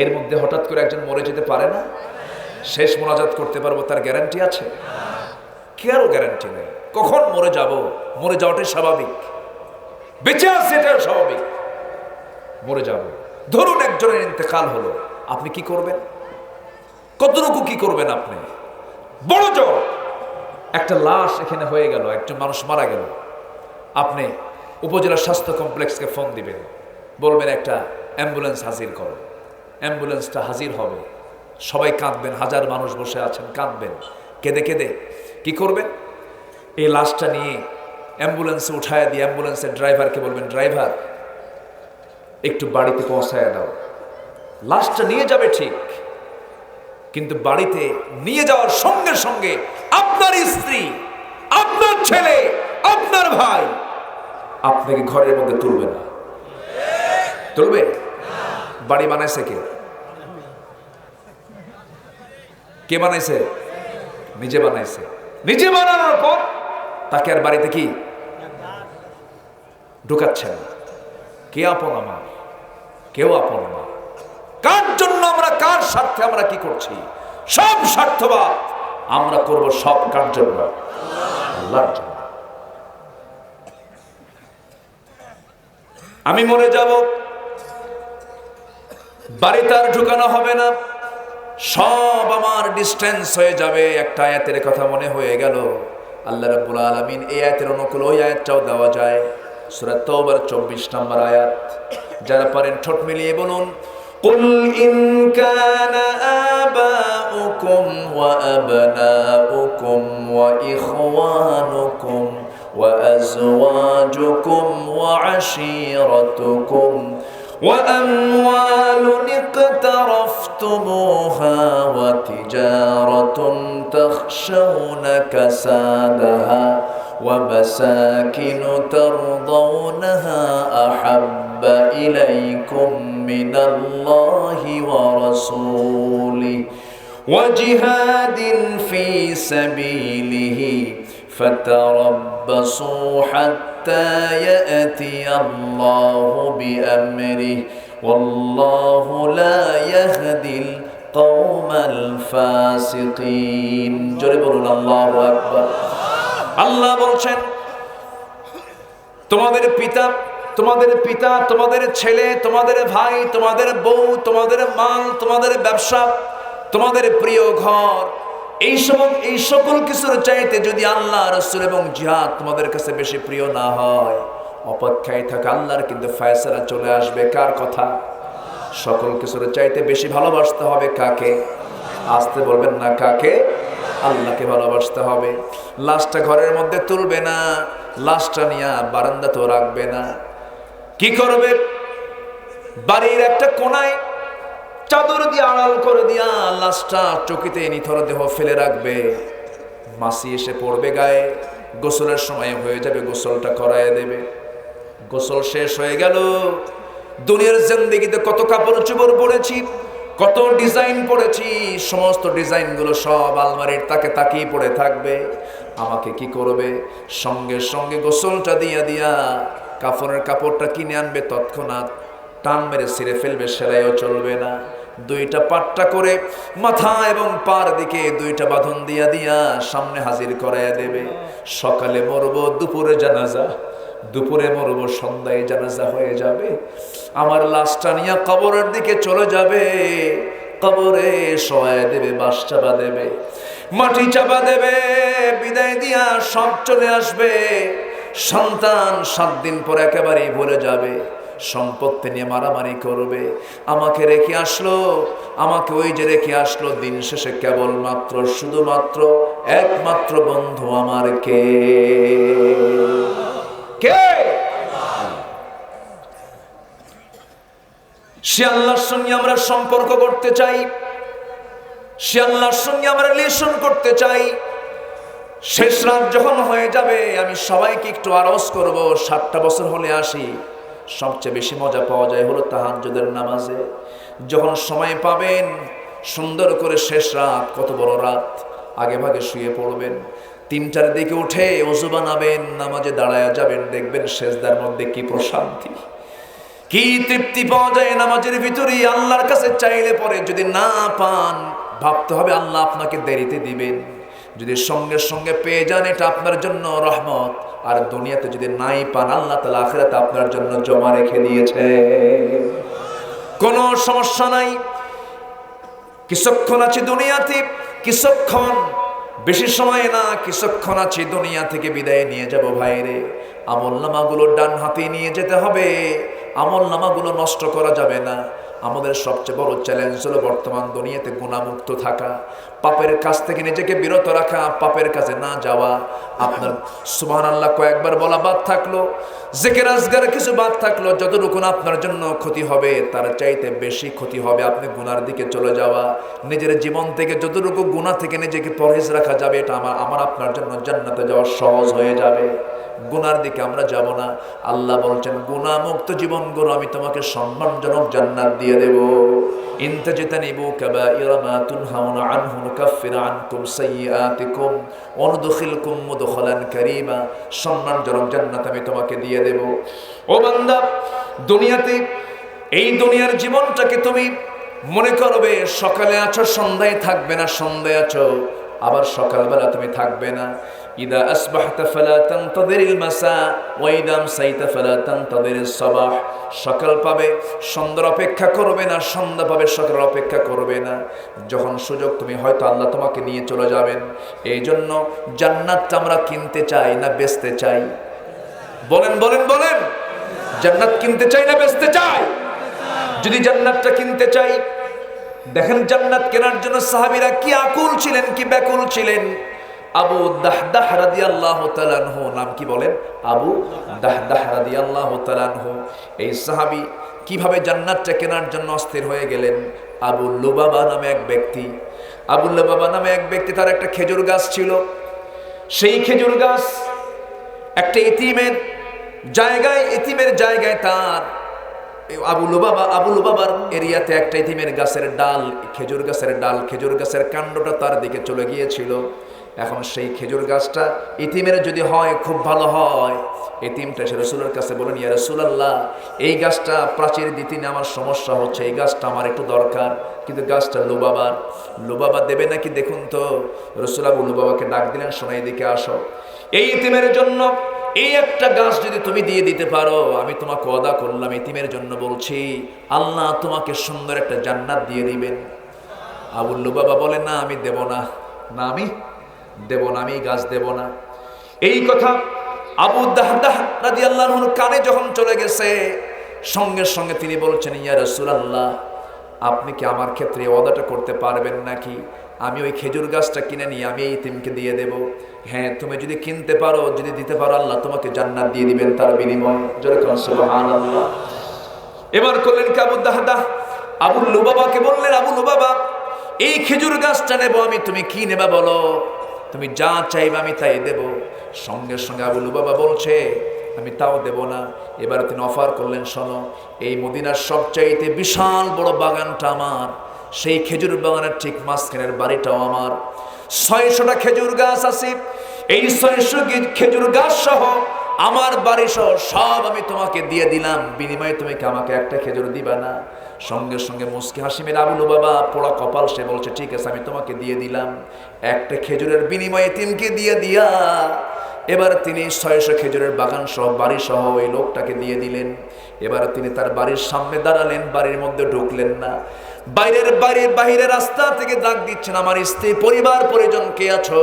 এর মধ্যে হঠাৎ করে একজন মরে যেতে পারে না? শেষ মোনাজাত করতে পারবো তার গ্যারান্টি আছে? কারো গ্যারান্টি নেই। কখন মরে যাব? মরে যাওয়াটাই স্বাভাবিক। বেঁচে আছে এটাও স্বাভাবিক। মরে যাব। ধরুন একজনের ইন্তেকাল হলো, আপনি কি করবেন? কতটুকু কি করবেন? আপনি বড় জোর একটা লাশ এখানে হয়ে গেল, একজন মানুষ মারা গেল, আপনি উপজেলা স্বাস্থ্য কমপ্লেক্সকে ফোন দিবেন, বলবেন একটা অ্যাম্বুলেন্স হাজির করো। অ্যাম্বুলেন্সটা হাজির হবে, সবাই কাঁদবেন, হাজার মানুষ বসে আছেন কাঁদবেন, কেঁদে কেঁদে কি করবেন? এই লাশটা নিয়ে অ্যাম্বুলেন্সে উঠায় দিয়ে অ্যাম্বুলেন্সের ড্রাইভারকে বলবেন, ড্রাইভার একটু বাড়িতে পৌঁছায় দাও। লাশটা নিয়ে যাবে ঠিক, কিন্তু বাড়িতে নিয়ে যাওয়ার সঙ্গে সঙ্গে আপনার স্ত্রী, আপনার ছেলে, আপনার ভাই আপনাকে ঘরের মধ্যে তুলবে না। তুলবে? বাড়ি বানাইছে কে? কে বানাইছে? নিজে বানাইছে। নিজে বানানোর পর তাকে আর বাড়িতে কি ঢুকাচ্ছেন? কে আপন আমার? কেউ আপন আমার। কার জন্য আমরা, কার স্বার্থে আমরা কি করছি? সব স্বার্থবাদ। আমরা করব সব কার জন্য? আল্লাহর জন্য। আমি মরে যাব, বাড়িতে আর ঢুকানো হবে না, সব আমার ডিস্টেন্স হয়ে যাবে। একটা আয়াতের কথা মনে হয়ে গেল, আল্লাহ রাব্বুল আলামিন এই আয়াতের অনুকূল ওই আয়াতটাও দেওয়া যায়, সূরা তাওবার 24 নম্বর আয়াত। যারা পারেন ঠোঁট মিলিয়ে বলুন, কুল ইন কানা আবাউকুম ওয়া আবনাউকুম ওয়া ইখওয়ানুকুম ওয়া আজওয়াজুকুম ওয়া আশীরাতুকুম وأموال اقترفتموها وتجارة تخشون كسادها ومساكن ترضونها أحب إليكم من الله ورسوله وجهاد في سبيله فتربصوا حتى يأتي الله بأمره والله لا يهدي القوم الفاسقين جربوا الله أكبر আল্লাহ বলছেন, তোমাদের পিতা, তোমাদের ছেলে, তোমাদের ভাই, তোমাদের বউ, তোমাদের মাল, তোমাদের ব্যবসা, তোমাদের প্রিয় ঘর, এই সকল কিছুর চাইতে যদি আল্লাহ, রাসূল এবং জিহাদ তোমাদের কাছে বেশি প্রিয় না হয়, অপেক্ষায় থাকা আল্লাহর কিন্তু ফয়সালা চলে আসবে। কার কথা? সকল কিছুর চাইতে বেশি ভালোবাসতে হবে কাকে? আসতে বলবেন না, কাকে? আল্লাহকে ভালোবাসতে হবে। লাশটা ঘরের মধ্যে তুলবে না, লাশটা নিয়ে বারান্দাতেও রাখবে না। কি করবে? বাড়ির একটা কোনায় চাদর দিয়ে আড়াল করে দিয়া লাশটা চকিতে নিথর দেহ ফেলে রাখবে। মাসি এসে পড়বে গায়ে, গোসলের সময় হয়ে যাবে, গোসলটা করায় দেবে। গোসল শেষ হয়ে গেল, দুনিয়ার জিন্দেগিতে কত কাপড় চোপড় পরেছি, কত ডিজাইন পড়েছি, সমস্ত ডিজাইনগুলো সব আলমারির তাকে তাকিয়ে পড়ে থাকবে। আমাকে কি করবে? সঙ্গে সঙ্গে গোসলটা দিয়া কাফনের কাপড়টা কিনে আনবে, তৎক্ষণাৎ টান মেরে ছিঁড়ে ফেলবে, সেলাইও চলবে না। দুইটা পাট্টা করে মাথা এবং পার দিকে দুইটা বাঁধন দিয়া সামনে হাজির করাইয়া দেবে। সকালে মরবো, দুপুরে জানাজা, দুপুরে মরবো, সন্ধ্যায় জানাজা হয়ে যাবে। আমার লাশটা নিয়ে কবরের দিকে চলে যাবে, কবরে শোয়ায় দেবে, বাঁশ চাপা দেবে, মাটি চাপা দেবে, বিদায় দিয়া সব চলে আসবে। সন্তান 7 দিন পর একেবারেই ভুলে যাবে, সম্পত্তি নিয়ে মারামারি করবে। আমাকে রেখে আসলো, আমাকে ওই যে রেখে আসলো, দিন শেষে কেবলমাত্র শুধুমাত্র একমাত্র বন্ধু আমার কে? সে আল্লাহর সঙ্গে আমরা সম্পর্ক করতে চাই, সে আল্লাহর সঙ্গে আমরা রিলেশন করতে চাই। শেষ রাত যখন হয়ে যাবে, আমি সবাইকে একটু আরজ করব, 7টা বছর হলে আসি। সবচেয়ে বেশি মজা পাওয়া যায় হলো তাহাজ্জুদের নামাজে। যখন সময় পাবেন, সুন্দর করে শেষ রাত, কত বড় রাত, আগে ভাগে শুয়ে পড়বেন। 3টার দিকে উঠে ওযু বানাবেন, নামাজে দাঁড়ায়া যাবেন, দেখবেন সেজদার মধ্যে কি প্রশান্তি, কি তৃপ্তি পাওয়া যায় নামাজের ভিতরে। আল্লাহর কাছে চাইলে পরে যদি না পান, ভাবতে হবে আল্লাহ আপনাকে দেরিতে দিবেন। যদি সঙ্গে সঙ্গে পেয়ে যান, এটা আপনার জন্য রহমত। আর দুনিয়াতে যদি নাই পান, আল্লাহ তাআলা আখিরাতে আপনার জন্য জমা রেখে দিয়েছে, কোনো সমস্যা নাই। কিছুক্ষণ আছি দুনিয়াতে, কিছুক্ষণ, বেশি সময় না, কিছুক্ষণ আছি দুনিয়া থেকে বিদায় নিয়ে যাব। ভাইরে, আমল নামাগুলো ডান হাতে নিয়ে যেতে হবে, আমল নামাগুলো নষ্ট করা যাবে না। আমাদের সবচেয়ে বড় চ্যালেঞ্জ হলো বর্তমান দুনিয়াতে গুনাহমুক্ত থাকা, পাপের কাজ থেকে নিজেকে বিরত রাখা, পাপের কাজে না যাওয়া। আপনার সুবহানাল্লাহ কয়েকবার বলা বাদ থাকলো, জিকির আজগার কিছু বাদ থাকলো, যতটুকু আপনার জন্য ক্ষতি হবে তার চাইতে বেশি ক্ষতি হবে আপনি গুনার দিকে চলে যাওয়া। নিজের জীবন থেকে যতটুকু গুনাহ থেকে নিজেকে পরহেজ রাখা যাবে, এটা আমার আপনার জন্য জান্নাতে যাওয়া সহজ হয়ে যাবে। গুনার দিকে আমরা যাব না। আল্লাহ বলছেন গুনাহ মুক্ত জীবন গড়ো, আমি তোমাকে সম্মানজনক জান্নাত দিয়ে দেব। ইন তাজতানিবু কাবাইরা মা তুনহাউনা আনহু নুকাফির আনকুম সাইয়্যাতিকুম ওয়া নুদখিলকুম মুদখালান কারীমা, সম্মানজনক জান্নাত আমি তোমাকে দিয়ে দেব। ও বান্দা, দুনিয়াতে এই দুনিয়ার জীবনটাকে তুমি মনে করবে সকালে আছো সন্ধ্যায় থাকবে না, সন্ধ্যায় আছো আবার সকালবেলা তুমি থাকবে না। ইদা আসবাহতা ফালা তানতাযিরিল মাসা ওয়া ইদা আমসাইতা ফালা তানতাযিরিস সাবাহ, সকাল পাবে সন্ধ্যার অপেক্ষা করবে না, সন্ধ্যা পাবে সকালের অপেক্ষা করবে না। যখন সুযোগ তুমি হয়তো আল্লাহ তোমাকে নিয়ে চলে যাবেন। এই জন্য জান্নাতটা আমরা কিনতে চাই না বেচতে চাই? বলেন বলেন বলেন, জান্নাত কিনতে চাই না বেচতে চাই? যদি জান্নাতটা কিনতে চাই, দেখেন জান্নাত কেনার জন্য সাহাবীরা কি আকুল ছিলেন, কি ব্যাকুল ছিলেন। আবু দাহদাহ রাদিয়াল্লাহু তাআলা আনহু, নাম কি বলেন? আবু দাহদাহ রাদিয়াল্লাহু তাআলা আনহু। এই সাহাবী কিভাবে জান্নাতটা কেনার জন্য অস্থির হয়ে গেলেন। আবু লুবাবা নামে এক ব্যক্তি, আবু লুবাবা নামে এক ব্যক্তি, তার একটা খেজুর গাছ ছিল। সেই খেজুর গাছ একটা এতিমের জায়গায় তার আবু লুবাবার এরিয়াতে একটা এতিমের গাছের ডাল, খেজুর গাছের কাণ্ডটা তার দিকে চলে গিয়েছিল। এখন সেই খেজুর গাছটা এতিমের যদি হয় খুব ভালো হয়। এতিমটা সে রাসূলের কাছে বলেন, ইয়া রাসূলুল্লাহ, এই গাছটা প্রাচীর দিতে আমার সমস্যা হচ্ছে, এই গাছটা আমার একটু দরকার, কিন্তু গাছটা লুবাবা দেবে নাকি দেখুন তো। রাসূল আবু লুবাবাকে ডাক দিলেন, শোনো এদিকে আসো, এই এতিমের জন্য এই একটা গাছ যদি তুমি দিয়ে দিতে পারো, আমি তোমাকে ওয়াদা করলাম, এতিমের জন্য বলছি, আল্লাহ তোমাকে সুন্দর একটা জান্নাত দিয়ে দিবেন। আবু লুবাবা বলেন, না আমি দেব না, আমি এই গাছ দেব না। এই কথা আবু দাহদাহ রাদিয়াল্লাহু আনহুর কানে যখন চলে গেছে, সঙ্গে সঙ্গে তিনি বলছেন, ইয়া রাসূলুল্লাহ, আপনি কি আমার ক্ষেত্রে ওয়াদাটা করতে পারবেন নাকি? আমি ওই খেজুর গাছটা কিনে নিয়ে আমি এই এতিমকে দিয়ে দেব। হ্যাঁ, তুমি যদি কিনতে পারো, যদি দিতে পারো, আল্লাহ তোমাকে জান্নাত দিয়ে দিবেন তার বিনিময়ে। জোরে বলুন সুবহানাল্লাহ। এবার করলেন কি, আবু দাহদাহ আবু লুবাবাকে বললেন, আবু লুবাবা, এই খেজুর গাছটা নেব আমি, তুমি কি নেবা বলো, তুমি যা চাইবে আমি তাই দেব। সঙ্গে সঙ্গে আবু লুবাবা বলছে, আমি তাও দেব না। এবার তিনি অফার করলেন, শোনো, এই মদিনার সবচাইতে বিশাল বড় বাগানটা আমার, সেই খেজুর বাগানের ঠিক মাঝখানের বাড়িটাও আমার, 600টা খেজুর গাছ আছে, এই 600 খেজুর গাছ সহ আমার বাড়ি সহ সব আমি তোমাকে দিয়ে দিলাম, বিনিময়ে তুমি কি আমাকে একটা খেজুর দিবা না? সঙ্গে সঙ্গে মুস্কি হাসি মেরে আবু লুবাবা পোড়া কপাল, সে বলছে, ঠিক আছে আমি তোমাকে দিয়ে দিলাম। একটা খেজুরের বিনিময়ে তিনকে দিয়ে দিয়া এবার তিনি 600 খেজুরের বাগান সহ বাড়ি সহ ওই লোকটাকে দিয়ে দিলেন। এবার তিনি তার বাড়ির সামনে দাঁড়ালেন, বাড়ির মধ্যে ঢুকলেন না, বাইরের রাস্তা থেকে ডাক দিচ্ছেন, আমার স্ত্রী পরিবার পরিজন কে আছো?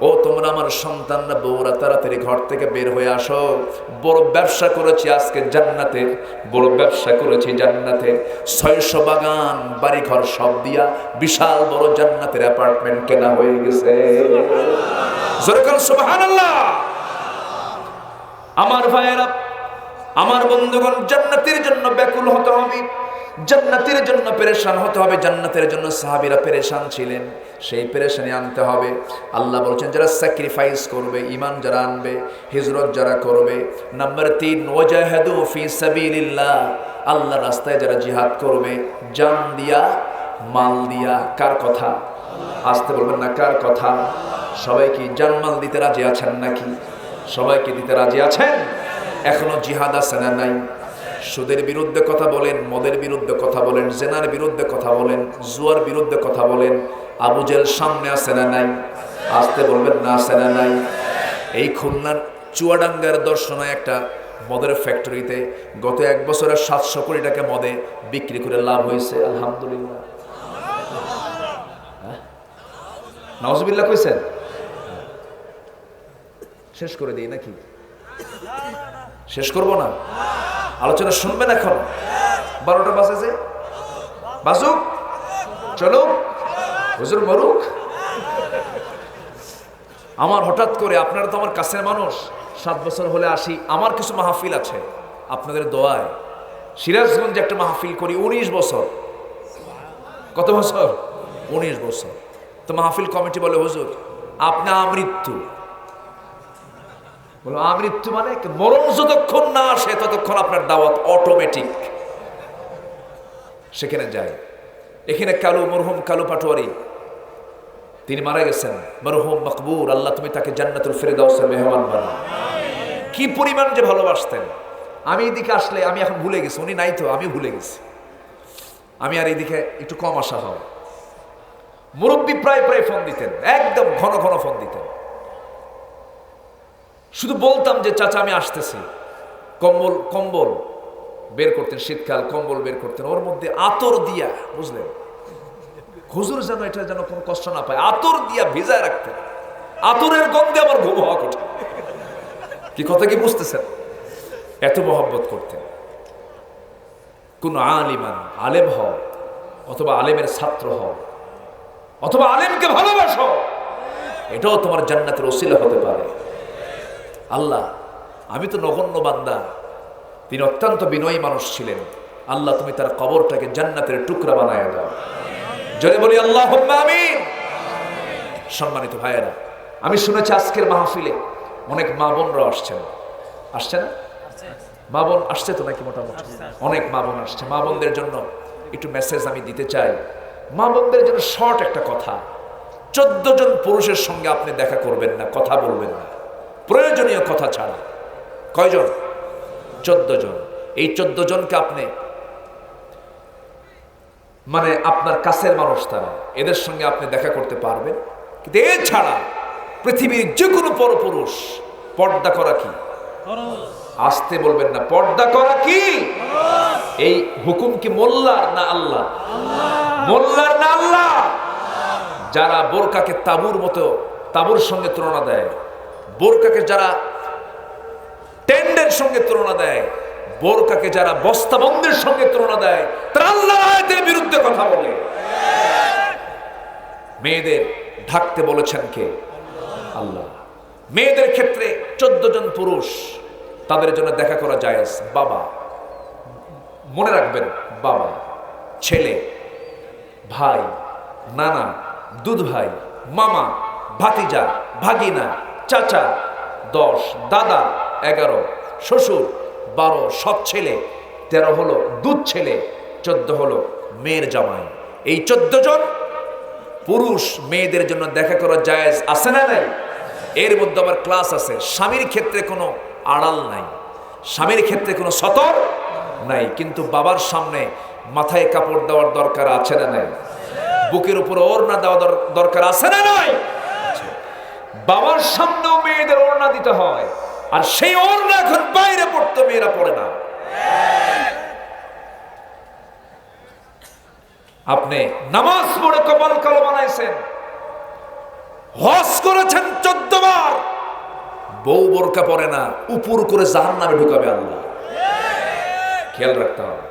ও তোমরা আমার সন্তানরা বউরা তাড়াতাড়ি ঘর থেকে বের হয়ে আসো, বড় ব্যবসা করেছি আজকে জান্নাতে, বড় ব্যবসা করেছি জান্নাতে, 600 বাগান বাড়ি ঘর সব দিয়া বিশাল বড় জান্নাতের অ্যাপার্টমেন্ট কেনা হয়ে গেছে। জোরে বলুন সুবহানাল্লাহ। আমার ভাইয়েরা, আমার বন্ধুগণ, জান্নাতের জন্য ব্যাকুল হতে হবে, জান্নাতের জন্য পেরেশান হতে হবে। জান্নাতের জন্য সাহাবীরা পেরেশান ছিলেন, সেই পেরেশানি আনতে হবে। আল্লাহ বলছেন, যারা স্যাক্রিফাইস করবে, ঈমান যারা আনবে, হিজরত যারা করবে। নাম্বার 3, ওয়াজাহাদু ফি সাবিলিল্লাহ, আল্লাহর রাস্তায় যারা জিহাদ করবে, জান দিয়া মাল দিয়া। কার কথা? আসতে বলবেন না, কার কথা? সবাই কি জান মাল দিতে রাজি আছেন নাকি? সবাই কি দিতে রাজি আছেন? এখনো জিহাদ আছে না নাই? সুদের বিরুদ্ধে কথা বলেন, মদের বিরুদ্ধে কথা বলেন, জেনার বিরুদ্ধে কথা বলেন, জুয়ার বিরুদ্ধে কথা বলেন, আবু জেল সামনে আছে না নাই? আসতে বলবেন না, আছে না নাই? এই খুলনার চুয়াডাঙ্গার দর্শনায় একটা মদের ফ্যাক্টরিতে গত 1 বছরে 700 কোটি টাকা মদে বিক্রি করে লাভ হয়েছে। আলহামদুলিল্লাহ, নাউজুবিল্লাহ কইছেন। শেষ করে দিই নাকি? শেষ করবো না, আলোচনা শুনবেন এখন? 12টা বাজেছে, বাজুক, চলুক, হুজুর মরুক। আমার হঠাৎ করে, আপনারা তো আমার কাছের মানুষ, 7 বছর হলে আসি, আমার কিছু মাহফিল আছে আপনাদের দোয়ায়। সিরাজগঞ্জে একটা মাহফিল করি 19 বছর। কত বছর? 19 বছর। তো মাহফিল কমিটি বলে, হুজুর আপনি আমৃত্যু। বলো আমৃত্যু মানে মরণ যতক্ষণ না আসে ততক্ষণ আপনার দাওয়াত অটোমেটিক। সেখানে যায়। এখানে মরহুম কালু পাটোয়ারি, তিনি মারা গেছেন, মরহুম মকবুর, আল্লাহ তুমি তাকে জান্নাতুল ফিরদাউসের মেহমান বানাও। কি পরিমাণ যে ভালোবাসতেন। আমি এদিকে আসলে, আমি এখন ভুলে গেছি, উনি নাই তো, আমি ভুলে গেছি। আমি আর এইদিকে একটু কম আসা হয়। মুরব্বী প্রায় প্রায় ফোন দিতেন, একদম ঘন ঘন ফোন দিতেন। শুধু বলতাম যে চাচা আমি আসতেছি। কম্বল কম্বল বের করতেন, শীতকাল কম্বল বের করতেন, ওর মধ্যে আতর দিয়া, বুঝলেন, হুজুর যেন এটা যেন কোনো কষ্ট না পায়, আতর দিয়া ভিজায় রাখতেন। আতরের গন্ধে আমার ঘুম হওয়া কঠিন। কি কথা কি বুঝতেছেন? এত মহব্বত করতেন। কোন আলিমান, আলেম হও, অথবা আলেমের ছাত্র হও, অথবা আলেমকে ভালোবাসো, এটাও তোমার জান্নাতের ওসিলা হতে পারে। আল্লাহ, আমি তো নগণ্য বান্দা, তিনি অত্যন্ত বিনয়ী মানুষ ছিলেন। আল্লাহ তুমি তার কবরটাকে জান্নাতের টুকরা বানায় দাও। যদি বলি আল্লাহুম্মা আমিন। সম্মানিত ভাইয়েরা, আমি শুনেছি আজকের মাহফিলে অনেক মা বোনরা আসছেন। আসছে না? মা বোন আসছে তো নাকি? মোটামুটি অনেক মা বোন আসছে। মা বোনদের জন্য একটু মেসেজ আমি দিতে চাই। মা বোনদের জন্য শর্ট একটা কথা। 14 জন পুরুষের সঙ্গে আপনি দেখা করবেন না, কথা বলবেন না, প্রয়োজনীয় কথা ছাড়া। কয়জন? 14 জন। এই 14 জনকে আপনি, মানে আপনার কাছের মানুষ তারা, এদের সঙ্গে আপনি দেখা করতে পারবেন। কিন্তু এছাড়া পৃথিবীর যে কোনো পরপুরুষ, পর্দা করা কি? আসতে বলবেন না, পর্দা করা কি? এই হুকুম কি মোল্লার না আল্লাহ? মোল্লার না আল্লাহ? যারা বোরকাকে তাবুর মতো, তাবুর সঙ্গে তুলনা দেয়, বোরকাকে যারা টেন্ডের সঙ্গে তুলনা দেয়, বোরকাকে যারা বস্তাবন্দির সঙ্গে তুলনা দেয়, তারা আল্লাহর আয়াতের বিরুদ্ধে কথা বলে। মেয়েদের ঢাকতে বলেছেন কে? আল্লাহ। মেয়েদের ক্ষেত্রে 14 জন পুরুষ, তাদের জন্য দেখা করা জায়েজ। বাবা, মনে রাখবেন, বাবা, ছেলে, ভাই, নানা, দুধ ভাই, মামা, ভাতিজা, ভাগিনা, চাচা 10, দাদা 11, শ্বশুর 12, সৎ ছেলে 13 হলো দুধ ছেলে, 14 হলো মেয়ের জামাই। এই 14 জন পুরুষ মেয়েদের জন্য দেখা করা জায়েজ আছে না নাই? এর মধ্যে আবার ক্লাস আছে। স্বামীর ক্ষেত্রে কোনো আড়াল নাই, স্বামীর ক্ষেত্রে কোনো সতর নাই, কিন্তু বাবার সামনে মাথায় কাপড় দেওয়ার দরকার আছে না নাই? বুকের উপর ওড়না দেওয়া দরকার আছে না নাই? বাবার সামনেও মেয়েদের ওড়না দিতে হয়, আর সেই ওড়না এখন বাইরে পড়তে মেয়েরা পড়ে না। আপনি নামাজ পড়ে কপাল কালো বানাইছেন, হজ করেছেন 14 বার, বউ বোরকা পরে না, উপর করে জাহান্নামে ঢুকাবে আল্লাহ। খেয়াল রাখতে হবে।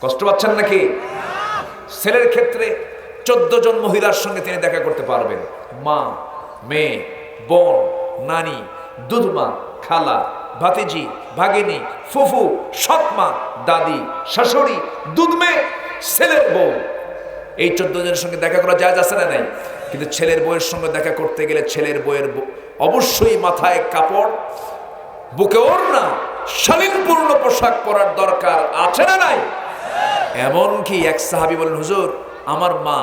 কষ্ট পাচ্ছেন নাকি? ছেলের ক্ষেত্রে 14 জন মহিলার সঙ্গে তিনি দেখা করতে পারবেন। মা, মেয়ে, বোন, নানি, দুধমা, খালা, ভাতিজি, ভাগিনী, ফুফু, সৎমা, দাদি, শাশুড়ি, দুধমে, ছেলের বউ, এই 14 জনের সঙ্গে দেখা করা জায়েজ আছে না নাই? কিন্তু ছেলের বউয়ের সঙ্গে দেখা করতে গেলে ছেলের বউয়ের অবশ্যই মাথায় কাপড়, বুকে ওড়না, শালীনপূর্ণ পোশাক পরার দরকার আছে না নাই? এমনকি এক সাহাবী বলেন, হুজুর আমার মা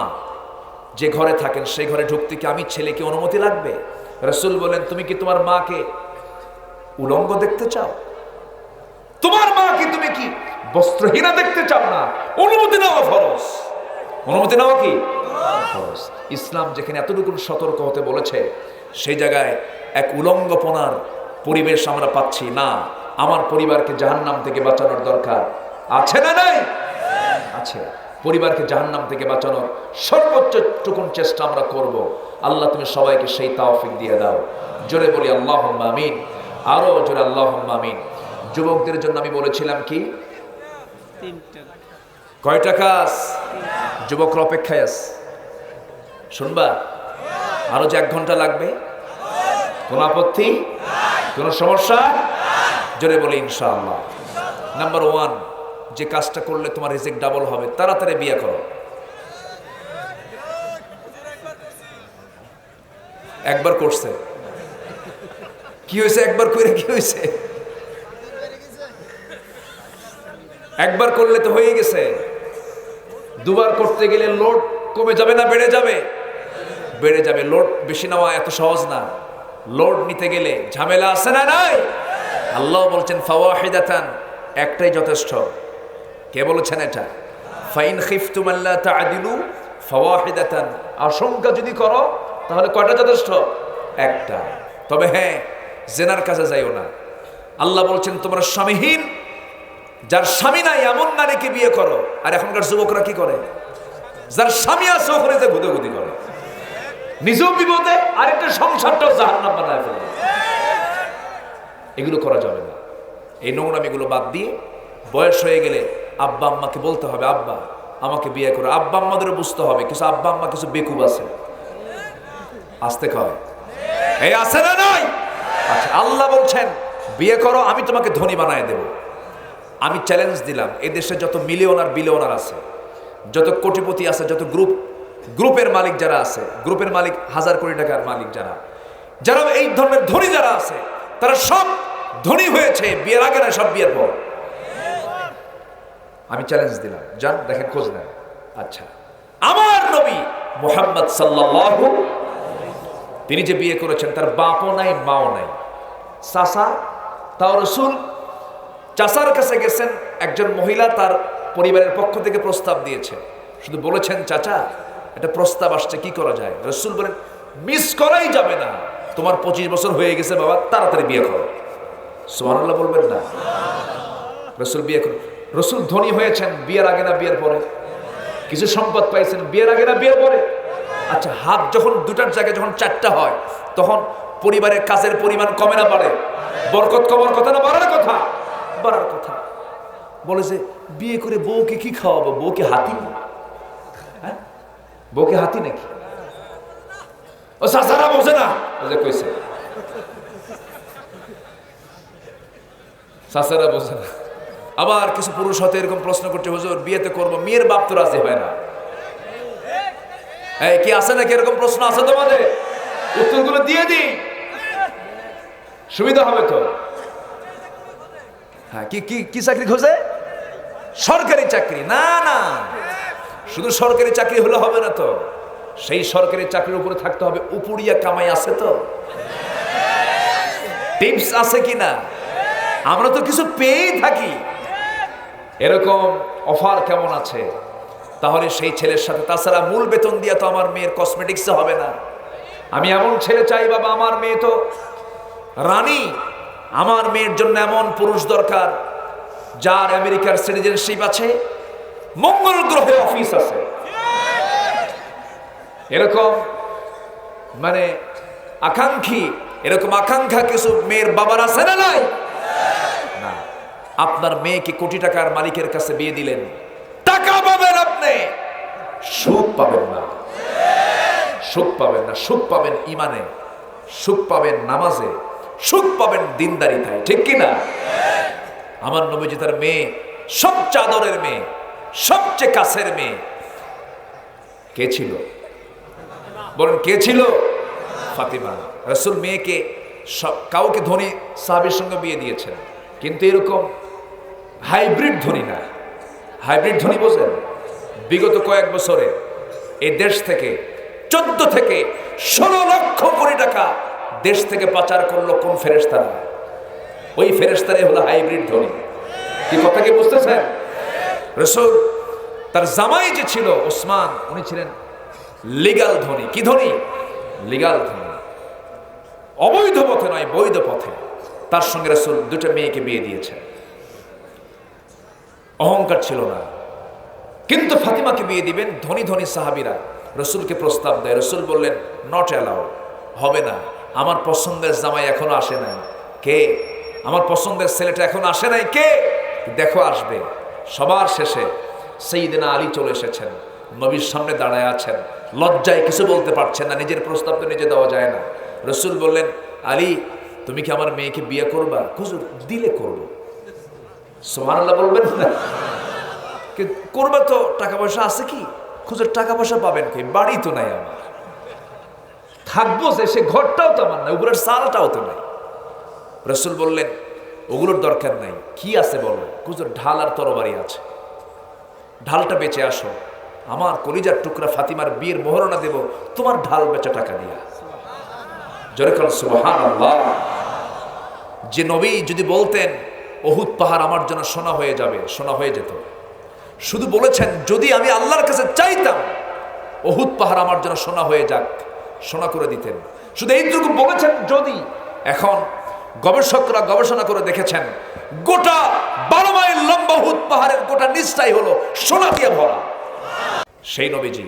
যে ঘরে থাকেন সেই ঘরে ঢুকতে কি আমি ছেলেকে অনুমতি লাগবে? রাসূল বলেন, তুমি কি তোমার মাকে উলঙ্গ দেখতে চাও? তোমার মাকে তুমি কি বস্ত্রহীনা দেখতে চাও না? অনুমতি নেওয়া ফরজ। অনুমতি নেওয়া কি ফরজ। ইসলাম যেখানে এতটুকু সতর্ক হতে বলেছে, সেই জায়গায় এক উলঙ্গপনার পরিবেশ আমরা পাচ্ছি না। আমার পরিবারকে জাহান্নাম থেকে বাঁচানোর দরকার আছে না নাই? আছে। পরিবারকে জাহান্নাম থেকে বাঁচানোর সর্বোচ্চ টুকুন চেষ্টা আমরা করব। আল্লাহ তুমি সবাইকে সেই তৌফিক দিয়ে দাও। জোরে বলি আল্লাহুম্মা আমিন। আরো জোরে আল্লাহুম্মা আমিন। যুবকদের জন্য আমি বলেছিলাম কি কয়টা কাজ? যুবকরা অপেক্ষায় আছে, শুনবা? আরো যে 1 ঘন্টা লাগবে, কোন আপত্তি, কোন সমস্যা? জোরে বলি ইনশাআল্লাহ। নাম্বার 1, যে কাজটা করলে তোমার রিজিক ডাবল হবে, তাড়াতাড়ি বিয়ে করো। একবার করছে, কি হয়েছে? একবার করে কি হয়েছে? একবার করলে তো হয়ে গেছে, দুবার করতে গেলে লোড কমে যাবে না বেড়ে যাবে? বেড়ে যাবে। লোড বেশি নেওয়া এত সহজ না, লোড নিতে গেলে ঝামেলা আছে না নাই? আল্লাহ বলছেন ফাওয়াহিদাতান, একটাই যথেষ্ট। কে বলেছেন এটা? ফাইন খিফতুম আল্লা তাআদিলু ফাওয়াহিদাতান, আশঙ্কা যদি করো তাহলে কয়টা যথেষ্ট? একটা। তবে হ্যাঁ, জেনার কাছে যাইও না। আল্লাহ বলছেন তোমরা স্বামীহীন, যার স্বামী নাই এমন নারীকে বিয়ে করো। আর এখনকার যুবকরা কি করে? যার স্বামী আছে ওখানে যে গুদোগুদি করে, নিজেও বিপদে আরেকটা সংসারটাও জাহান্নাম বানায় ফেলে। এগুলো করা যাবে না। এই নোংরামিগুলো বাদ দিয়ে বয়স হয়ে গেলে আব্বা আম্মাকে বলতে হবে আব্বা আমাকে বিয়ে করো। আব্বা আম্মাদেরও বুঝতে হবে কিছু আব্বা আম্মা কিছু বেকুব আছে, আসতে কয় এই আছে না নাই? আচ্ছা, আল্লাহ বলছেন বিয়ে করো, আমি তোমাকে ধনী বানায় দেব। আমি চ্যালেঞ্জ দিলাম, এই দেশে যত মিলিয়নার বিলিয়নার আছে, যত কোটিপতি আছে, যত গ্রুপের মালিক যারা আছে, গ্রুপের মালিক 1000 কোটি টাকার মালিক যারা এই ধরনের ধনী যারা আছে, তারা সব ধনী হয়েছে বিয়ের আগে না, সব বিয়ের পর। আমি চ্যালেঞ্জ দিলাম, যান দেখেন, খোঁজ নেন। আচ্ছা, আমার নবী মুহাম্মদ সাল্লাল্লাহু, তিনি যে বিয়ে করেছেন তার বাপও নাই মাও নাই, চাচা তাও রাসূল। চাচার কাছে গেছেন, একজন মহিলা তার পরিবারের পক্ষ থেকে প্রস্তাব দিয়েছে, শুধু বলেছেন চাচা একটা প্রস্তাব আসছে, কি করা যায়? রাসূল বলেন মিস করাই যাবে না, তোমার 25 বছর হয়ে গেছে বাবা, তাড়াতাড়ি বিয়ে করো। সুবহানাল্লাহ বলবেন না? রাসূল বিয়ে করো। রাসূল ধনী হয়েছেন বিয়ের আগে না বিয়ের পরে? কিছু সম্পদ পাইছেন বিয়ের আগে না বিয়ের পরে? আচ্ছা, হাত যখন দুটার জায়গায় যখন 4টা হয়, তখন পরিবারের কাজের পরিমাণ কমে না বাড়ে? বরকত কমার কথা না বাড়ার কথা? বাড়ার কথা। বলে যে বিয়ে করে বউকে কি খাওয়াবো? বউকে হাতি? হ্যাঁ, বউকে হাতি নাকি? ও চাচারা বোঝে না, কইছে চাচারা বোঝে না। আবার কিছু পুরুষ হতে এরকম প্রশ্ন করছে, হুজুর বিয়েতে করবো, মেয়ের বাপ তো রাজি হয় না। এই কি আছে নাকি এরকম প্রশ্ন? আছে তোমাদের? উত্তরগুলো দিয়ে দিই, সুবিধা হবে তো। হ্যাঁ, কি কি কি চাকরি খোঁজে? সরকারি চাকরি? না না, শুধু সরকারি চাকরি হলে হবে না তো, সেই সরকারি চাকরির উপরে থাকতে হবে উপরিয়া কামাই আছে তো, টিপস আছে কিনা? আমরা তো কিছু পেয়েই থাকি, এরকম অফার কেমন আছে? তাহলে সেই ছেলের সাথে, তাছাড়া মূল বেতন দিয়া তো আমার মেয়ের কসমেটিক্সে হবে না। আমি এমন ছেলে চাই বাবা, আমার মেয়ে তো রানী, আমার মেয়ের জন্য এমন পুরুষ দরকার যার আমেরিকার সিটিজেনশিপ আছে, মঙ্গল গ্রহে অফিস আছে। এরকম মানে আকাঙ্ক্ষী, এরকম আকাঙ্ক্ষা কিছু মেয়ের বাবার আছে না নাই? না। আপনার মেয়েকে কোটি টাকার মালিকের কাছে বিয়ে দিলেন, টাকা পাবেন আপনি, সুখ পাবেন না। সুখ পাবেন না, সুখ পাবেন ইমানে, সুখ পাবেন নামাজে, সুখ পাবেন দিনদারিতায়, ঠিক কিনা? আমার নবীজি তার মেয়ে, সবচেয়ে আদরের মেয়ে, সবচেয়ে কাছের মেয়ে কে ছিল? বলেন কে ছিল? ফাতিমা। রাসূল মেয়েকে কাউকে ধনী সাহাবীর সঙ্গে বিয়ে দিয়েছেন, কিন্তু এরকম হাইব্রিড ধনী না। হাইব্রিড ধনী বোঝেন? বিগত কয়েক বছরে এই দেশ থেকে 14 থেকে 16 লক্ষ কোটি টাকা দেশ থেকে পাচার করলো কোন ফেরেশতারা? ওই ফেরেশতারাই হলো হাইব্রিড ধনী। কি কথা কি বুঝতেছেন? রাসূল তার জামাই যে ছিল ওসমান, উনি ছিলেন লিগ্যাল ধনী। কি ধনী? লিগ্যাল ধনী, অবৈধ পথে নয়, বৈধ পথে। তার সঙ্গে রাসূল 2টা মেয়েকে বিয়ে দিয়েছেন। অহংকার ছিল না, কিন্তু ফাতিমাকে বিয়ে দিবেন। ধনী ধনী সাহাবীরা রাসূলকে প্রস্তাব দেয়, রাসূল বললেন নট অ্যালাউ, হবে না, আমার পছন্দের জামাই এখনো আসে নাই। কে? আমার পছন্দের ছেলেটা এখনো আসে নাই। কে? দেখো আসবে। সবার শেষে সাইয়েদনা আলী চলে এসেছেন, নবীর সামনে দাঁড়ায় আছেন, লজ্জায় কিছু বলতে পারছেন না, নিজের প্রস্তাব তো নিজে দেওয়া যায় না। রসুল বললেন, আলী তুমি কি আমার মেয়েকে বিয়ে করবা? হুজুর দিলে করবো। সুবহানাল্লাহ বলবেন না? করবা তো টাকা পয়সা আছে কি? হুজুর টাকা পয়সা পাবেন কি? বাড়ি তো নাই আমার, থাকবো যে সে ঘরটাও তো আমার নাই, উপরের সালটাও তো নাই। রসুল বললেন, ওগুলোর দরকার নাই, কি আছে বলো? হুজুর ঢাল আর তরবারি আছে, ঢালটা বেচে আসো, আমার কলিজার টুকরা ফাতিমার বিয়ের মোহরনা দেব তোমার ঢাল বেচা টাকা দিয়া। জোরে বলেন সুবহানাল্লাহ। যে নবী যদি বলতেন উহুদ পাহাড় আমার জন্য সোনা হয়ে যাবে, সোনা হয়ে যেত। শুধু বলেছেন যদি আমি আল্লাহর কাছে চাইতাম উহুদ পাহাড় আমার জন্য সোনা হয়ে যাক, সোনা করে দিতেন। শুধু এইটুকু বলেছেন যদি। এখন গবেষকরা গবেষণা করে দেখেছেন গোটা 12 মাইল লম্বা উহুদ পাহাড়ের গোটা নিচটাই হলো সোনা দিয়ে ভরা। সেই নবীজি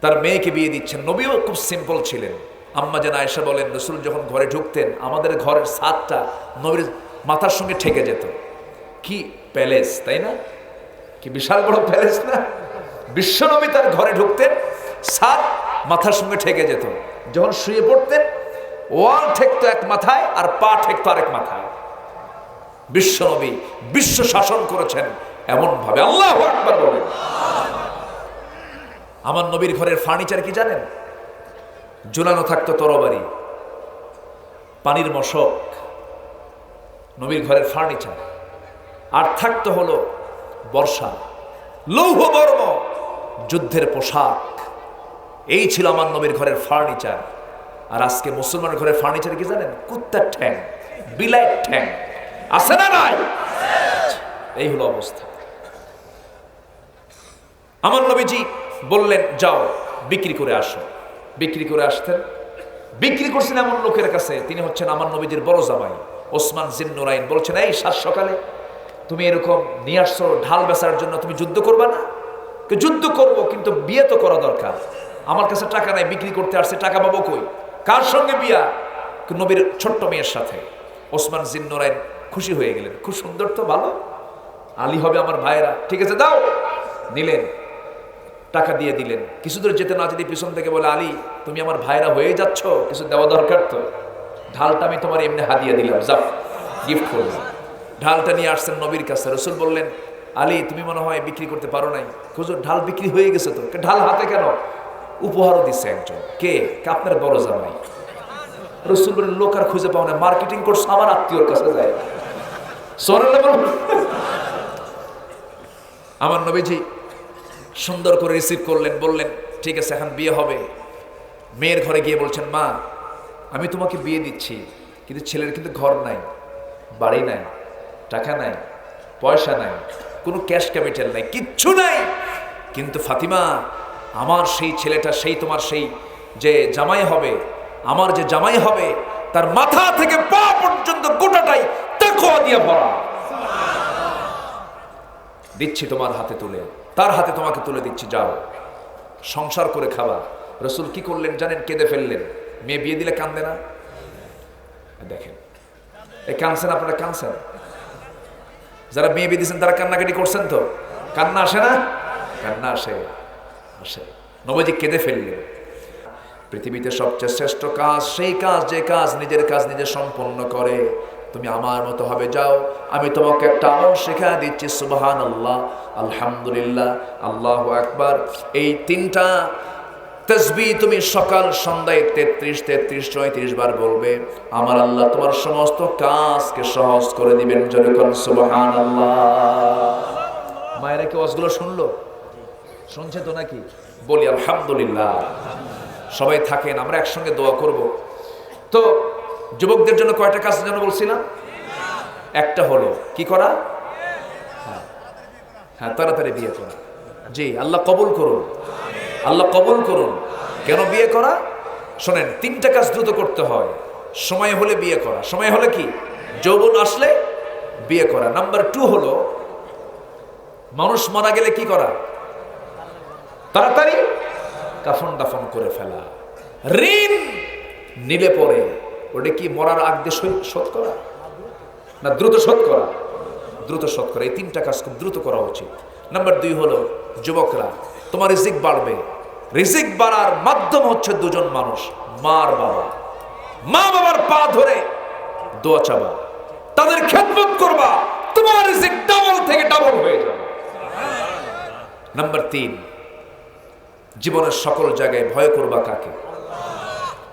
তার মেয়েকে বিয়ে দিচ্ছেন। নবীও খুব সিম্পল ছিলেন। আম্মা জান আয়েশা বলেন, রাসূল যখন ঘরে ঢুকতেন আমাদের ঘরের ছাদটা নবীর মাথার সঙ্গে ঠেকে যেত। কি প্যালেস, তাই না? কি বিশাল বড় প্যালেস না? বিশ্বনবী তার ঘরে ঢুকতেন, ছাদ মাথার সঙ্গে ঠেকে যেত। যখন শুয়ে পড়তেন ওয়াল ঠেকতো এক মাথায় আর পা ঠেকতো আরেক মাথায়। বিশ্বনবী বিশ্ব শাসন করেছেন এমন ভাবে। আল্লাহু আকবার বলেন। আমার নবীর ঘরের ফার্নিচার কি জানেন? ঝুলানো থাকতো তরবারি, পানির মশক, নবীর ঘরের ফার্নিচার। আর থাকতো হলো বর্ষা, লৌহ বর্ম, যুদ্ধের পোশাক। এই ছিল আমার নবীর ঘরের ফার্নিচার। আর আজকে মুসলমানের ঘরের ফার্নিচার কি জানেন? কুত্তার ঠ্যাং, বিলাইয়ের ঠ্যাং, আছে না নাই? এই হলো অবস্থা। আমার নবীজি বললেন যাও বিক্রি করে আসো। বিক্রি করে আসতেন। বিক্রি করছেন এমন লোকের কাছে, তিনি হচ্ছেন আমার নবীজির বড় জামাই ওসমান জিন্নুরাইন। বলছেন, এই সাত সকালে তুমি এরকম নিয়ে আসছো ঢাল বেচার জন্য, তুমি যুদ্ধ করবা না? যুদ্ধ করব, কিন্তু বিয়ে তো করা দরকার। আমার কাছে টাকা নাই, বিক্রি করতে আসছে, টাকা পাবো কই? কার সঙ্গে বিয়া? নবীর ছোট্ট মেয়ের সাথে। ওসমান জিন্নুরাইন খুশি হয়ে গেলেন, খুব সুন্দর তো, ভালো, আলী হবে আমার ভাইরা, ঠিক আছে দাও। নিলেন, টাকা দিয়ে দিলেন। কিছু দূর যেতে না যেতে পিছন থেকে বলে, আলী তুমি আমার ভাইরা হয়ে যাচ্ছ, কিছু দেওয়া দরকার তো। ঢালটা আমি তোমার এমনি হাদিয়া দিলাম, যাও গিফট করলাম। ঢালটা নিয়ে আসছেন নবীর কাছে। রসুল বললেন, আলী তুমি মনে হয় বিক্রি করতে পারো নাই। হুজুর ঢাল বিক্রি হয়ে গেছে তো। ঢাল হাতে কেন? উপহারও দিচ্ছে একজন। কে? আপনার বড় জামাই। রসুল বললেন, লোক আর খুঁজে পাও না, মার্কেটিং করছো, আমার আত্মীয়র কাছে যায়। আমার নবীজি সুন্দর করে রিসিভ করলেন, বললেন ঠিক আছে এখন বিয়ে হবে। মেয়ের ঘরে গিয়ে বলছেন, মা আমি তোমাকে বিয়ে দিচ্ছি, কিন্তু ছেলের কিন্তু ঘর নাই, বাড়ি নাই, টাকা নাই, পয়সা নাই, কোনো ক্যাশ ক্যাপিটাল নাই, কিচ্ছু নাই। কিন্তু ফাতিমা আমার সেই ছেলেটা, সেই তোমার সেই যে জামাই হবে, আমার যে জামাই হবে, তার মাথা থেকে পা পর্যন্ত গোটাটাই তাকওয়া দিয়ে ভরা। দিচ্ছি তোমার হাতে তুলে, তার হাতে তোমাকে তুলে দিচ্ছি, যাও সংসার করে খাবা। রসুল কি করলেন জানেন? কেঁদে ফেললেন। মেয়ে বিয়ে দিলে কান্দে না? দেখেন এই কানছেন, আপনারা কানছেন, যারা মেয়ে বিয়ে দিয়েছেন তারা কান্নাকাটি করছেন তো, কান্না আসে না? কান্না আসে, আসে। নবীজি কেঁদে ফেললেন। পৃথিবীতে সবচেয়ে শ্রেষ্ঠ কাজ সেই কাজ যে কাজ নিজের কাজ নিজে সম্পন্ন করে। তুমি আমার মতো হবে, যাও আমি তোমাকে একটা আমল শেখা দিচ্ছি। সুবহানাল্লাহ, আলহামদুলিল্লাহ, আল্লাহু আকবার, এই তিনটা তাসবিহ তুমি সকাল সন্ধ্যায় 33, 33, 34 বার বলবে। আমার আল্লাহ তোমার সমস্ত কাজকে সহজ করে দিবেন। জোরে বলুন সুবহানাল্লাহ। মায়েরা কি ওয়াজগুলো শুনলো? শুনছে তো নাকি? বলি আলহামদুলিল্লাহ। সবাই থাকেন, আমরা একসঙ্গে দোয়া করব। তো যুবকদের জন্য কয়টা কাজ যেন বলছিলাম? একটা হলো কি করা? হ্যাঁ, তাড়াতাড়ি বিয়ে করা। জি, আল্লাহ কবুল করুন, আল্লাহ কবুল করুন। কেন বিয়ে করা? শোনেন, তিনটা কাজ দ্রুত করতে হয়। সময় হলে বিয়ে করা, সময় হলে কি? যৌবন আসলে বিয়ে করা। নাম্বার 2 হলো মানুষ মারা গেলে কি করা? তাড়াতাড়ি কাফন দাফন করে ফেলা। ঋণ নিলে পরে ওটা কি মরার আগ দিয়ে শোধ করা না দ্রুত শোধ করা? দ্রুত শোধ করা। এই তিনটা কাজ খুব দ্রুত করা উচিত। নাম্বার 2 হলো যুবকরা, তোমার রিজিক বাড়বে। রিজিক বাড়ার মাধ্যম হচ্ছে দুজন মানুষ, মার বাবা। মা বাবার পা ধরে দোয়া চাবা, তাদের খেদমত করবা, তোমার রিজিক ডাবল থেকে ডাবল হয়ে যাবে। নাম্বার 3, জীবনের সকল জায়গায় ভয় করবা কাকে?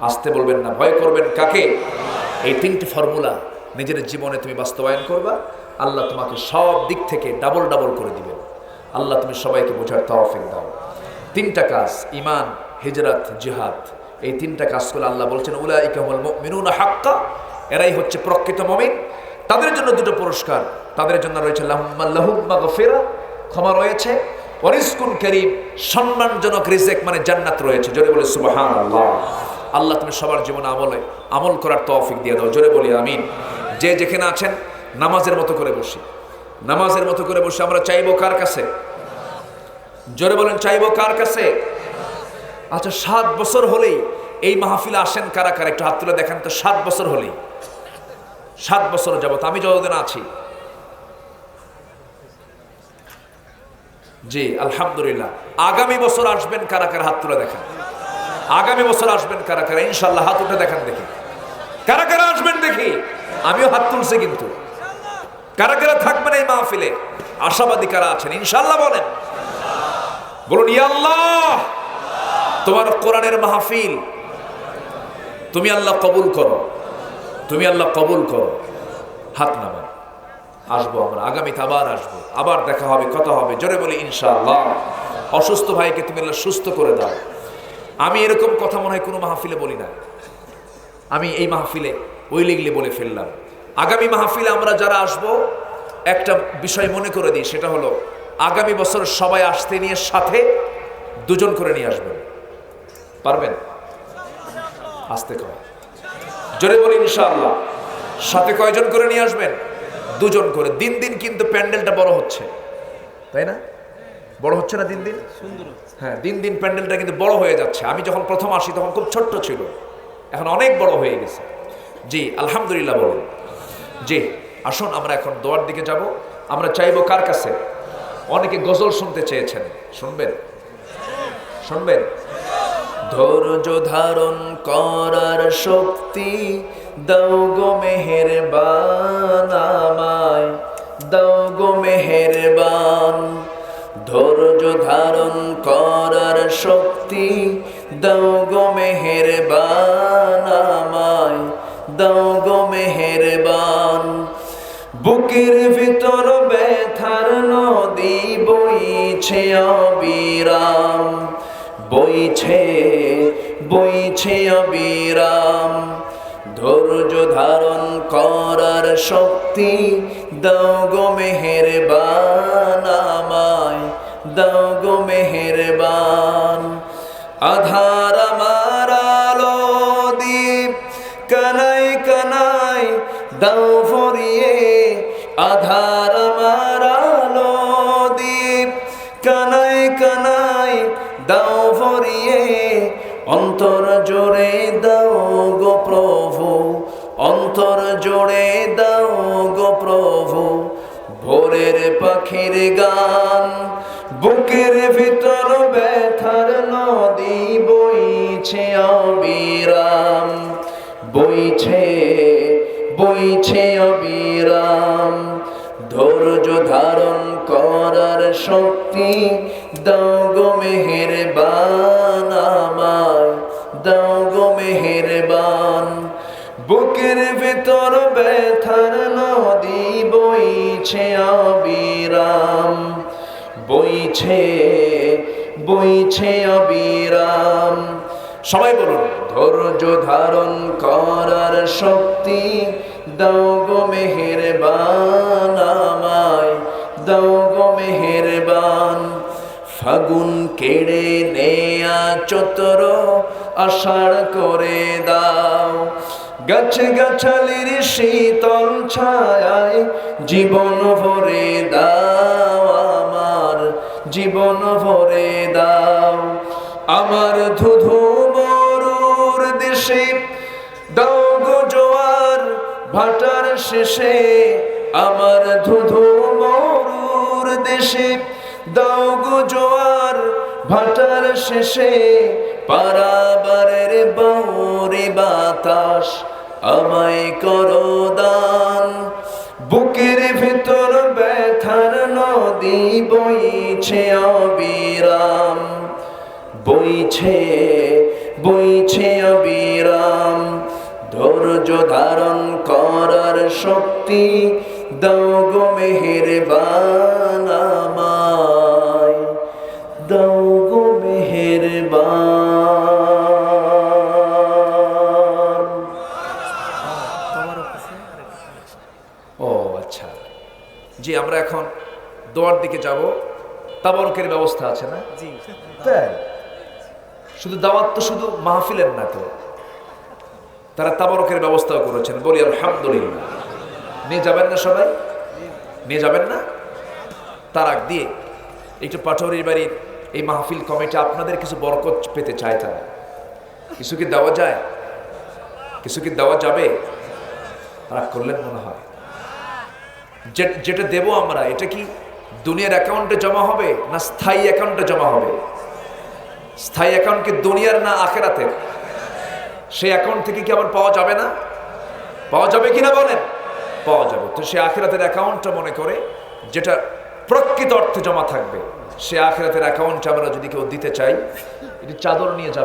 আসতে বলবেন না, ভয় করবেন কাকে? এই 3টি ফর্মুলা নিজের জীবনে তুমি বাস্তবায়ন করবা, আল্লাহ তোমাকে সব দিক থেকে ডাবল ডাবল করে দিবেন। আল্লাহ তুমি সবাইকে বোঝার তৌফিক দাও। 3টা কাজ, ঈমান, হিজরত, জিহাদ, এই 3টা কাজ করে আল্লাহ বলছেন উলাইকা হুমুল মুমিনুনা হাক্কা, এরাই হচ্ছে প্রকৃত মুমিন। তাদের জন্য 2টো পুরস্কার, তাদের জন্য রয়েছে লাহুম মাগফিরা, ক্ষমা রয়েছে, ওয়া রিজকুন কারীম, সম্মানজনক রিজিক মানে জান্নাত রয়েছে। জোরে বলে সুবহানাল্লাহ। আল্লাহ তুমি সবার জীবনে আমল করার তৌফিক দিয়ে দাও। জোরে বলি আমিন। যে যেখানে আছেন নামাজের মতো করে বসি, নামাজের মতো করে বসে আমরা চাইবো কার কাছে? জোরে বলেন, চাইবো কার কাছে? আচ্ছা, 7 বছর হলেই এই মাহফিলে আসেন কারা কারা? একটু হাত তুলে দেখেন তো। 7 বছর হলেই, 7 বছর যাবত আমি যতদিন আছি। জি আলহামদুলিল্লাহ। আগামী বছর আসবেন কারা কারা? হাত তুলে দেখেন। আগামী বছর আসবেন কারা কারা? ইনশাল্লাহ হাত উঠে দেখেন দেখি, কারা কারা আসবেন দেখি। আমিও হাত তুলছি কিন্তু। কারা কারা থাকবেন এই মাহফিলে? আশাবাদী কারা আছেন? ইনশাল্লাহ বলেন, বলুন ইয়া আল্লাহ, তোমার কোরআনের মাহফিল তুমি আল্লাহ কবুল করো, তুমি আল্লাহ কবুল করো। হাত নামান, আসবো আমরা, আগামীতে আবার আসবো, আবার দেখা হবে, কথা হবে। জোরে বলি ইনশাআল্লাহ। অসুস্থ ভাইকে তুমি আল্লাহ সুস্থ করে দাও। আমি এরকম কথা মনে হয় কোনো মাহফিলে বলি না, আমি এই মাহফিলে উইলিংলি বলে ফেললাম। আগামী মাহফিলে আমরা যারা আসবো, একটা বিষয় মনে করে দিই, সেটা হলো আগামী বছর সবাই আসতে নিয়ে সাথে 2জন করে নিয়ে আসবেন। পারবেন? আসতে কয়, জোরে বলি ইনশাআল্লাহ। সাথে কয়জন করে নিয়ে আসবেন? 2জন করে। দিন দিন কিন্তু প্যান্ডেলটা বড় হচ্ছে, তাই না? বড় হচ্ছে না দিন দিন? হ্যাঁ, দিন দিন প্যান্ডেলটা কিন্তু বড় হয়ে যাচ্ছে। আমি যখন প্রথম আসি তখন খুব ছোট্ট ছিল, এখন অনেক বড় হয়ে গেছে। জি আলহামদুলিল্লাহ বলুন। জি, আসুন আমরা এখন দোয়ার দিকে যাব। আমরা চাইবো কার কাছে? অনেকে গজল শুনতে চেয়েছেন, শুনবেন? শুনবেন? ধৈর্য ধারণ করার শক্তি দাও গো মেহেরবান, আমায় দাও গো মেহেরবান। ধৈর্য ধারণ করার শক্তি দাও গো মেহেরবান, আমায় দাও গো মেহেরবান। বুকের ভিতর ব্যথার নদী বইছে অবিরাম, বইছে বইছে অবিরাম। ধৈর্য ধারণ করার শক্তি দাও গো মেহেরবান, আমায় দাও গো মেহেরবান। আধার আমার আলো দীপ কানাই কানাই দাও ভরিয়ে, আধার আমার আলো দীপ কানাই কানাই দাও ভরিয়ে। অন্তর জোড়ে দাও গো প্রভু, অন্তর জোড়ে দাও গো প্রভু। ভোরের পাখির গান, বুকের ভিতর ব্যথার নদী বইছে অবিরাম, বইছে বইছে অবিরাম। ধৈর্য ধারণ করার শক্তি দাও গো মেহেরবান, আমায় দাও গো মেহেরবান। বুকের ভিতর ব্যথার নদী বইছে অবিরাম, বইছে বইছে অবিরাম। সবাই বলুন, ধৈর্য ধারণ করার শক্তি দাও গো মেহেরবান, আমায় দাও গো মেহেরবান। ফাগুন কেড়ে নেয়া চতর আষাঢ় করে দাও, গাছে গাছালির শীতল ছায়ায় জীবন ভরে দাও, আমার জীবন ভরে দাও। আমার ধুধু মরুর দেশে দাও গো জোয়ার ভাটার শেষে, আমার ধুধু মরুর দেশে দাও গো জোয়ার ভাটার শেষে পারাবারের বাউরে বাতাস আমায় করো দান। বুকের ভেতর ব্যথার নদী বইছে অবিরাম, বইছে বইছে অবিরাম। ধৈর্য ধারণ করার শক্তি দাও গো মেহেরবান আমায়, দাও গো মেহেরবান। ও আচ্ছা, জি আমরা এখন দোয়ার দিকে যাব। তাবারকের ব্যবস্থা আছে না? জি তাই শুধু দাওয়াত তো শুধু মাহফিলের না, তো তারা তাবারকের ব্যবস্থাও করেছেন। বলি আলহামদুলিল্লাহ। নিয়ে যাবেন না সবাই? নিয়ে যাবেন না? তারাক দিয়ে একটু পাটোয়ারির বাড়ির এই মাহফিল কমিটি আপনাদের কিছু বরকত পেতে চায়। তারা কিছু কি দেওয়া যায়? কিছু কি দেওয়া যাবে? রাগ করলেন মনে হয়। যেটা দেব আমরা, এটা কি দুনিয়ার অ্যাকাউন্টে জমা হবে না স্থায়ী অ্যাকাউন্টে জমা হবে? স্থায়ী অ্যাকাউন্ট কি দুনিয়ার না আখেরাতের? সেই অ্যাকাউন্ট থেকে কি আবার পাওয়া যাবে না? পাওয়া যাবে কিনা বলেন? পাওয়া যাবে। তো সে আখিরাতের অ্যাকাউন্টটা মনে করে, যেটা প্রকৃত অর্থে জমা থাকবে, সে আখিরাতের অ্যাকাউন্টটা আমরা যদি কেউ দিতে চাই, এটি চাদর নিয়ে যাবে।